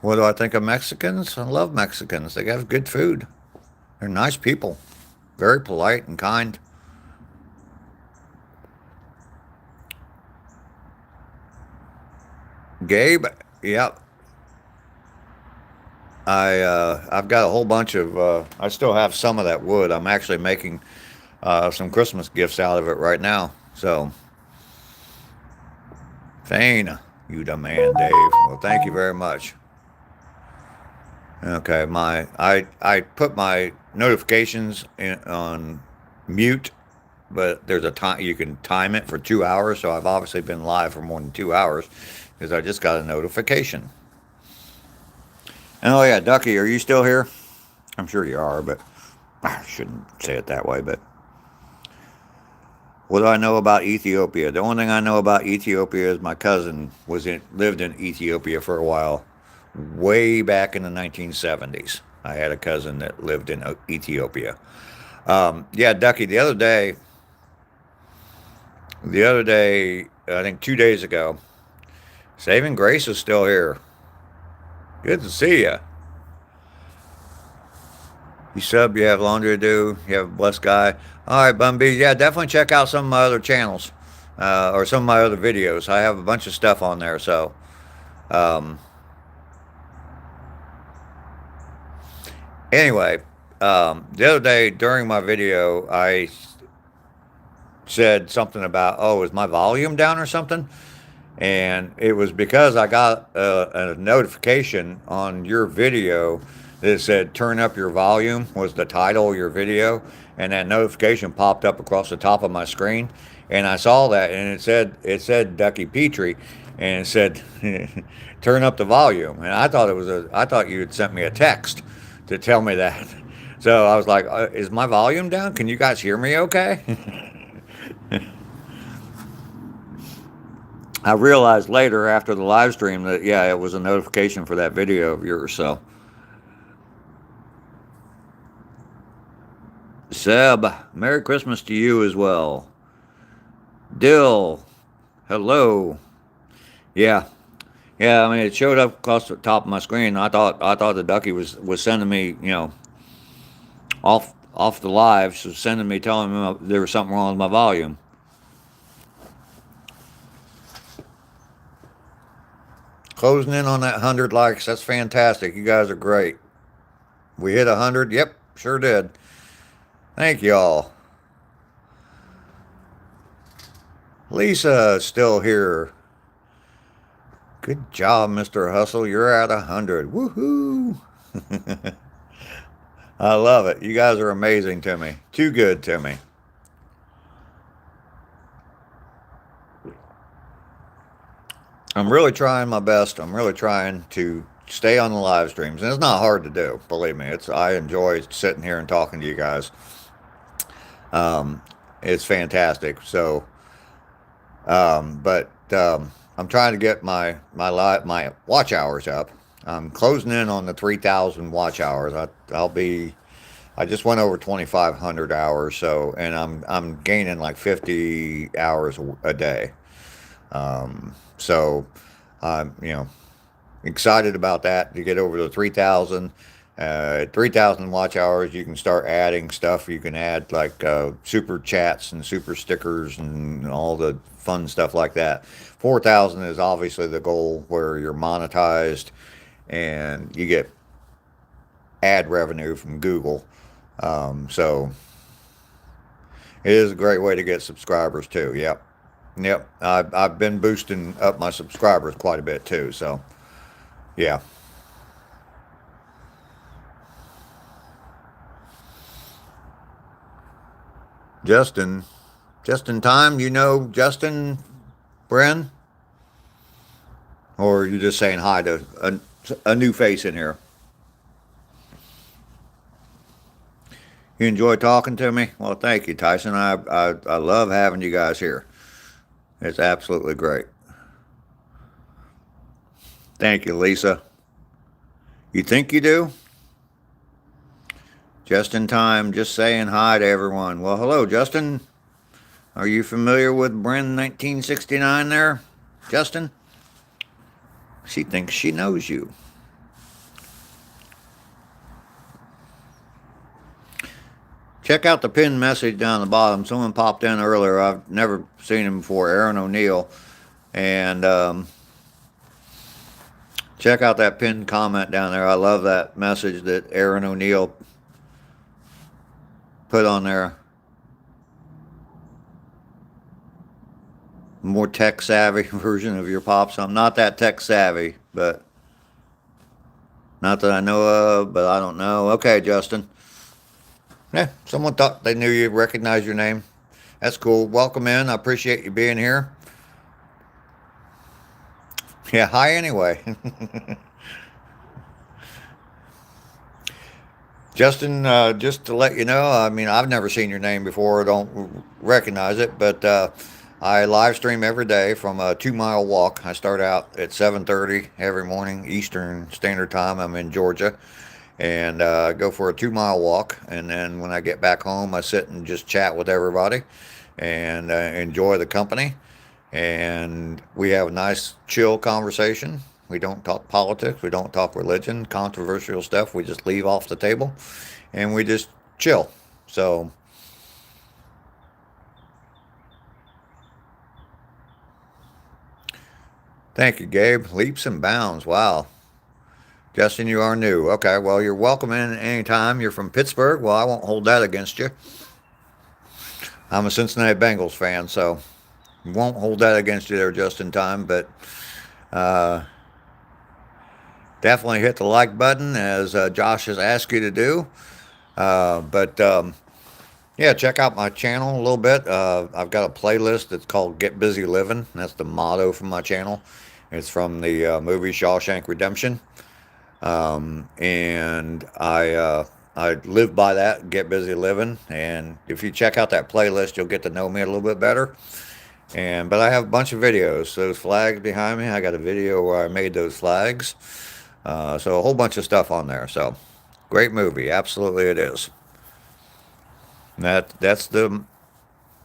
What do I think of Mexicans? I love Mexicans. They have good food. They're nice people. Very polite and kind. Gabe, yep. I've got a whole bunch of I still have some of that wood. I'm actually making some Christmas gifts out of it right now. So Fane, you the man, Dave. Well, thank you very much. Okay, I put my notifications on mute, but there's a time you can time it for 2 hours. So I've obviously been live for more than 2 hours because I just got a notification. And oh yeah, Ducky, are you still here? I'm sure you are, but I shouldn't say it that way. But what do I know about Ethiopia? The only thing I know about Ethiopia is my cousin lived in Ethiopia for a while, way back in the 1970s. I had a cousin that lived in Ethiopia. Yeah, Ducky, the other day, I think 2 days ago, Saving Grace is still here. Good to see you. You sub, you have laundry to do, you have a blessed guy. All right, Bumby, yeah, definitely check out some of my other channels or some of my other videos. I have a bunch of stuff on there, so. Anyway, the other day during my video, I said something about, oh, is my volume down or something? And it was because I got a notification on your video that said turn up your volume was the title of your video, and that notification popped up across the top of my screen, and I saw that, and it said Ducky Petrie, and it said turn up the volume, and I thought you had sent me a text to tell me that. So I was like, is my volume down? Can you guys hear me okay? I realized later after the live stream that, yeah, it was a notification for that video of yours. So, Seb, Merry Christmas to you as well. Dill, hello. Yeah, yeah. I mean, it showed up across the top of my screen. I thought the Ducky was sending me, off the live, so sending me telling me there was something wrong with my volume. Closing in on that 100 likes. That's fantastic. You guys are great. We hit 100. Yep, sure did. Thank y'all. Lisa still here. Good job, Mr. Hustle. You're at 100. Woohoo! I love it. You guys are amazing to me. Too good to me. I'm really trying my best. I'm really trying to stay on the live streams, and it's not hard to do. Believe me, I enjoy sitting here and talking to you guys. It's fantastic. So, but I'm trying to get my watch hours up. I'm closing in on the 3,000 watch hours. I just went over 2,500 hours. So, and I'm gaining like 50 hours a day. So I'm, excited about that to get over to 3,000. 3,000 watch hours, you can start adding stuff. You can add like super chats and super stickers and all the fun stuff like that. 4,000 is obviously the goal where you're monetized and you get ad revenue from Google. So it is a great way to get subscribers too. Yep. I've been boosting up my subscribers quite a bit too. So yeah. Justin in time, Justin, Bren? Or are you just saying hi to a new face in here? You enjoy talking to me? Well, thank you, Tyson. I love having you guys here. It's absolutely great. Thank you, Lisa. You think you do? Just in time, just saying hi to everyone. Well, hello, Justin. Are you familiar with Bren 1969 there, Justin? She thinks she knows you. Check out the pinned message down the bottom. Someone popped in earlier. I've never seen him before, Aaron O'Neill. And check out that pinned comment down there. I love that message that Aaron O'Neill put on there. More tech savvy version of your pops. I'm not that tech savvy, but not that I know of, but I don't know. Okay, Justin. Yeah, someone thought they knew you, recognized your name. That's cool. Welcome in. I appreciate you being here. Yeah, hi anyway. Justin, just to let you know, I mean, I've never seen your name before. I don't recognize it, but I live stream every day from a 2-mile walk. I start out at 7:30 every morning, Eastern Standard Time. I'm in Georgia. And go for a 2-mile walk. And then when I get back home, I sit and just chat with everybody and enjoy the company. And we have a nice, chill conversation. We don't talk politics. We don't talk religion, controversial stuff. We just leave off the table and we just chill. So, thank you, Gabe. Leaps and bounds. Wow. Justin, you are new. Okay, well, you're welcome in anytime. You're from Pittsburgh. Well, I won't hold that against you. I'm a Cincinnati Bengals fan, so won't hold that against you there just in time. But definitely hit the like button, as Josh has asked you to do. Yeah, check out my channel a little bit. I've got a playlist that's called Get Busy Living. That's the motto for my channel. It's from the movie Shawshank Redemption. And I live by that, get busy living. And if you check out that playlist, you'll get to know me a little bit better. But I have a bunch of videos. Those flags behind me, I got a video where I made those flags. So a whole bunch of stuff on there. So great movie. Absolutely it is. That's the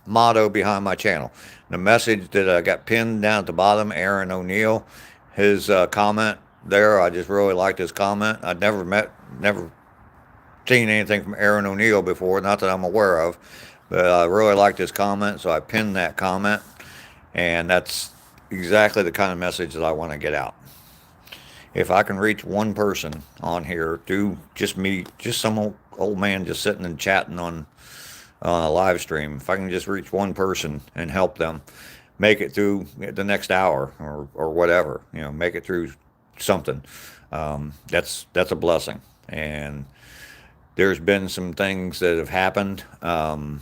motto behind my channel. The message that I got pinned down at the bottom, Aaron O'Neill, his comment there, I just really liked his comment. I'd never seen anything from Aaron O'Neill before, not that I'm aware of, but I really liked his comment, so I pinned that comment, and that's exactly the kind of message that I want to get out. If I can reach one person on here, just me, just some old man just sitting and chatting on a live stream, if I can just reach one person and help them make it through the next hour or whatever, make it through something, that's a blessing. And there's been some things that have happened on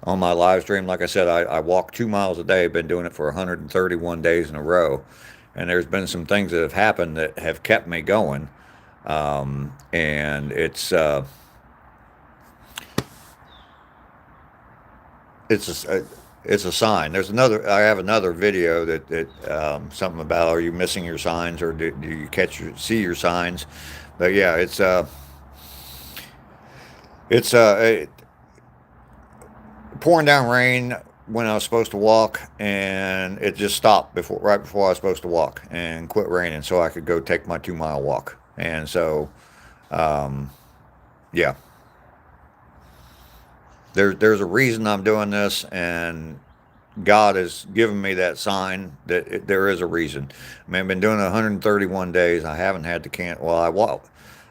my live stream. Like I said, I walk 2 miles a day. I've been doing it for 131 days in a row, and there's been some things that have happened that have kept me going. And it's a sign. I have another video that something about, are you missing your signs, or do you see your signs? But yeah, it's pouring down rain when I was supposed to walk, and it just stopped right before I was supposed to walk, and quit raining so I could go take my 2-mile walk. And so, yeah. There's a reason I'm doing this, and God has given me that sign that there is a reason. I mean, I've been doing it 131 days. I haven't had to Well,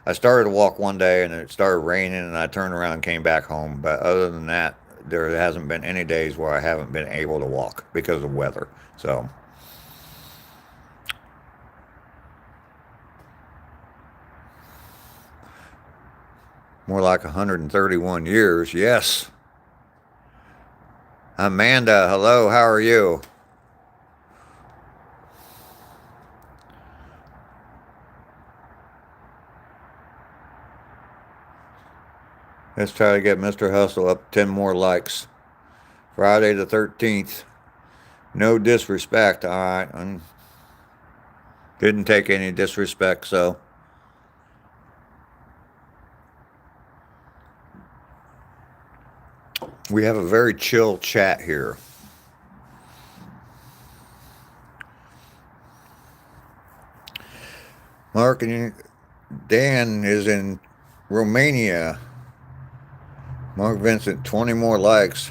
I started to walk one day, and it started raining, and I turned around and came back home. But other than that, there hasn't been any days where I haven't been able to walk because of weather. So, more like 131 years, yes. Amanda, hello, how are you? Let's try to get Mr. Hustle up 10 more likes. Friday the 13th. No disrespect. All right. Didn't take any disrespect, so. We have a very chill chat here. Mark and Dan is in Romania. Mark Vincent, 20 more likes.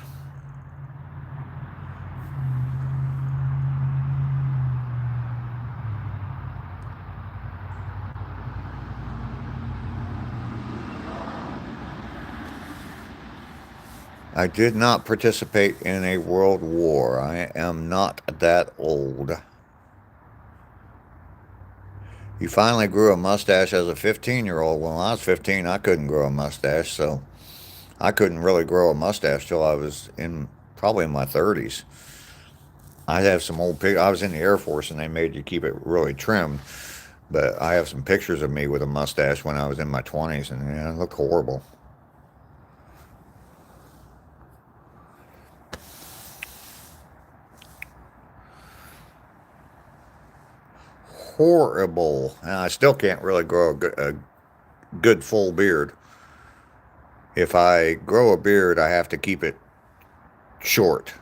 I did not participate in a world war. I am not that old. You finally grew a mustache as a 15-year-old. When I was 15, I couldn't grow a mustache, so I couldn't really grow a mustache till I was probably in my 30s. I have some old pictures. I was in the Air Force, and they made you keep it really trimmed. But I have some pictures of me with a mustache when I was in my 20s, and it looked horrible. Horrible. And I still can't really grow a good full beard. If I grow a beard, I have to keep it short,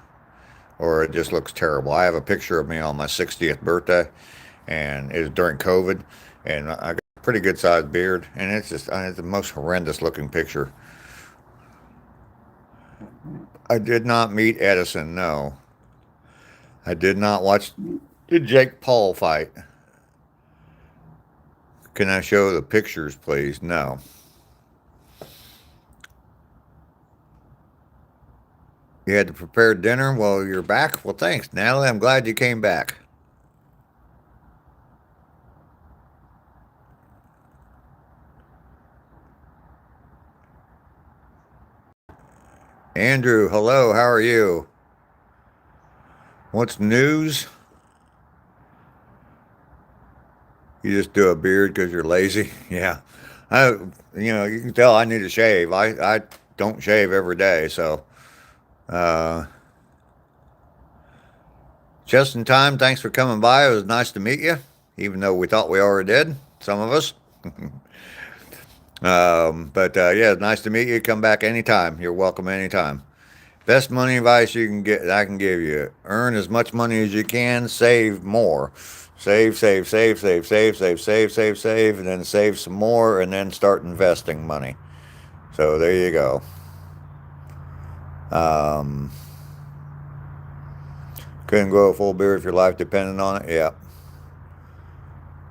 or it just looks terrible. I have a picture of me on my 60th birthday, and it was during COVID, and I got a pretty good sized beard, and it's the most horrendous looking picture. I did not meet Edison, no. I did not watch the Jake Paul fight. Can I show the pictures, please? No. You had to prepare dinner? Well, you're back? Well, thanks, Natalie. I'm glad you came back. Andrew, hello. How are you? What's news? You just do a beard because you're lazy? Yeah. You can tell I need to shave. I don't shave every day, so. Just in time, thanks for coming by. It was nice to meet you, even though we thought we already did, some of us. Yeah, it's nice to meet you. Come back anytime. You're welcome anytime. Best money advice you can get, I can give you. Earn as much money as you can, save more. Save, save, save, save, save, save, save, save, save, and then save some more, and then start investing money. So there you go. Couldn't grow a full beard if your life depended on it? Yeah.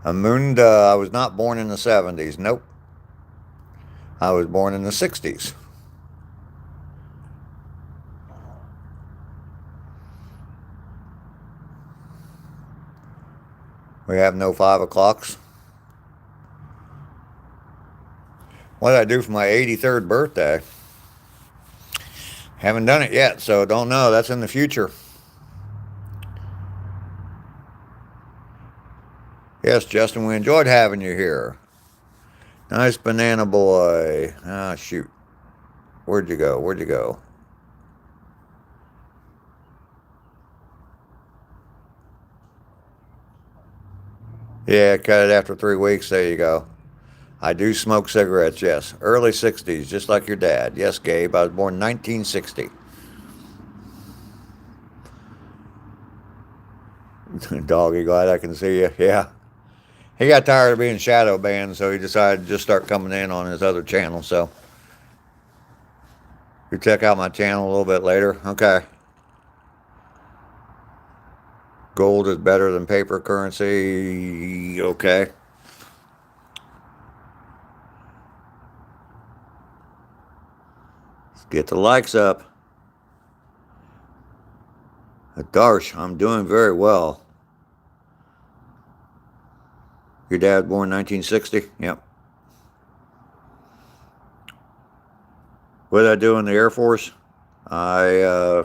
Amunda, I was not born in the 70s. Nope. I was born in the 60s. We have no 5 o'clocks. What did I do for my 83rd birthday? Haven't done it yet, so don't know. That's in the future. Yes, Justin, we enjoyed having you here. Nice banana boy. Ah, shoot. Where'd you go? Where'd you go? Yeah, cut it after 3 weeks. There you go. I do smoke cigarettes, yes. Early 60s, just like your dad. Yes, Gabe, I was born in 1960. Doggy, glad I can see you. Yeah. He got tired of being shadow banned, so he decided to just start coming in on his other channel. So you check out my channel a little bit later. Okay. Gold is better than paper currency. Okay. Let's get the likes up. Darsh, I'm doing very well. Your dad born 1960? Yep. What did I do in the Air Force? I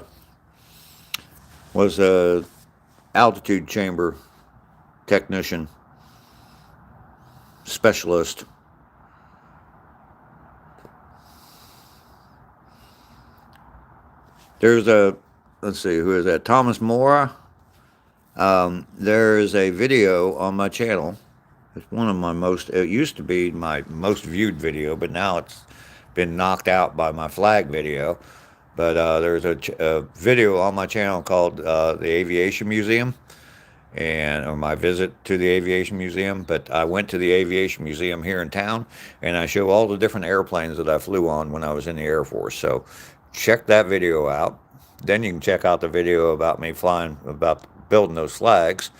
was a altitude chamber technician, specialist. There's a, let's see, who is that? Thomas Mora. There's a video on my channel. It's one of my most, it used to be my most viewed video, but now it's been knocked out by my flag video. But there's a video on my channel called the Aviation Museum, or my visit to the Aviation Museum. But I went to the Aviation Museum here in town, and I show all the different airplanes that I flew on when I was in the Air Force. So check that video out. Then you can check out the video about me flying, about building those flags.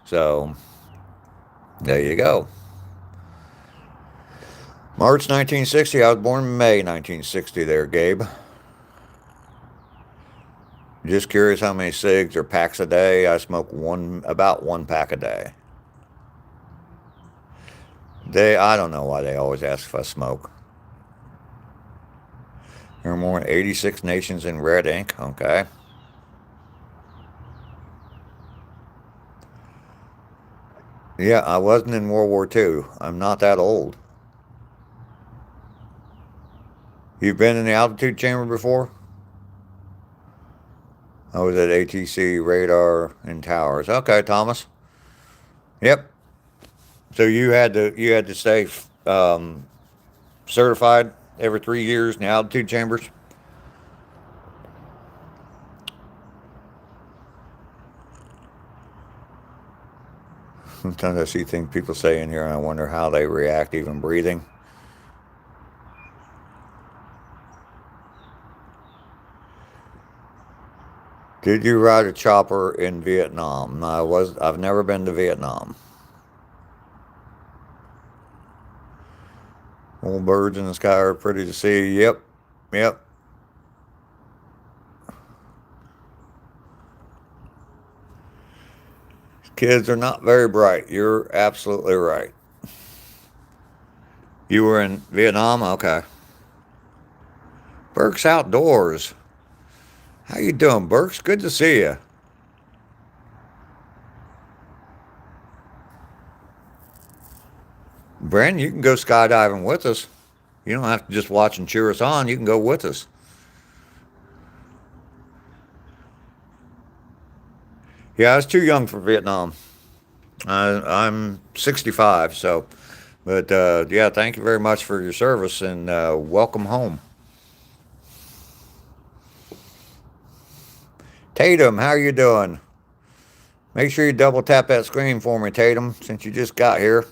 So there you go. March 1960. I was born in May 1960 there, Gabe. Just curious how many cigs or packs a day. I smoke about one pack a day. I don't know why they always ask if I smoke. There are more than 86 nations in red ink. Okay. Yeah, I wasn't in World War II. I'm not that old. You've been in the altitude chamber before? I was at ATC radar and towers. Okay, Thomas. Yep. So you had to stay certified every 3 years in the altitude chambers. Sometimes I see things people say in here, and I wonder how they react even breathing. Did you ride a chopper in Vietnam? I've never been to Vietnam. Old birds in the sky are pretty to see. Yep. Kids are not very bright. You're absolutely right. You were in Vietnam? Okay. Burke's Outdoors. How you doing, Burks? Good to see you. Bren, you can go skydiving with us. You don't have to just watch and cheer us on. You can go with us. Yeah, I was too young for Vietnam. I'm 65, so. But, yeah, thank you very much for your service, and welcome home. Tatum, how you doing? Make sure you double tap that screen for me, Tatum, since you just got here.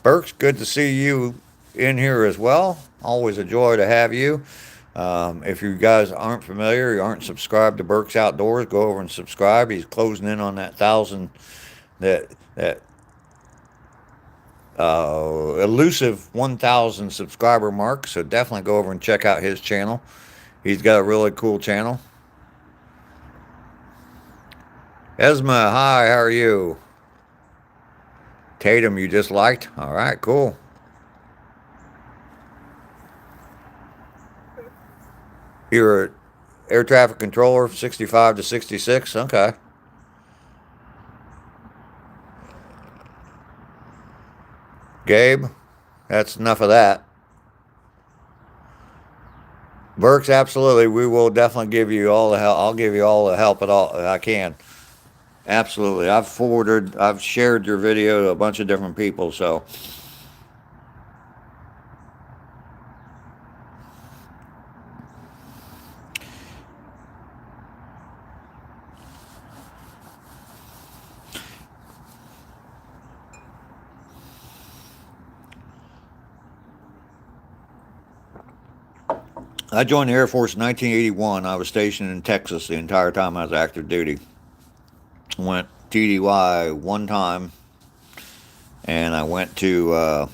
Burks, good to see you in here as well. Always a joy to have you. If you guys aren't familiar, you aren't subscribed to Burke's Outdoors, go over and subscribe. He's closing in on that 1,000, that elusive 1,000 subscriber mark. So definitely go over and check out his channel. He's got a really cool channel. Esma, hi, how are you? Tatum, you just liked? All right, cool. You're an air traffic controller, 65 to 66? Okay. Gabe, that's enough of that. Burks, absolutely. We will definitely give you all the help. I'll give you all the help I can. Absolutely. I've shared your video to a bunch of different people, so. I joined the Air Force in 1981. I was stationed in Texas the entire time I was active duty. Went TDY one time, and I went to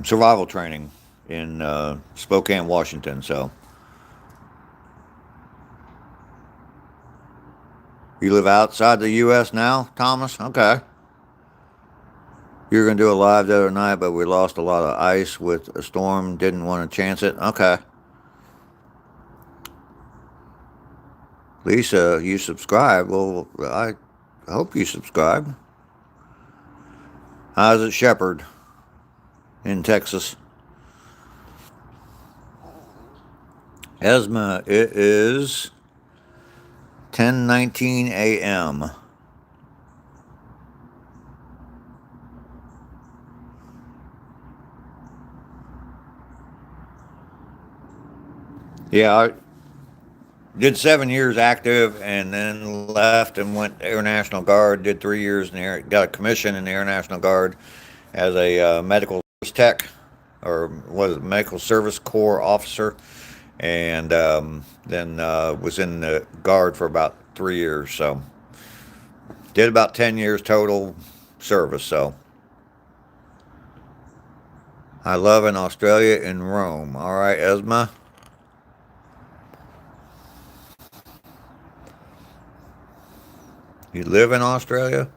survival training in Spokane, Washington. So, you live outside the U.S. now, Thomas? Okay. You were going to do a live the other night, but we lost a lot of ice with a storm. Didn't want to chance it. Okay. Lisa, you subscribe. Well, I hope you subscribe. I was at Shepherd in Texas. Esma, it is 10:19 a.m. Yeah, I did 7 years active and then left and went Air National Guard. Did 3 years in the air, got a commission in the Air National Guard as a medical tech, or was it medical service corps officer, and then was in the Guard for about 3 years. So did about 10 years total service. So I love in Australia in Rome. All right, Esma. You live in Australia?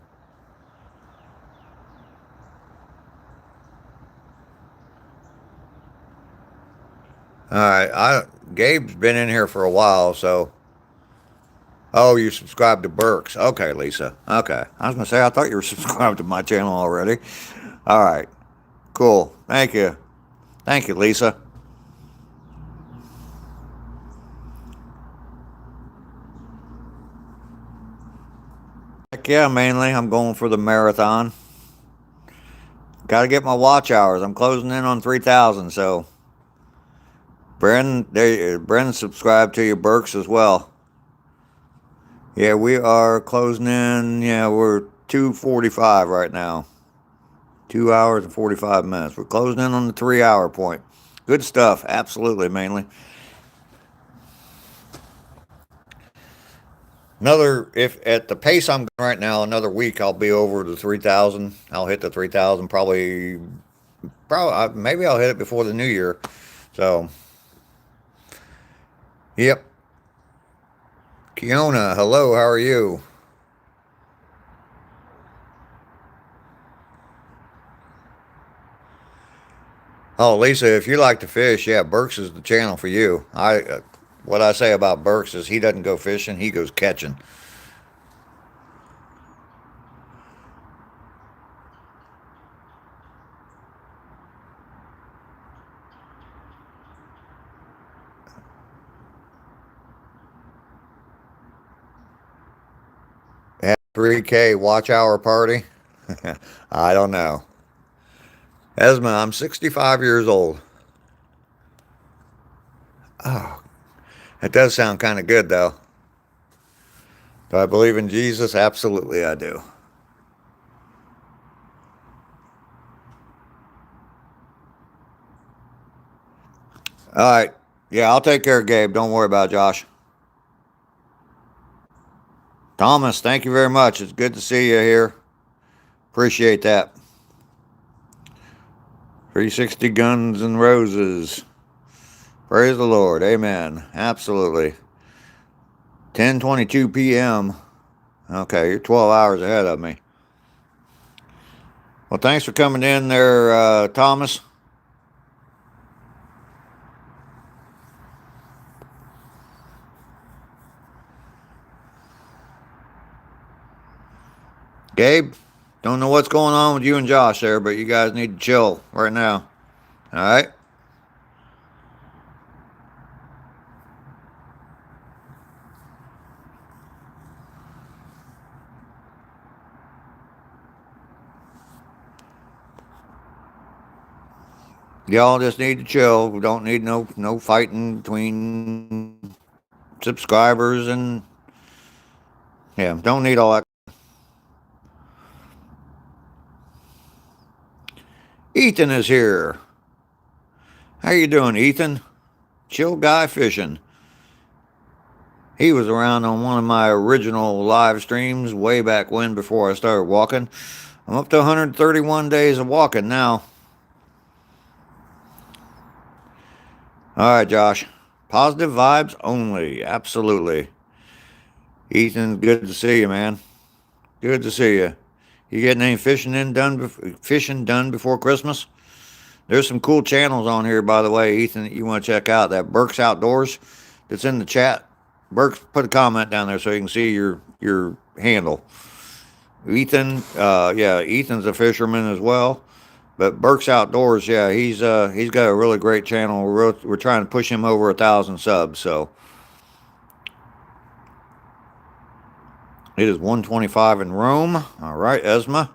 All right. Gabe's been in here for a while, so. Oh, you subscribed to Burks. Okay, Lisa. Okay. I was gonna say I thought you were subscribed to my channel already. All right. Cool. Thank you. Thank you, Lisa. Heck yeah, mainly. I'm going for the marathon. Got to get my watch hours. I'm closing in on 3,000, so. Brendan subscribed to your Burks as well. Yeah, we are closing in. Yeah, we're 2:45 right now. 2 hours and 45 minutes. We're closing in on the 3 hour point. Good stuff. Absolutely, mainly. If at the pace I'm going right now, another week I'll be over the 3,000. I'll hit the 3,000 probably. Maybe I'll hit it before the new year. So, yep. Kiona, hello. How are you? Oh, Lisa, if you like to fish, yeah, Burks is the channel for you. What I say about Burks is he doesn't go fishing; he goes catching. At 3K watch hour party. I don't know. Esma, I'm 65 years old. Oh, that does sound kind of good, though. Do I believe in Jesus? Absolutely, I do. All right. Yeah, I'll take care of Gabe. Don't worry about it, Josh. Thomas, thank you very much. It's good to see you here. Appreciate that. 360 Guns and Roses. Praise the Lord. Amen. Absolutely. 10:22 p.m. Okay, you're 12 hours ahead of me. Well, thanks for coming in there, Thomas. Gabe, don't know what's going on with you and Josh there, but you guys need to chill right now. All right? Y'all just need to chill. We don't need no fighting between subscribers and yeah, don't need all that. Ethan is here. How you doing, Ethan? Chill guy fishing. He was around on one of my original live streams way back when before I started walking. I'm up to 131 days of walking now. All right, Josh. Positive vibes only. Absolutely. Ethan, good to see you, man. Good to see you. You getting any fishing done before Christmas? There's some cool channels on here, by the way, Ethan, that you want to check out. That Burks Outdoors that's in the chat. Burks, put a comment down there so you can see your handle. Ethan, yeah, Ethan's a fisherman as well. But Burke's Outdoors, yeah, he's got a really great channel. We're trying to push him over 1,000 subs. So it is 125 in Rome. All right, Esma.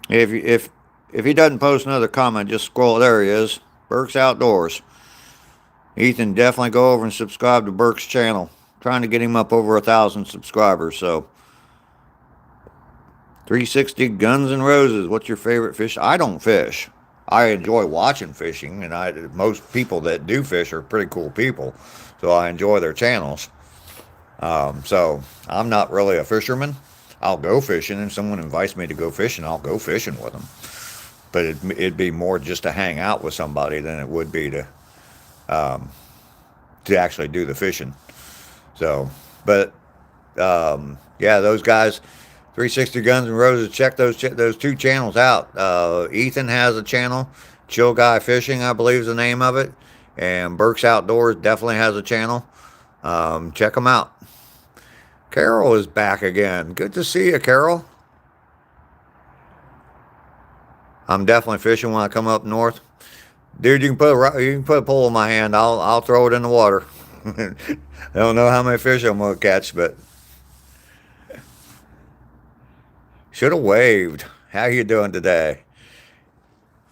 If he doesn't post another comment, just scroll. There he is. Burke's Outdoors. Ethan, definitely go over and subscribe to Burke's channel. Trying to get him up over 1,000 subscribers. So 360 Guns and Roses. What's your favorite fish? I don't fish. I enjoy watching fishing, and most people that do fish are pretty cool people, so I enjoy their channels. So I'm not really a fisherman. I'll go fishing, if someone invites me to go fishing, I'll go fishing with them. But it'd be more just to hang out with somebody than it would be to actually do the fishing. So, but yeah, those guys, 360 Guns and Roses, check those two channels out. Ethan has a channel, Chill Guy Fishing, I believe is the name of it, and Burke's Outdoors definitely has a channel. Check them out. Carol is back again. Good to see you, Carol. I'm definitely fishing when I come up north. Dude, you can put a pole in my hand. I'll throw it in the water. I don't know how many fish I'm gonna catch, but should have waved. How you doing today?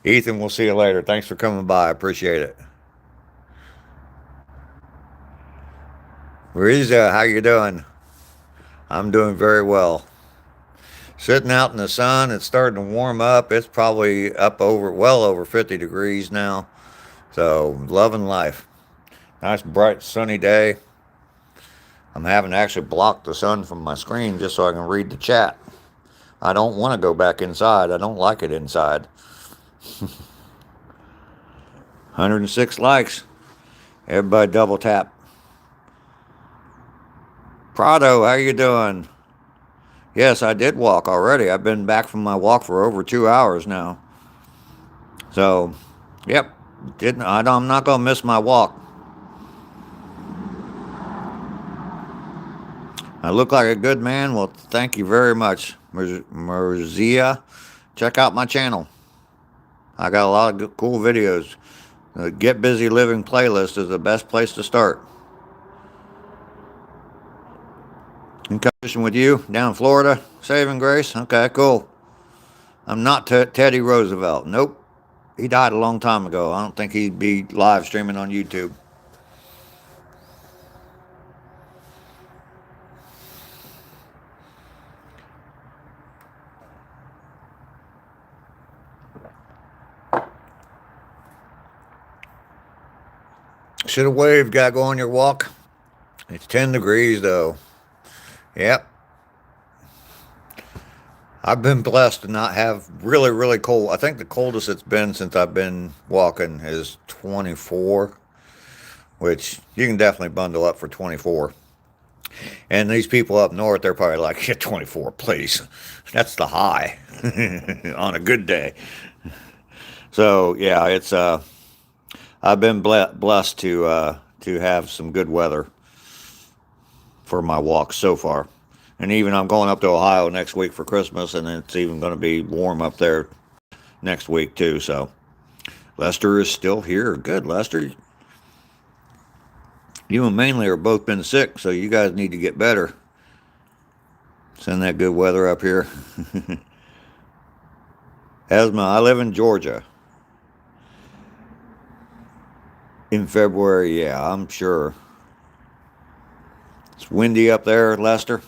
Ethan, we'll see you later. Thanks for coming by. I appreciate it. Riza, how you doing? I'm doing very well. Sitting out in the sun, it's starting to warm up. It's probably well over 50 degrees now. So, loving life. Nice, bright, sunny day. I'm having to actually block the sun from my screen just so I can read the chat. I don't want to go back inside. I don't like it inside. 106 likes. Everybody double tap. Prado, how you doing? Yes, I did walk already. I've been back from my walk for over 2 hours now. So, yep. I'm not going to miss my walk. I look like a good man. Well, thank you very much, Merzia. Check out my channel. I got a lot of cool videos. The Get Busy Living playlist is the best place to start. I'm fishing with you down in Florida, Saving Grace. Okay, cool. I'm not Teddy Roosevelt. Nope. He died a long time ago. I don't think he'd be live streaming on YouTube. Should have waved. Gotta go on your walk. It's 10 degrees though. Yep. I've been blessed to not have really, really cold. I think the coldest it's been since I've been walking is 24, which you can definitely bundle up for 24. And these people up north, they're probably like, yeah, 24, please. That's the high on a good day. So, yeah, it's I've been blessed to have some good weather for my walk so far. And even I'm going up to Ohio next week for Christmas, and it's even going to be warm up there next week too. So Lester is still here. Good, Lester. You and Mainly are both been sick, so you guys need to get better. Send that good weather up here. Esma, I live in Georgia. In February, yeah, I'm sure. It's windy up there, Lester.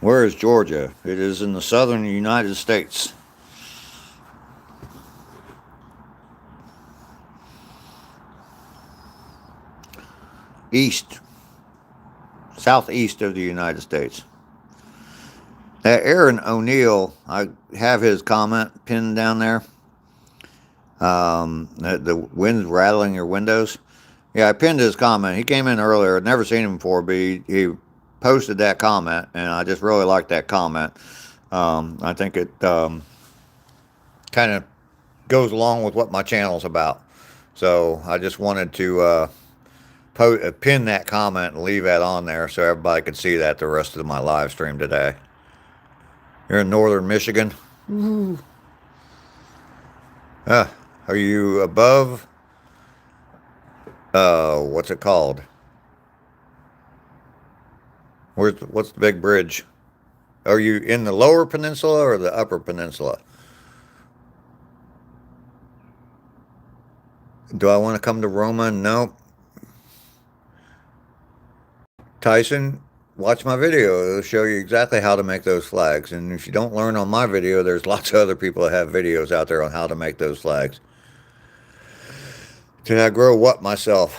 Where is Georgia? It is in the southern United States. Southeast of the United States. Aaron O'Neill, I have his comment pinned down there. The wind's rattling your windows. Yeah, I pinned his comment. He came in earlier. I'd never seen him before, but he posted that comment, and I just really liked that comment. I think it kind of goes along with what my channel's about. So I just wanted to pin that comment and leave that on there so everybody could see that the rest of my live stream today. You're in northern Michigan. Ooh. Are you above, what's it called? What's the big bridge? Are you in the lower peninsula or the upper peninsula? Do I want to come to Roma? Nope. Tyson, watch my video. It'll show you exactly how to make those flags. And if you don't learn on my video, there's lots of other people that have videos out there on how to make those flags. Did I grow what myself?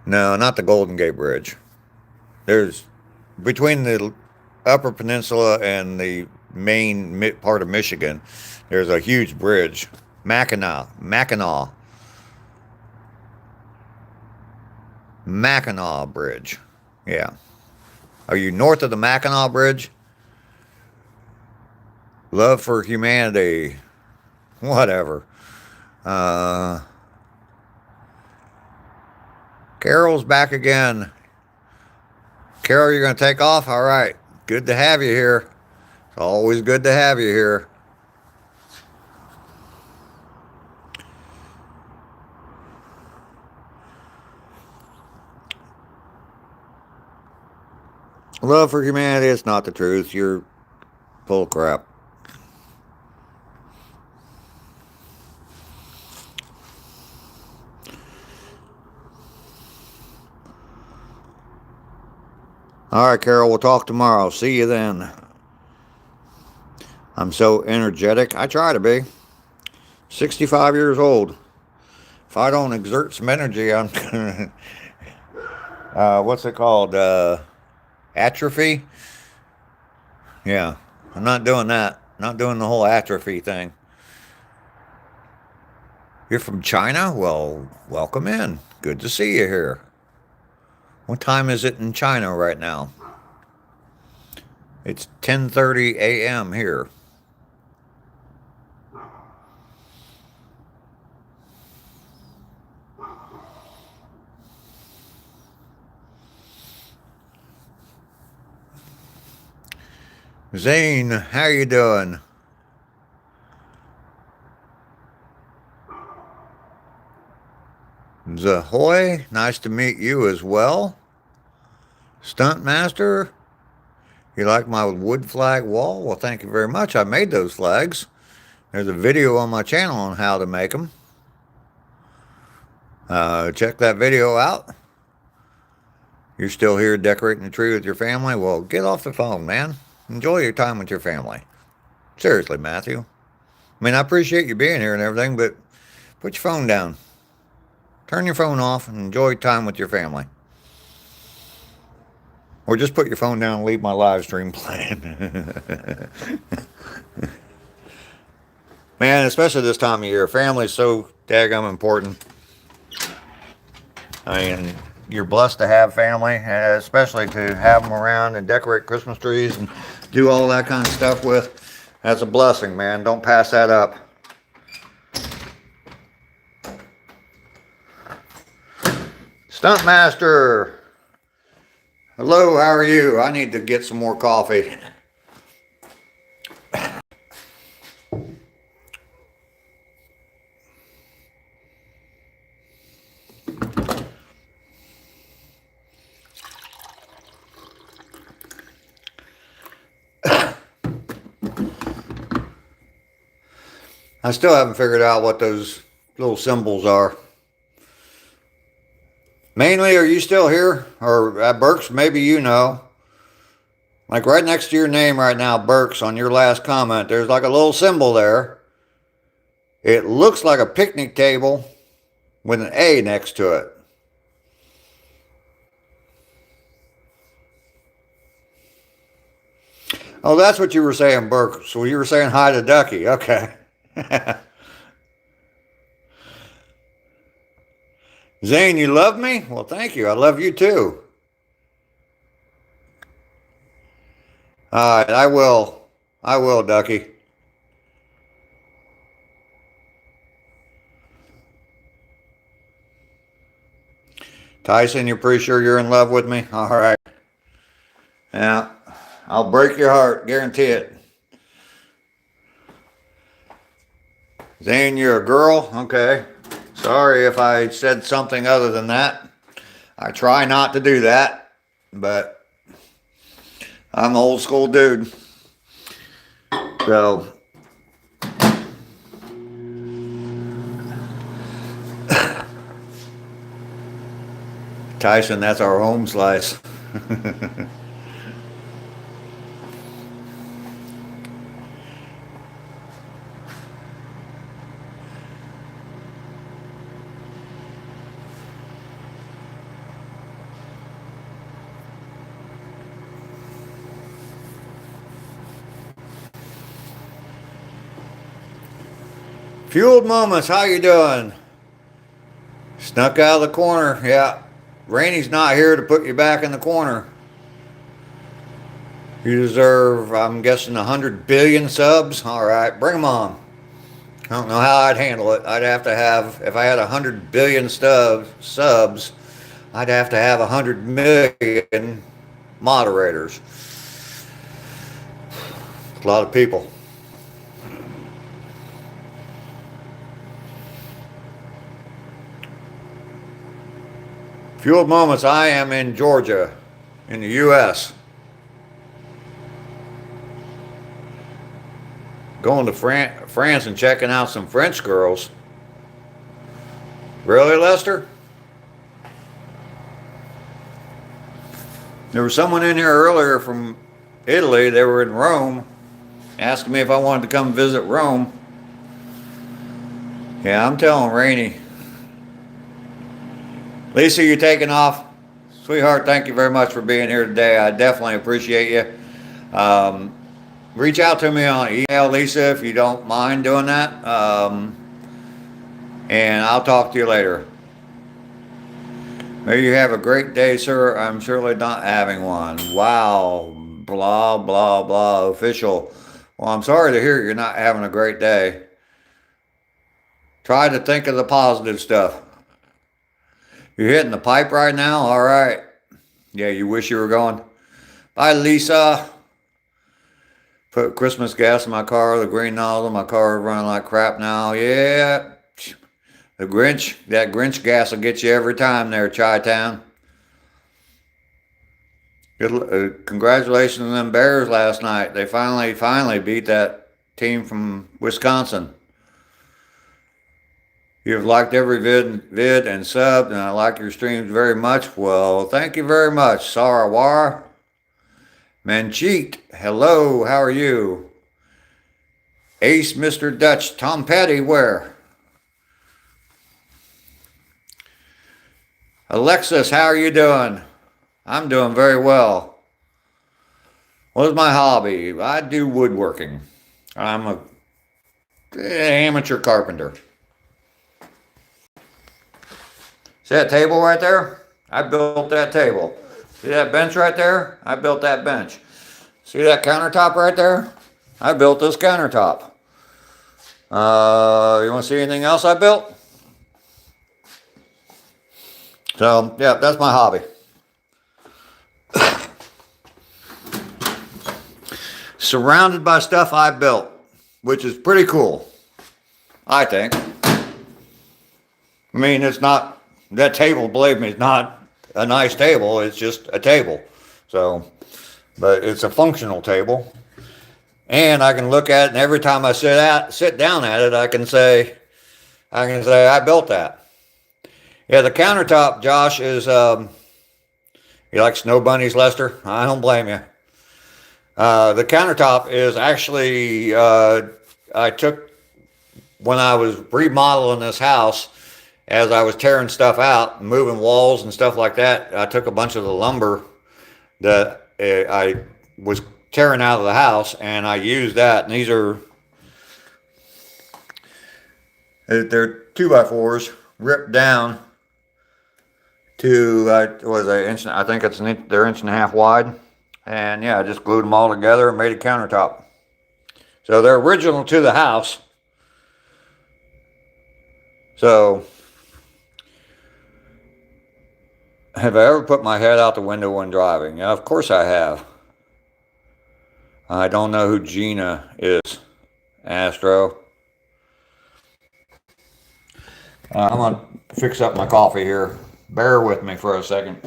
No, not the Golden Gate Bridge. There's, between the upper peninsula and the main part of Michigan, there's a huge bridge. Mackinac Bridge. Yeah. Are you north of the Mackinac Bridge? Love for humanity. Whatever. Carol's back again. Carol, you're going to take off? All right. Good to have you here. It's always good to have you here. Love for humanity, it's not the truth. You're full of crap. All right, Carol, we'll talk tomorrow. See you then. I'm so energetic. I try to be. 65 years old. If I don't exert some energy, I'm what's it called? Atrophy? Yeah, I'm not doing that. Not doing the whole atrophy thing. You're from China? Well, welcome in. Good to see you here. What time is it in China right now? It's 10:30 a.m. here. Zane, how you doing? Zahoy, nice to meet you as well. Stuntmaster, you like my wood flag wall? Well, thank you very much. I made those flags. There's a video on my channel on how to make them. Check that video out. You're still here decorating the tree with your family? Well, get off the phone, man. Enjoy your time with your family. Seriously, Matthew. I mean, I appreciate you being here and everything, but put your phone down. Turn your phone off and enjoy time with your family. Or just put your phone down and leave my live stream playing. Man, especially this time of year, family's so daggum important. I mean, you're blessed to have family, especially to have them around and decorate Christmas trees and do all that kind of stuff with. That's a blessing, man. Don't pass that up. Stuntmaster. Hello, how are you? I need to get some more coffee. I still haven't figured out what those little symbols are. Mainly, are you still here? Or Burks, maybe you know. Like right next to your name right now, Burks, on your last comment, there's like a little symbol there. It looks like a picnic table with an A next to it. Oh, that's what you were saying, Burks. So you were saying hi to Ducky. Okay. Zane, you love me? Well, thank you. I love you too. All right, I will, Ducky. Tyson, you're pretty sure you're in love with me? All right. Yeah, I'll break your heart, guarantee it. Zane, you're a girl? Okay. Sorry if I said something other than that. I try not to do that, but I'm an old school dude. So, Tyson, that's our home slice. Fueled Moments, how you doing? Snuck out of the corner, yeah. Rainy's not here to put you back in the corner. You deserve, I'm guessing, 100 billion subs. All right, bring them on. I don't know how I'd handle it. I'd have to have, if I had 100 billion subs, I'd have to have 100 million moderators. A lot of people. Fueled Moments, I am in Georgia, in the U.S. Going to France and checking out some French girls. Really, Lester? There was someone in here earlier from Italy. They were in Rome, asking me if I wanted to come visit Rome. Yeah, I'm telling Rainey. Lisa, you're taking off. Sweetheart, thank you very much for being here today. I definitely appreciate you. Reach out to me on email, Lisa, if you don't mind doing that. And I'll talk to you later. May you have a great day, sir. I'm surely not having one. Wow. Blah, blah, blah. Official. Well, I'm sorry to hear you're not having a great day. Try to think of the positive stuff. You're hitting the pipe right now? All right. Yeah, you wish you were going. Bye, Lisa. Put Christmas gas in my car, the green nozzle. My car is running like crap now. Yeah. The Grinch, that Grinch gas will get you every time there, Chi-Town. Congratulations on them Bears last night. They finally beat that team from Wisconsin. You've liked every vid and subbed, and I like your streams very much. Well, thank you very much. Sarawar. Mancheet, hello, how are you? Ace, Mr. Dutch, Tom Petty, where? Alexis, how are you doing? I'm doing very well. What is my hobby? I do woodworking. I'm an amateur carpenter. See that table right there? I built that table. See that bench right there? I built that bench. See that countertop right there? I built this countertop. You want to see anything else I built? So, yeah, that's my hobby. Surrounded by stuff I built, which is pretty cool, I think. I mean, it's not... That table, believe me, is not a nice table. It's just a table. So, but it's a functional table. And I can look at it, and every time I sit down at it, I can say, I built that. Yeah, the countertop, Josh, is, you like snow bunnies, Lester? I don't blame you. The countertop is actually, I took, when I was remodeling this house, as I was tearing stuff out, moving walls and stuff like that, I took a bunch of the lumber that I was tearing out of the house, and I used that. And these are, they're 2x4s ripped down to was an inch. I think they're 1.5 inches wide. And yeah, I just glued them all together and made a countertop. So they're original to the house. So have I ever put my head out the window when driving? Yeah, of course I have. I don't know who Gina is, Astro. I'm going to fix up my coffee here. Bear with me for a second.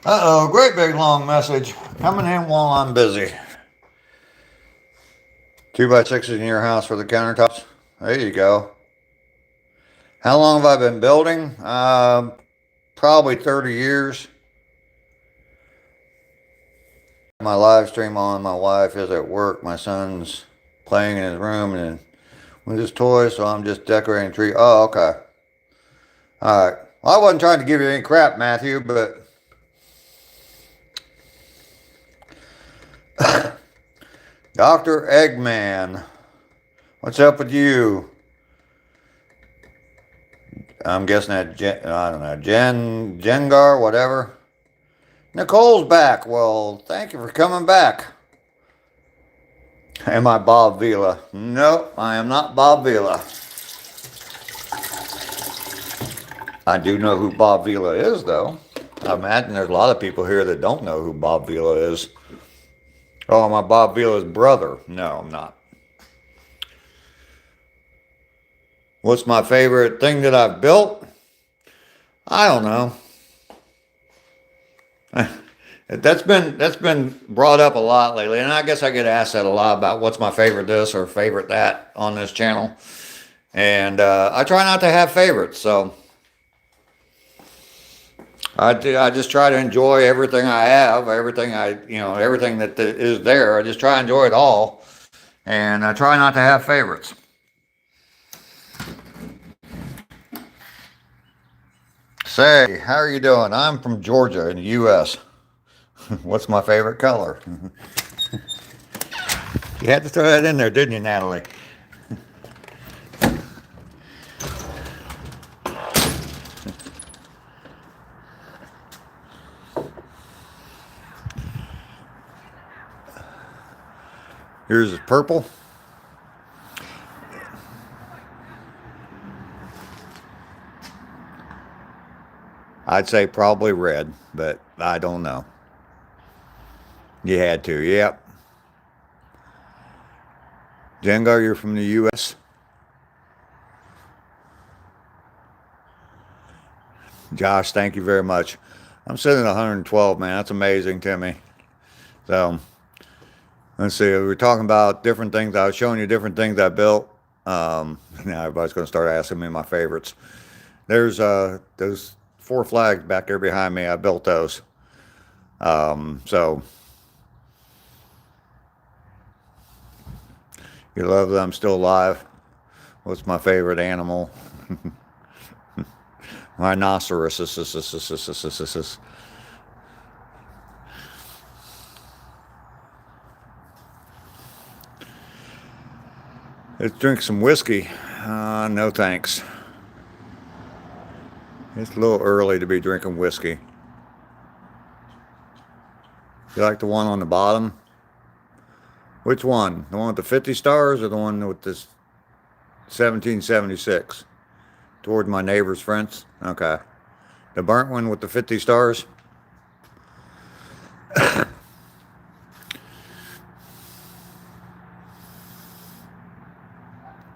Uh-oh, great big long message coming in while I'm busy. 2x6s in your house for the countertops. There you go. How long have I been building? Probably 30 years. My live stream on, my wife is at work, my son's playing in his room and with his toys, so I'm just decorating a tree. Oh, okay. All right. Well, I wasn't trying to give you any crap, Matthew, but Dr. Eggman, what's up with you? I'm guessing that, I don't know, Jengar, whatever. Nicole's back. Well, thank you for coming back. Am I Bob Vila? Nope, I am not Bob Vila. I do know who Bob Vila is, though. I imagine there's a lot of people here that don't know who Bob Vila is. Oh, am I Bob Vila's brother? No, I'm not. What's my favorite thing that I've built? I don't know. That's been brought up a lot lately, and I guess I get asked that a lot about what's my favorite this or favorite that on this channel. And I try not to have favorites, so I just try to enjoy everything I have, everything everything that is there. I just try to enjoy it all, and I try not to have favorites. Say, how are you doing? I'm from Georgia in the U.S. What's my favorite color? You had to throw that in there, didn't you, Natalie? Yours is purple. I'd say probably red, but I don't know. You had to, yep. Jengar, you're from the U.S.? Josh, thank you very much. I'm sitting at 112, man. That's amazing to me. So, let's see. We were talking about different things. I was showing you different things I built. Now everybody's going to start asking me my favorites. There's those 4 flags back there behind me. I built those. So, you love that I'm still alive. What's my favorite animal? Rhinoceros. Let's drink some whiskey. No thanks. It's a little early to be drinking whiskey. You like the one on the bottom? Which one? The one with the 50 stars or the one with this 1776? Toward my neighbor's friends? Okay. The burnt one with the 50 stars?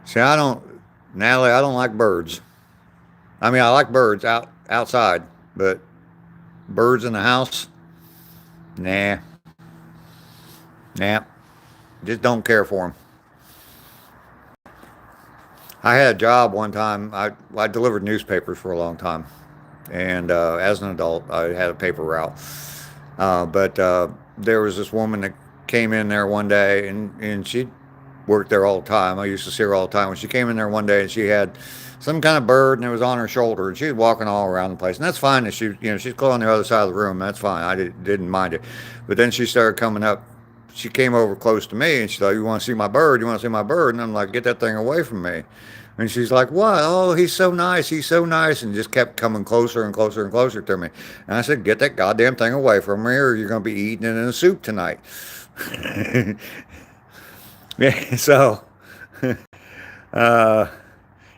See, Natalie, I don't like birds. I mean, I like birds outside, but birds in the house? Nah. Just don't care for them. I had a job one time. I delivered newspapers for a long time. And as an adult, I had a paper route. But there was this woman that came in there one day, and she worked there all the time. I used to see her all the time. When she came in there one day, and she had some kind of bird, and it was on her shoulder, and she was walking all around the place. And that's fine. That she's on the other side of the room. That's fine. I didn't mind it. But then she started coming up. She came over close to me, and she's like, "You want to see my bird? You want to see my bird?" And I'm like, "Get that thing away from me." And she's like, "What? Oh, he's so nice. He's so nice." And just kept coming closer and closer and closer to me. And I said, "Get that goddamn thing away from me, or you're going to be eating it in a soup tonight." Yeah, so uh,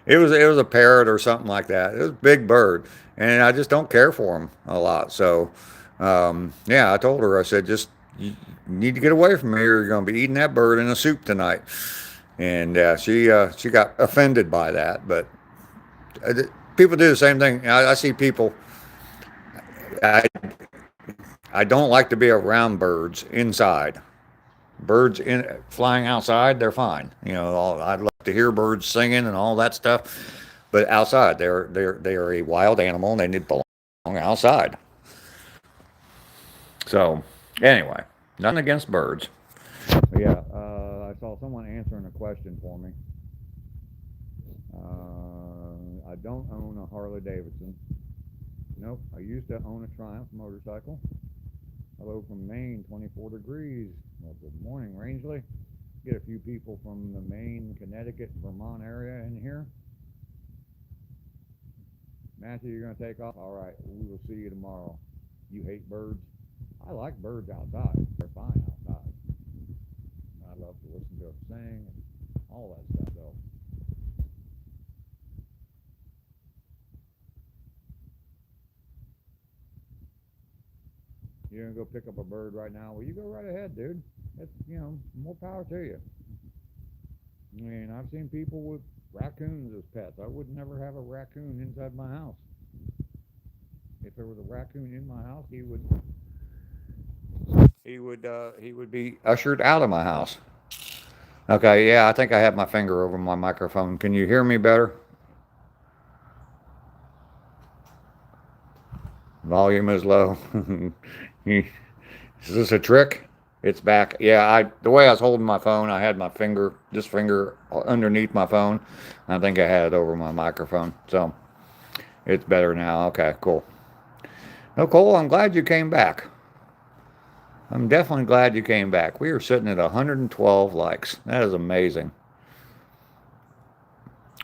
it was a parrot or something like that. It was a big bird, and I just don't care for them a lot. So yeah, I told her, I said, "Just you need to get away from me, or you're going to be eating that bird in a soup tonight." And she got offended by that, but people do the same thing. I see people. I I don't like to be around birds inside. Birds flying outside, they're fine. I'd love to hear birds singing and all that stuff, but outside, they are a wild animal and they need to belong outside. So anyway, nothing against birds. But yeah, I saw someone answering a question for me. I don't own a Harley Davidson. Nope, I used to own a Triumph motorcycle. Hello from Maine, 24 degrees. Well, good morning, Rangeley. Get a few people from the Maine, Connecticut, Vermont area in here. Matthew, you're going to take off? All right, we will see you tomorrow. You hate birds? I like birds outside. They're fine outside. I love to listen to them sing and all that stuff, though. You're going to go pick up a bird right now? Well, you go right ahead, dude. It's, more power to you. I mean, I've seen people with raccoons as pets. I would never have a raccoon inside my house. If there was a raccoon in my house, he would be ushered out of my house. Okay, yeah, I think I have my finger over my microphone. Can you hear me better? Volume is low. Is this a trick? It's back. Yeah, the way I was holding my phone, I had this finger underneath my phone. I think I had it over my microphone. So it's better now. Okay, cool. Nicole, I'm glad you came back. I'm definitely glad you came back. We are sitting at 112 likes. That is amazing.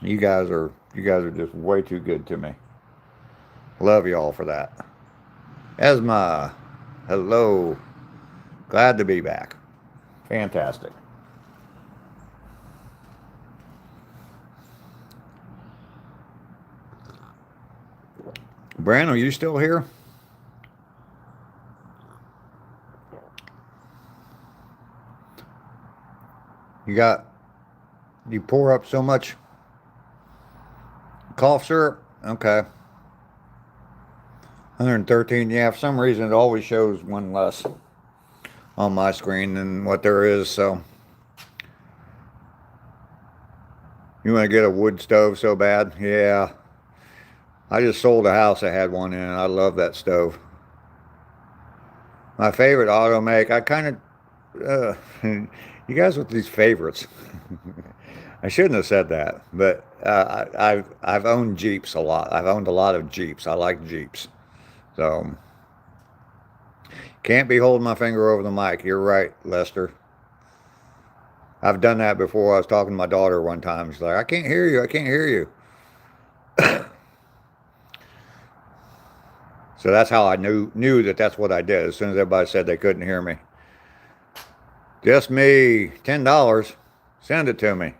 You guys are just way too good to me. Love y'all for that. Esma, hello. Glad to be back. Fantastic. Bran, are you still here? You pour up so much cough syrup? Okay. 113, yeah, for some reason it always shows one less on my screen than what there is, so. You want to get a wood stove so bad? Yeah. I just sold a house that had one in it. I love that stove. My favorite auto make, I kind of, you guys with these favorites. I shouldn't have said that, but I've owned Jeeps a lot. I've owned a lot of Jeeps. I like Jeeps. So, can't be holding my finger over the mic. You're right, Lester. I've done that before. I was talking to my daughter one time. She's like, "I can't hear you. I can't hear you." So that's how I knew that that's what I did. As soon as everybody said they couldn't hear me. Just me. $10. Send it to me.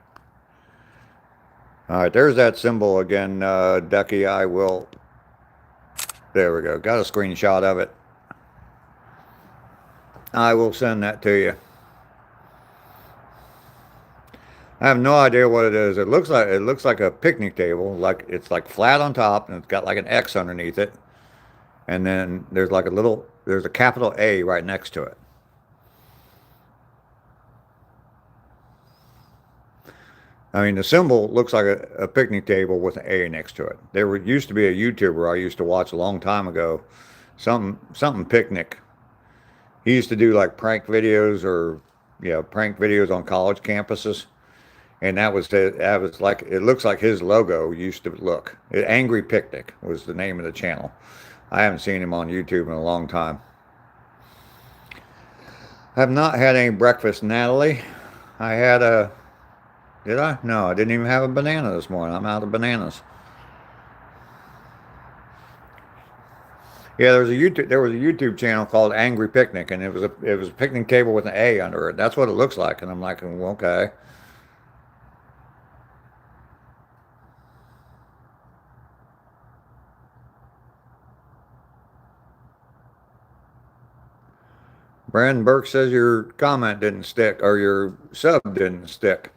All right, there's that symbol again, Ducky. I will. There we go. Got a screenshot of it. I will send that to you. I have no idea what it is. It looks like a picnic table. Like it's like flat on top and it's got like an X underneath it. And then there's a capital A right next to it. I mean, the symbol looks like a picnic table with an A next to it. There used to be a YouTuber I used to watch a long time ago, something picnic. He used to do like prank videos or prank videos on college campuses, and that was like it looks like his logo used to look. Angry Picnic was the name of the channel. I haven't seen him on YouTube in a long time. I have not had any breakfast, Natalie. I had a Did I? No, I didn't even have a banana this morning. I'm out of bananas. Yeah, there was a YouTube channel called Angry Picnic, and it was a picnic table with an A under it. That's what it looks like, and I'm like, well, okay. Brandon Burke says your comment didn't stick, or your sub didn't stick.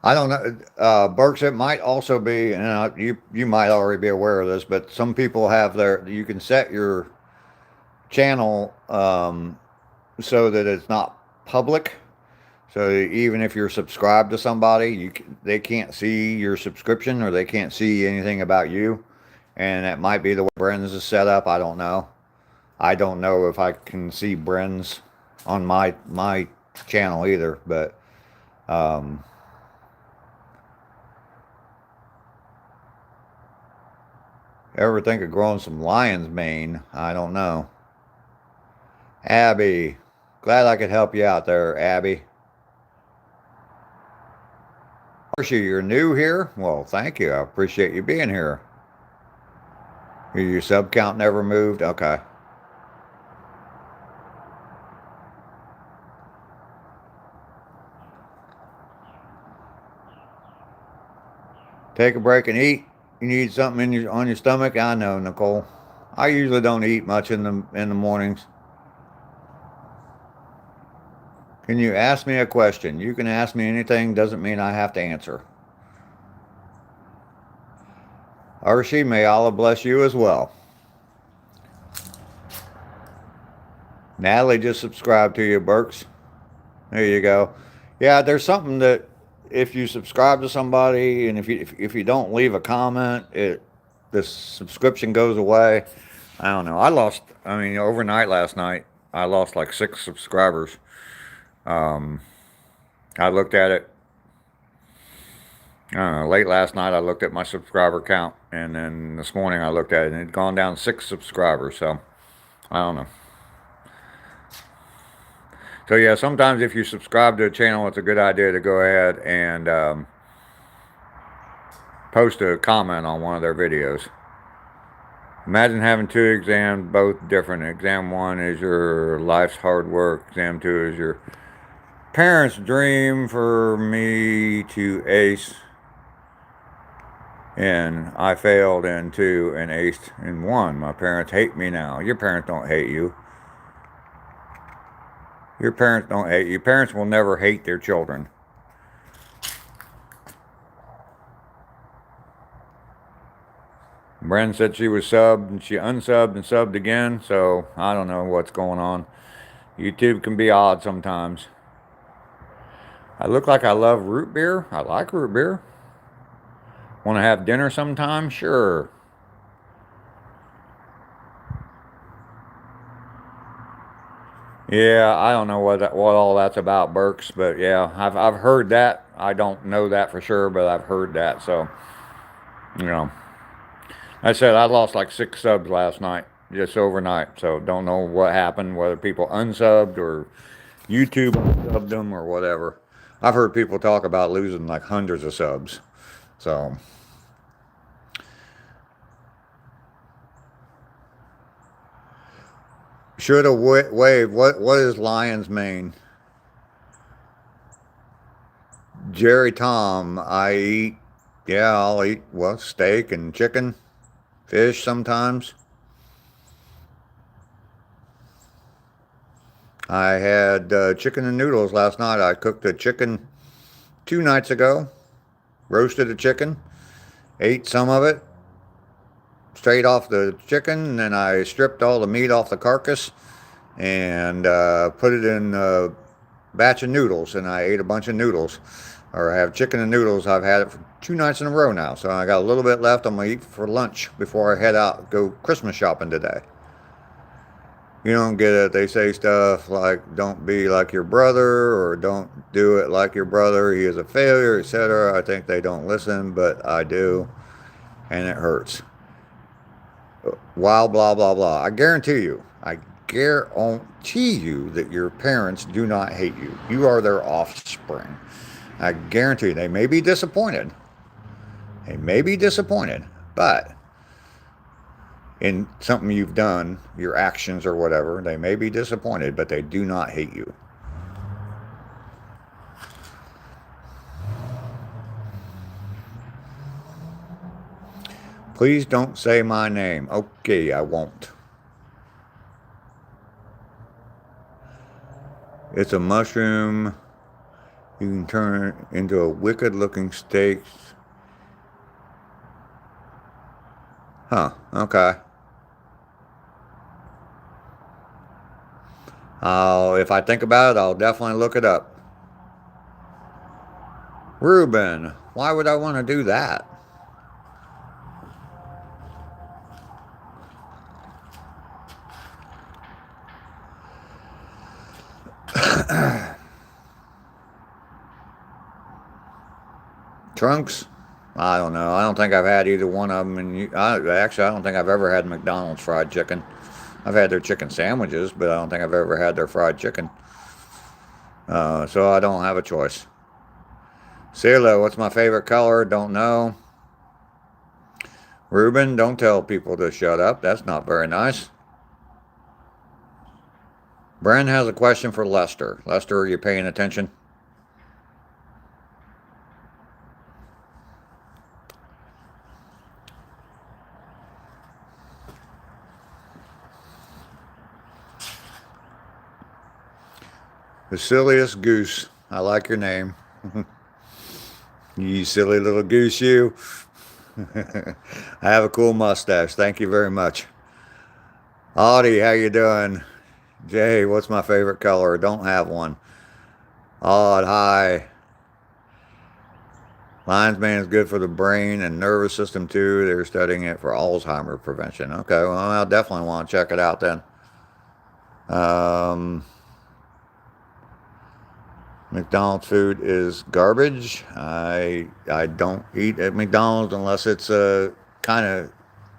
I don't know, Burks. It might also be, and you might already be aware of this, but some people have you can set your channel so that it's not public. So even if you're subscribed to somebody, they can't see your subscription or they can't see anything about you, and that might be the way Bren's is set up. I don't know. I don't know if I can see Bren's on my channel either, but. Ever think of growing some lion's mane? I don't know. Abby. Glad I could help you out there, Abby. Marcia, you're new here? Well, thank you. I appreciate you being here. Your sub count never moved? Okay. Take a break and eat. You need something on your stomach? I know, Nicole. I usually don't eat much in the mornings. Can you ask me a question? You can ask me anything, doesn't mean I have to answer. Archie, may Allah bless you as well. Natalie just subscribed to you, Burks. There you go. Yeah, there's something that if you subscribe to somebody and if you don't leave a comment, the subscription goes away. I don't know. Overnight last night, I lost like 6 subscribers. I looked at it. I don't know, late last night I looked at my subscriber count, and then this morning I looked at it and it had gone down 6 subscribers. So I don't know. So yeah, sometimes if you subscribe to a channel, it's a good idea to go ahead and post a comment on one of their videos. Imagine having 2 exams, both different. Exam 1 is your life's hard work. Exam 2 is your parents' dream for me to ace. And I failed in 2 and aced in 1. My parents hate me now. Your parents don't hate you. Your parents don't hate you. Parents will never hate their children. Bren said she was subbed and she unsubbed and subbed again, so I don't know what's going on. YouTube can be odd sometimes. I look like I love root beer. I like root beer. Want to have dinner sometime? Sure. Yeah, I don't know what all that's about, Burks, but yeah, I've heard that. I don't know that for sure, but I've heard that. So, I said I lost like 6 subs last night, just overnight. So don't know what happened, whether people unsubbed or YouTube unsubbed them or whatever. I've heard people talk about losing like hundreds of subs. So. Should have waved. What is lion's mane? Jerry Tom, I'll eat, steak and chicken, fish sometimes. I had chicken and noodles last night. I cooked a chicken 2 nights ago, roasted a chicken, ate some of it, straight off the chicken, and then I stripped all the meat off the carcass and put it in a batch of noodles, and I ate a bunch of noodles. Or I have chicken and noodles. I've had it for 2 nights in a row now, so I got a little bit left. I'm going to eat for lunch before I head out, go Christmas shopping today. You don't get it. They say stuff like, don't be like your brother, or don't do it like your brother, he is a failure, etc. I think they don't listen, but I do, and it hurts. Wow, blah, blah, blah. I guarantee you that your parents do not hate you. You are their offspring. I guarantee you, they may be disappointed. But in something you've done, your actions or whatever, they may be disappointed, but they do not hate you. Please don't say my name. Okay, I won't. It's a mushroom. You can turn it into a wicked looking steak. Huh, okay. If I think about it, I'll definitely look it up. Reuben, why would I want to do that? Trunks? I don't know. I don't think I've had either one of them. And actually, I don't think I've ever had McDonald's fried chicken. I've had their chicken sandwiches, but I don't think I've ever had their fried chicken. So I don't have a choice. Sela, what's my favorite color? Don't know. Reuben, don't tell people to shut up. That's not very nice. Bren has a question for Lester. Lester, are you paying attention? The silliest goose. I like your name. You silly little goose, you. I have a cool mustache. Thank you very much. Audie, how you doing? Jay, what's my favorite color? Don't have one. Odd, hi. Lion's Mane is good for the brain and nervous system too. They're studying it for Alzheimer's prevention. Okay, well, I definitely want to check it out then. McDonald's food is garbage. I don't eat at McDonald's unless it's a kind of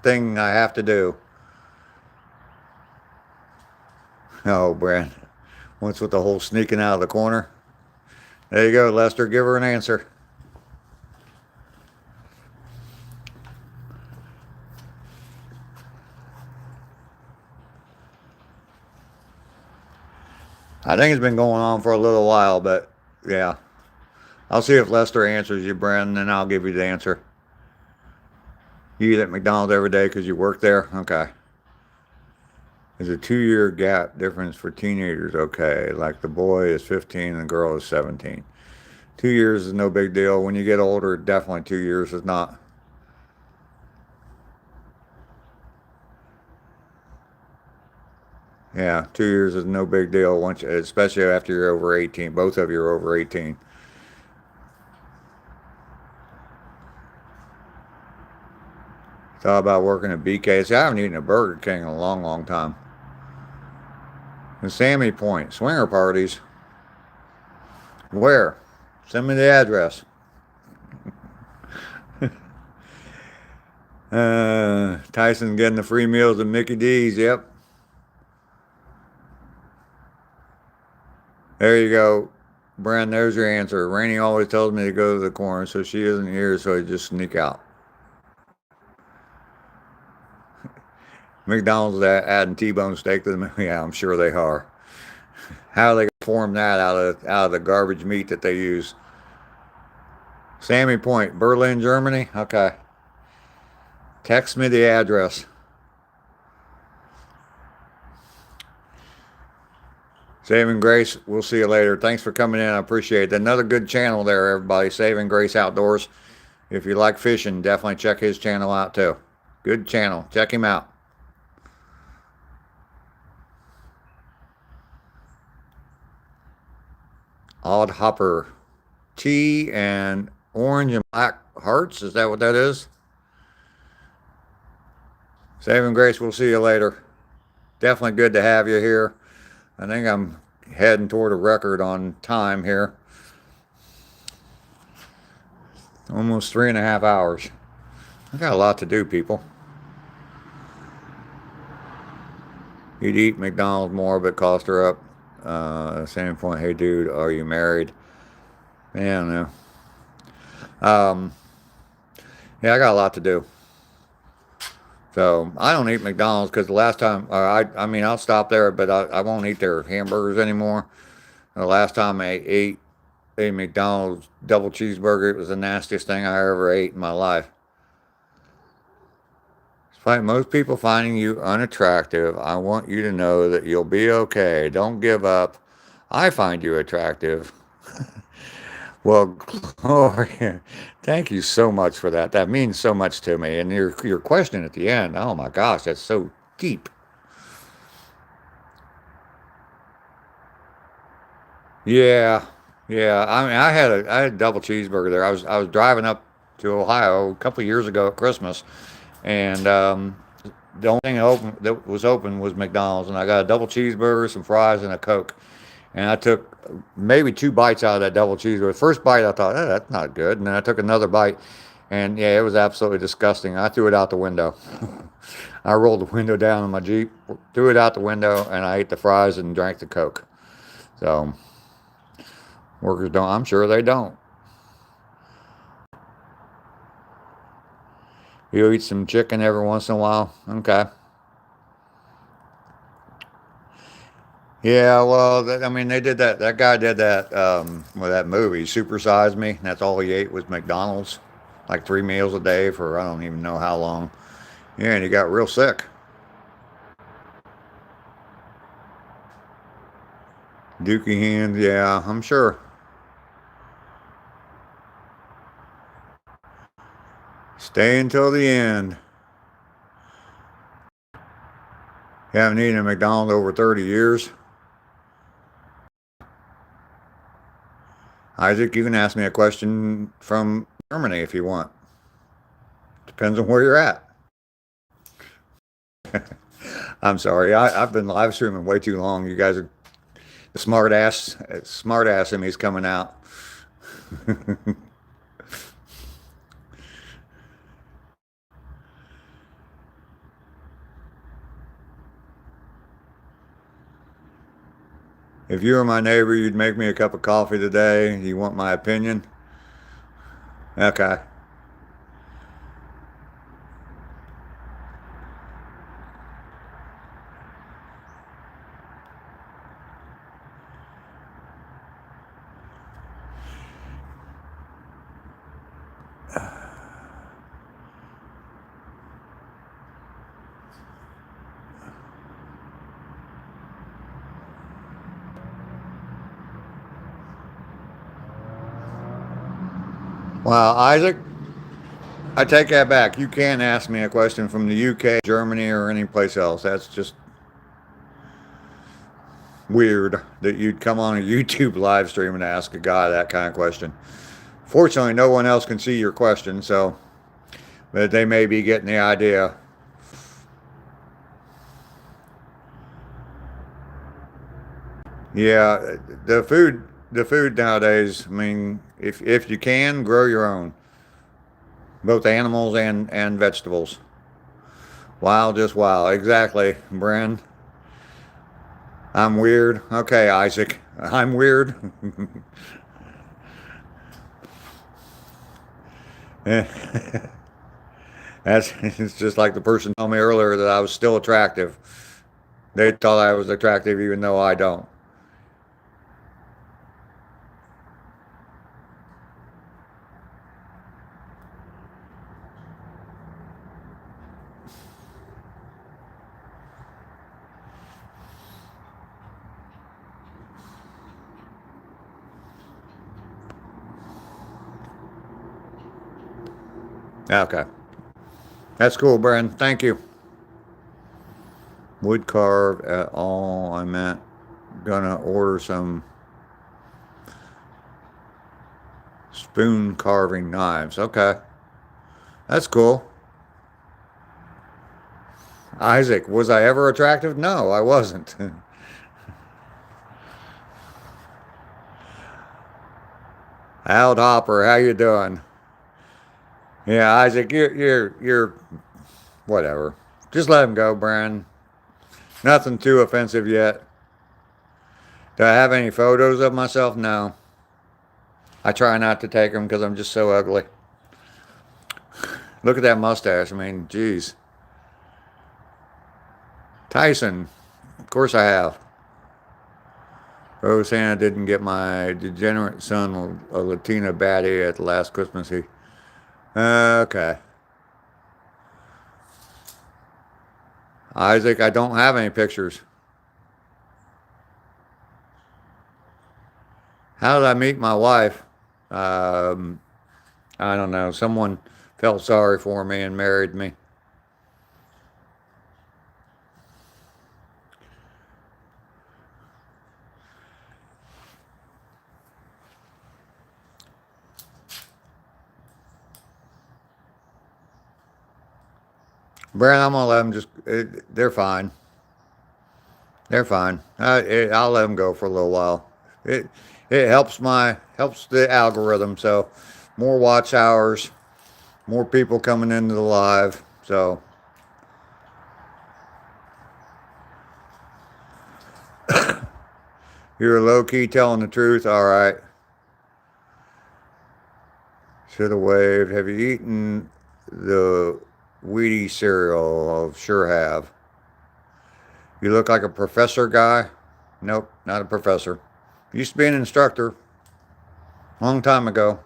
thing I have to do. Oh, Brand. What's with the whole sneaking out of the corner? There you go, Lester. Give her an answer. I think it's been going on for a little while, but yeah. I'll see if Lester answers you, Bren, and I'll give you the answer. You eat at McDonald's every day because you work there? Okay. Is a 2-year gap difference for teenagers okay? Like the boy is 15 and the girl is 17. 2 years is no big deal. When you get older, definitely 2 years is not. Yeah, 2 years is no big deal once, especially after you're over 18. Both of you are over 18. Thought about working at BK. See, I haven't eaten a Burger King in a long, long time. And Sammy Point, swinger parties. Where? Send me the address. Tyson getting the free meals at Mickey D's. Yep. There you go. Bren, there's your answer. Rainey always tells me to go to the corner, so she isn't here, so I just sneak out. McDonald's adding T-bone steak to them. Yeah, I'm sure they are. How are they going to form that out of the garbage meat that they use? Sammy Point, Berlin, Germany? Okay. Text me the address. Saving Grace, we'll see you later. Thanks for coming in. I appreciate it. Another good channel there, everybody. Saving Grace Outdoors. If you like fishing, definitely check his channel out too. Good channel. Check him out. Odd Hopper. Tea and orange and black hearts. Is that what that is? Saving Grace, we'll see you later. Definitely good to have you here. I think I'm heading toward a record on time here. Almost 3.5 hours. I got a lot to do, people. You'd eat McDonald's more, but cost her up. Same point. Hey, dude, are you married? Yeah, I don't know. Yeah, I got a lot to do. So I don't eat McDonald's because the last time, I mean, I'll stop there, but I won't eat their hamburgers anymore. The last time I ate a McDonald's double cheeseburger, it was the nastiest thing I ever ate in my life. Despite most people finding you unattractive, I want you to know that you'll be okay. Don't give up. I find you attractive. Well, Gloria, thank you so much for that. That means so much to me. And your question at the end, oh my gosh, that's so deep. Yeah, yeah. I mean, I had a double cheeseburger there. I was driving up to Ohio a couple of years ago at Christmas, and the only thing that was open was McDonald's, and I got a double cheeseburger, some fries, and a Coke. And I took maybe 2 bites out of that double cheeseburger. First bite, I thought, that's not good. And then I took another bite, and yeah, it was absolutely disgusting. I threw it out the window. I rolled the window down in my Jeep, threw it out the window, and I ate the fries and drank the Coke. So workers don't. I'm sure they don't. You eat some chicken every once in a while. Okay. Yeah, well, I mean, they did that. That guy did that with that movie, Super Size Me. That's all he ate was McDonald's, like 3 meals a day for I don't even know how long. Yeah, and he got real sick. Dookie hands, yeah, I'm sure. Stay until the end. You haven't eaten a McDonald's over 30 years. Isaac, you can ask me a question from Germany if you want. Depends on where you're at. I'm sorry. I've been live streaming way too long. You guys are the smart ass in me's coming out. If you were my neighbor, you'd make me a cup of coffee today. You want my opinion? Okay. Well, Isaac, I take that back. You can ask me a question from the UK, Germany, or any place else. That's just weird that you'd come on a YouTube live stream and ask a guy that kind of question. Fortunately, no one else can see your question, so but they may be getting the idea. Yeah, the food nowadays. I mean, if you can grow your own, both animals and vegetables. Wow, just wow. Exactly, Bren. I'm weird. Okay, Isaac. I'm weird. That's it's just like the person told me earlier that I was still attractive. They thought I was attractive even though I don't. Okay. That's cool, Brandon. Thank you. Wood carve at all. I meant gonna order some spoon carving knives. Okay. That's cool. Isaac, was I ever attractive? No, I wasn't. Al Hopper, how you doing? Yeah, Isaac, you're whatever. Just let him go, Brandon. Nothing too offensive yet. Do I have any photos of myself? No. I try not to take them because I'm just so ugly. Look at that mustache. I mean, geez. Tyson, of course I have. Rosanna didn't get my degenerate son a Latina baddie at the last Christmas Eve. Okay. Isaac, I don't have any pictures. How did I meet my wife? I don't know. Someone felt sorry for me and married me. Brandon, I'm gonna let them they're fine. They're fine. I'll let them go for a little while. It it helps the algorithm. So more watch hours, more people coming into the live. So you're low key telling the truth. All right. Should have waved. Have you eaten the Wheaties cereal? Sure have. You look like a professor guy. Nope, not a professor. Used to be an instructor. Long time ago.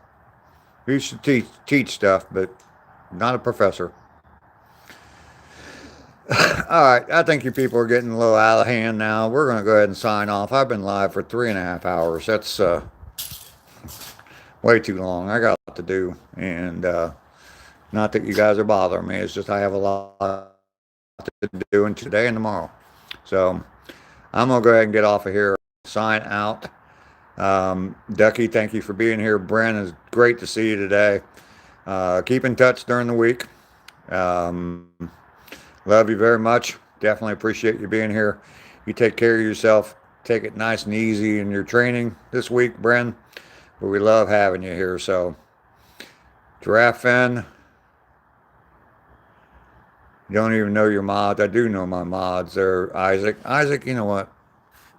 Used to teach stuff, but not a professor. All right, I think you people are getting a little out of hand now. We're going to go ahead and sign off. I've been live for 3.5 hours. That's way too long. I got a lot to do, and not that you guys are bothering me. It's just I have a lot to do today and tomorrow. So I'm going to go ahead and get off of here. Sign out. Ducky, thank you for being here. Brandon, it's great to see you today. Keep in touch during the week. Love you very much. Definitely appreciate you being here. You take care of yourself. Take it nice and easy in your training this week, Brandon. But we love having you here. So, Giraffe Fan, you don't even know your mods. I do know my mods. They're Isaac. Isaac, you know what?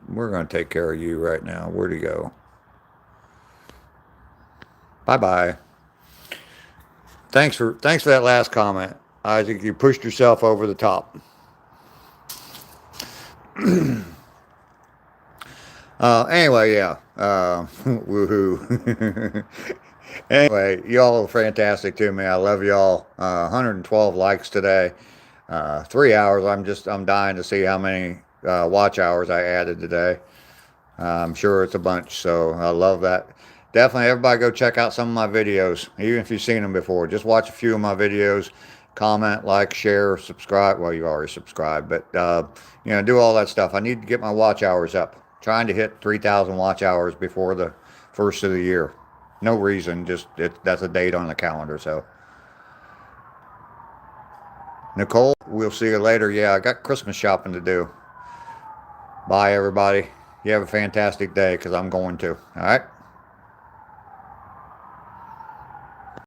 We're going to take care of you right now. Where'd he go? Bye-bye. Thanks for that last comment. Isaac, you pushed yourself over the top. Anyway, yeah. Woohoo. Anyway, y'all are fantastic to me. I love y'all. 112 likes today. 3 hours. I'm dying to see how many watch hours I added today. I'm sure it's a bunch, so I love that. Definitely, everybody go check out some of my videos, even if you've seen them before. Just watch a few of my videos. Comment, like, share, subscribe. Well, you already subscribed, but do all that stuff. I need to get my watch hours up. Trying to hit 3,000 watch hours before the first of the year. No reason, just that's a date on the calendar. So, Nicole, we'll see you later. Yeah, I got Christmas shopping to do. Bye, everybody. You have a fantastic day, because I'm going to. All right.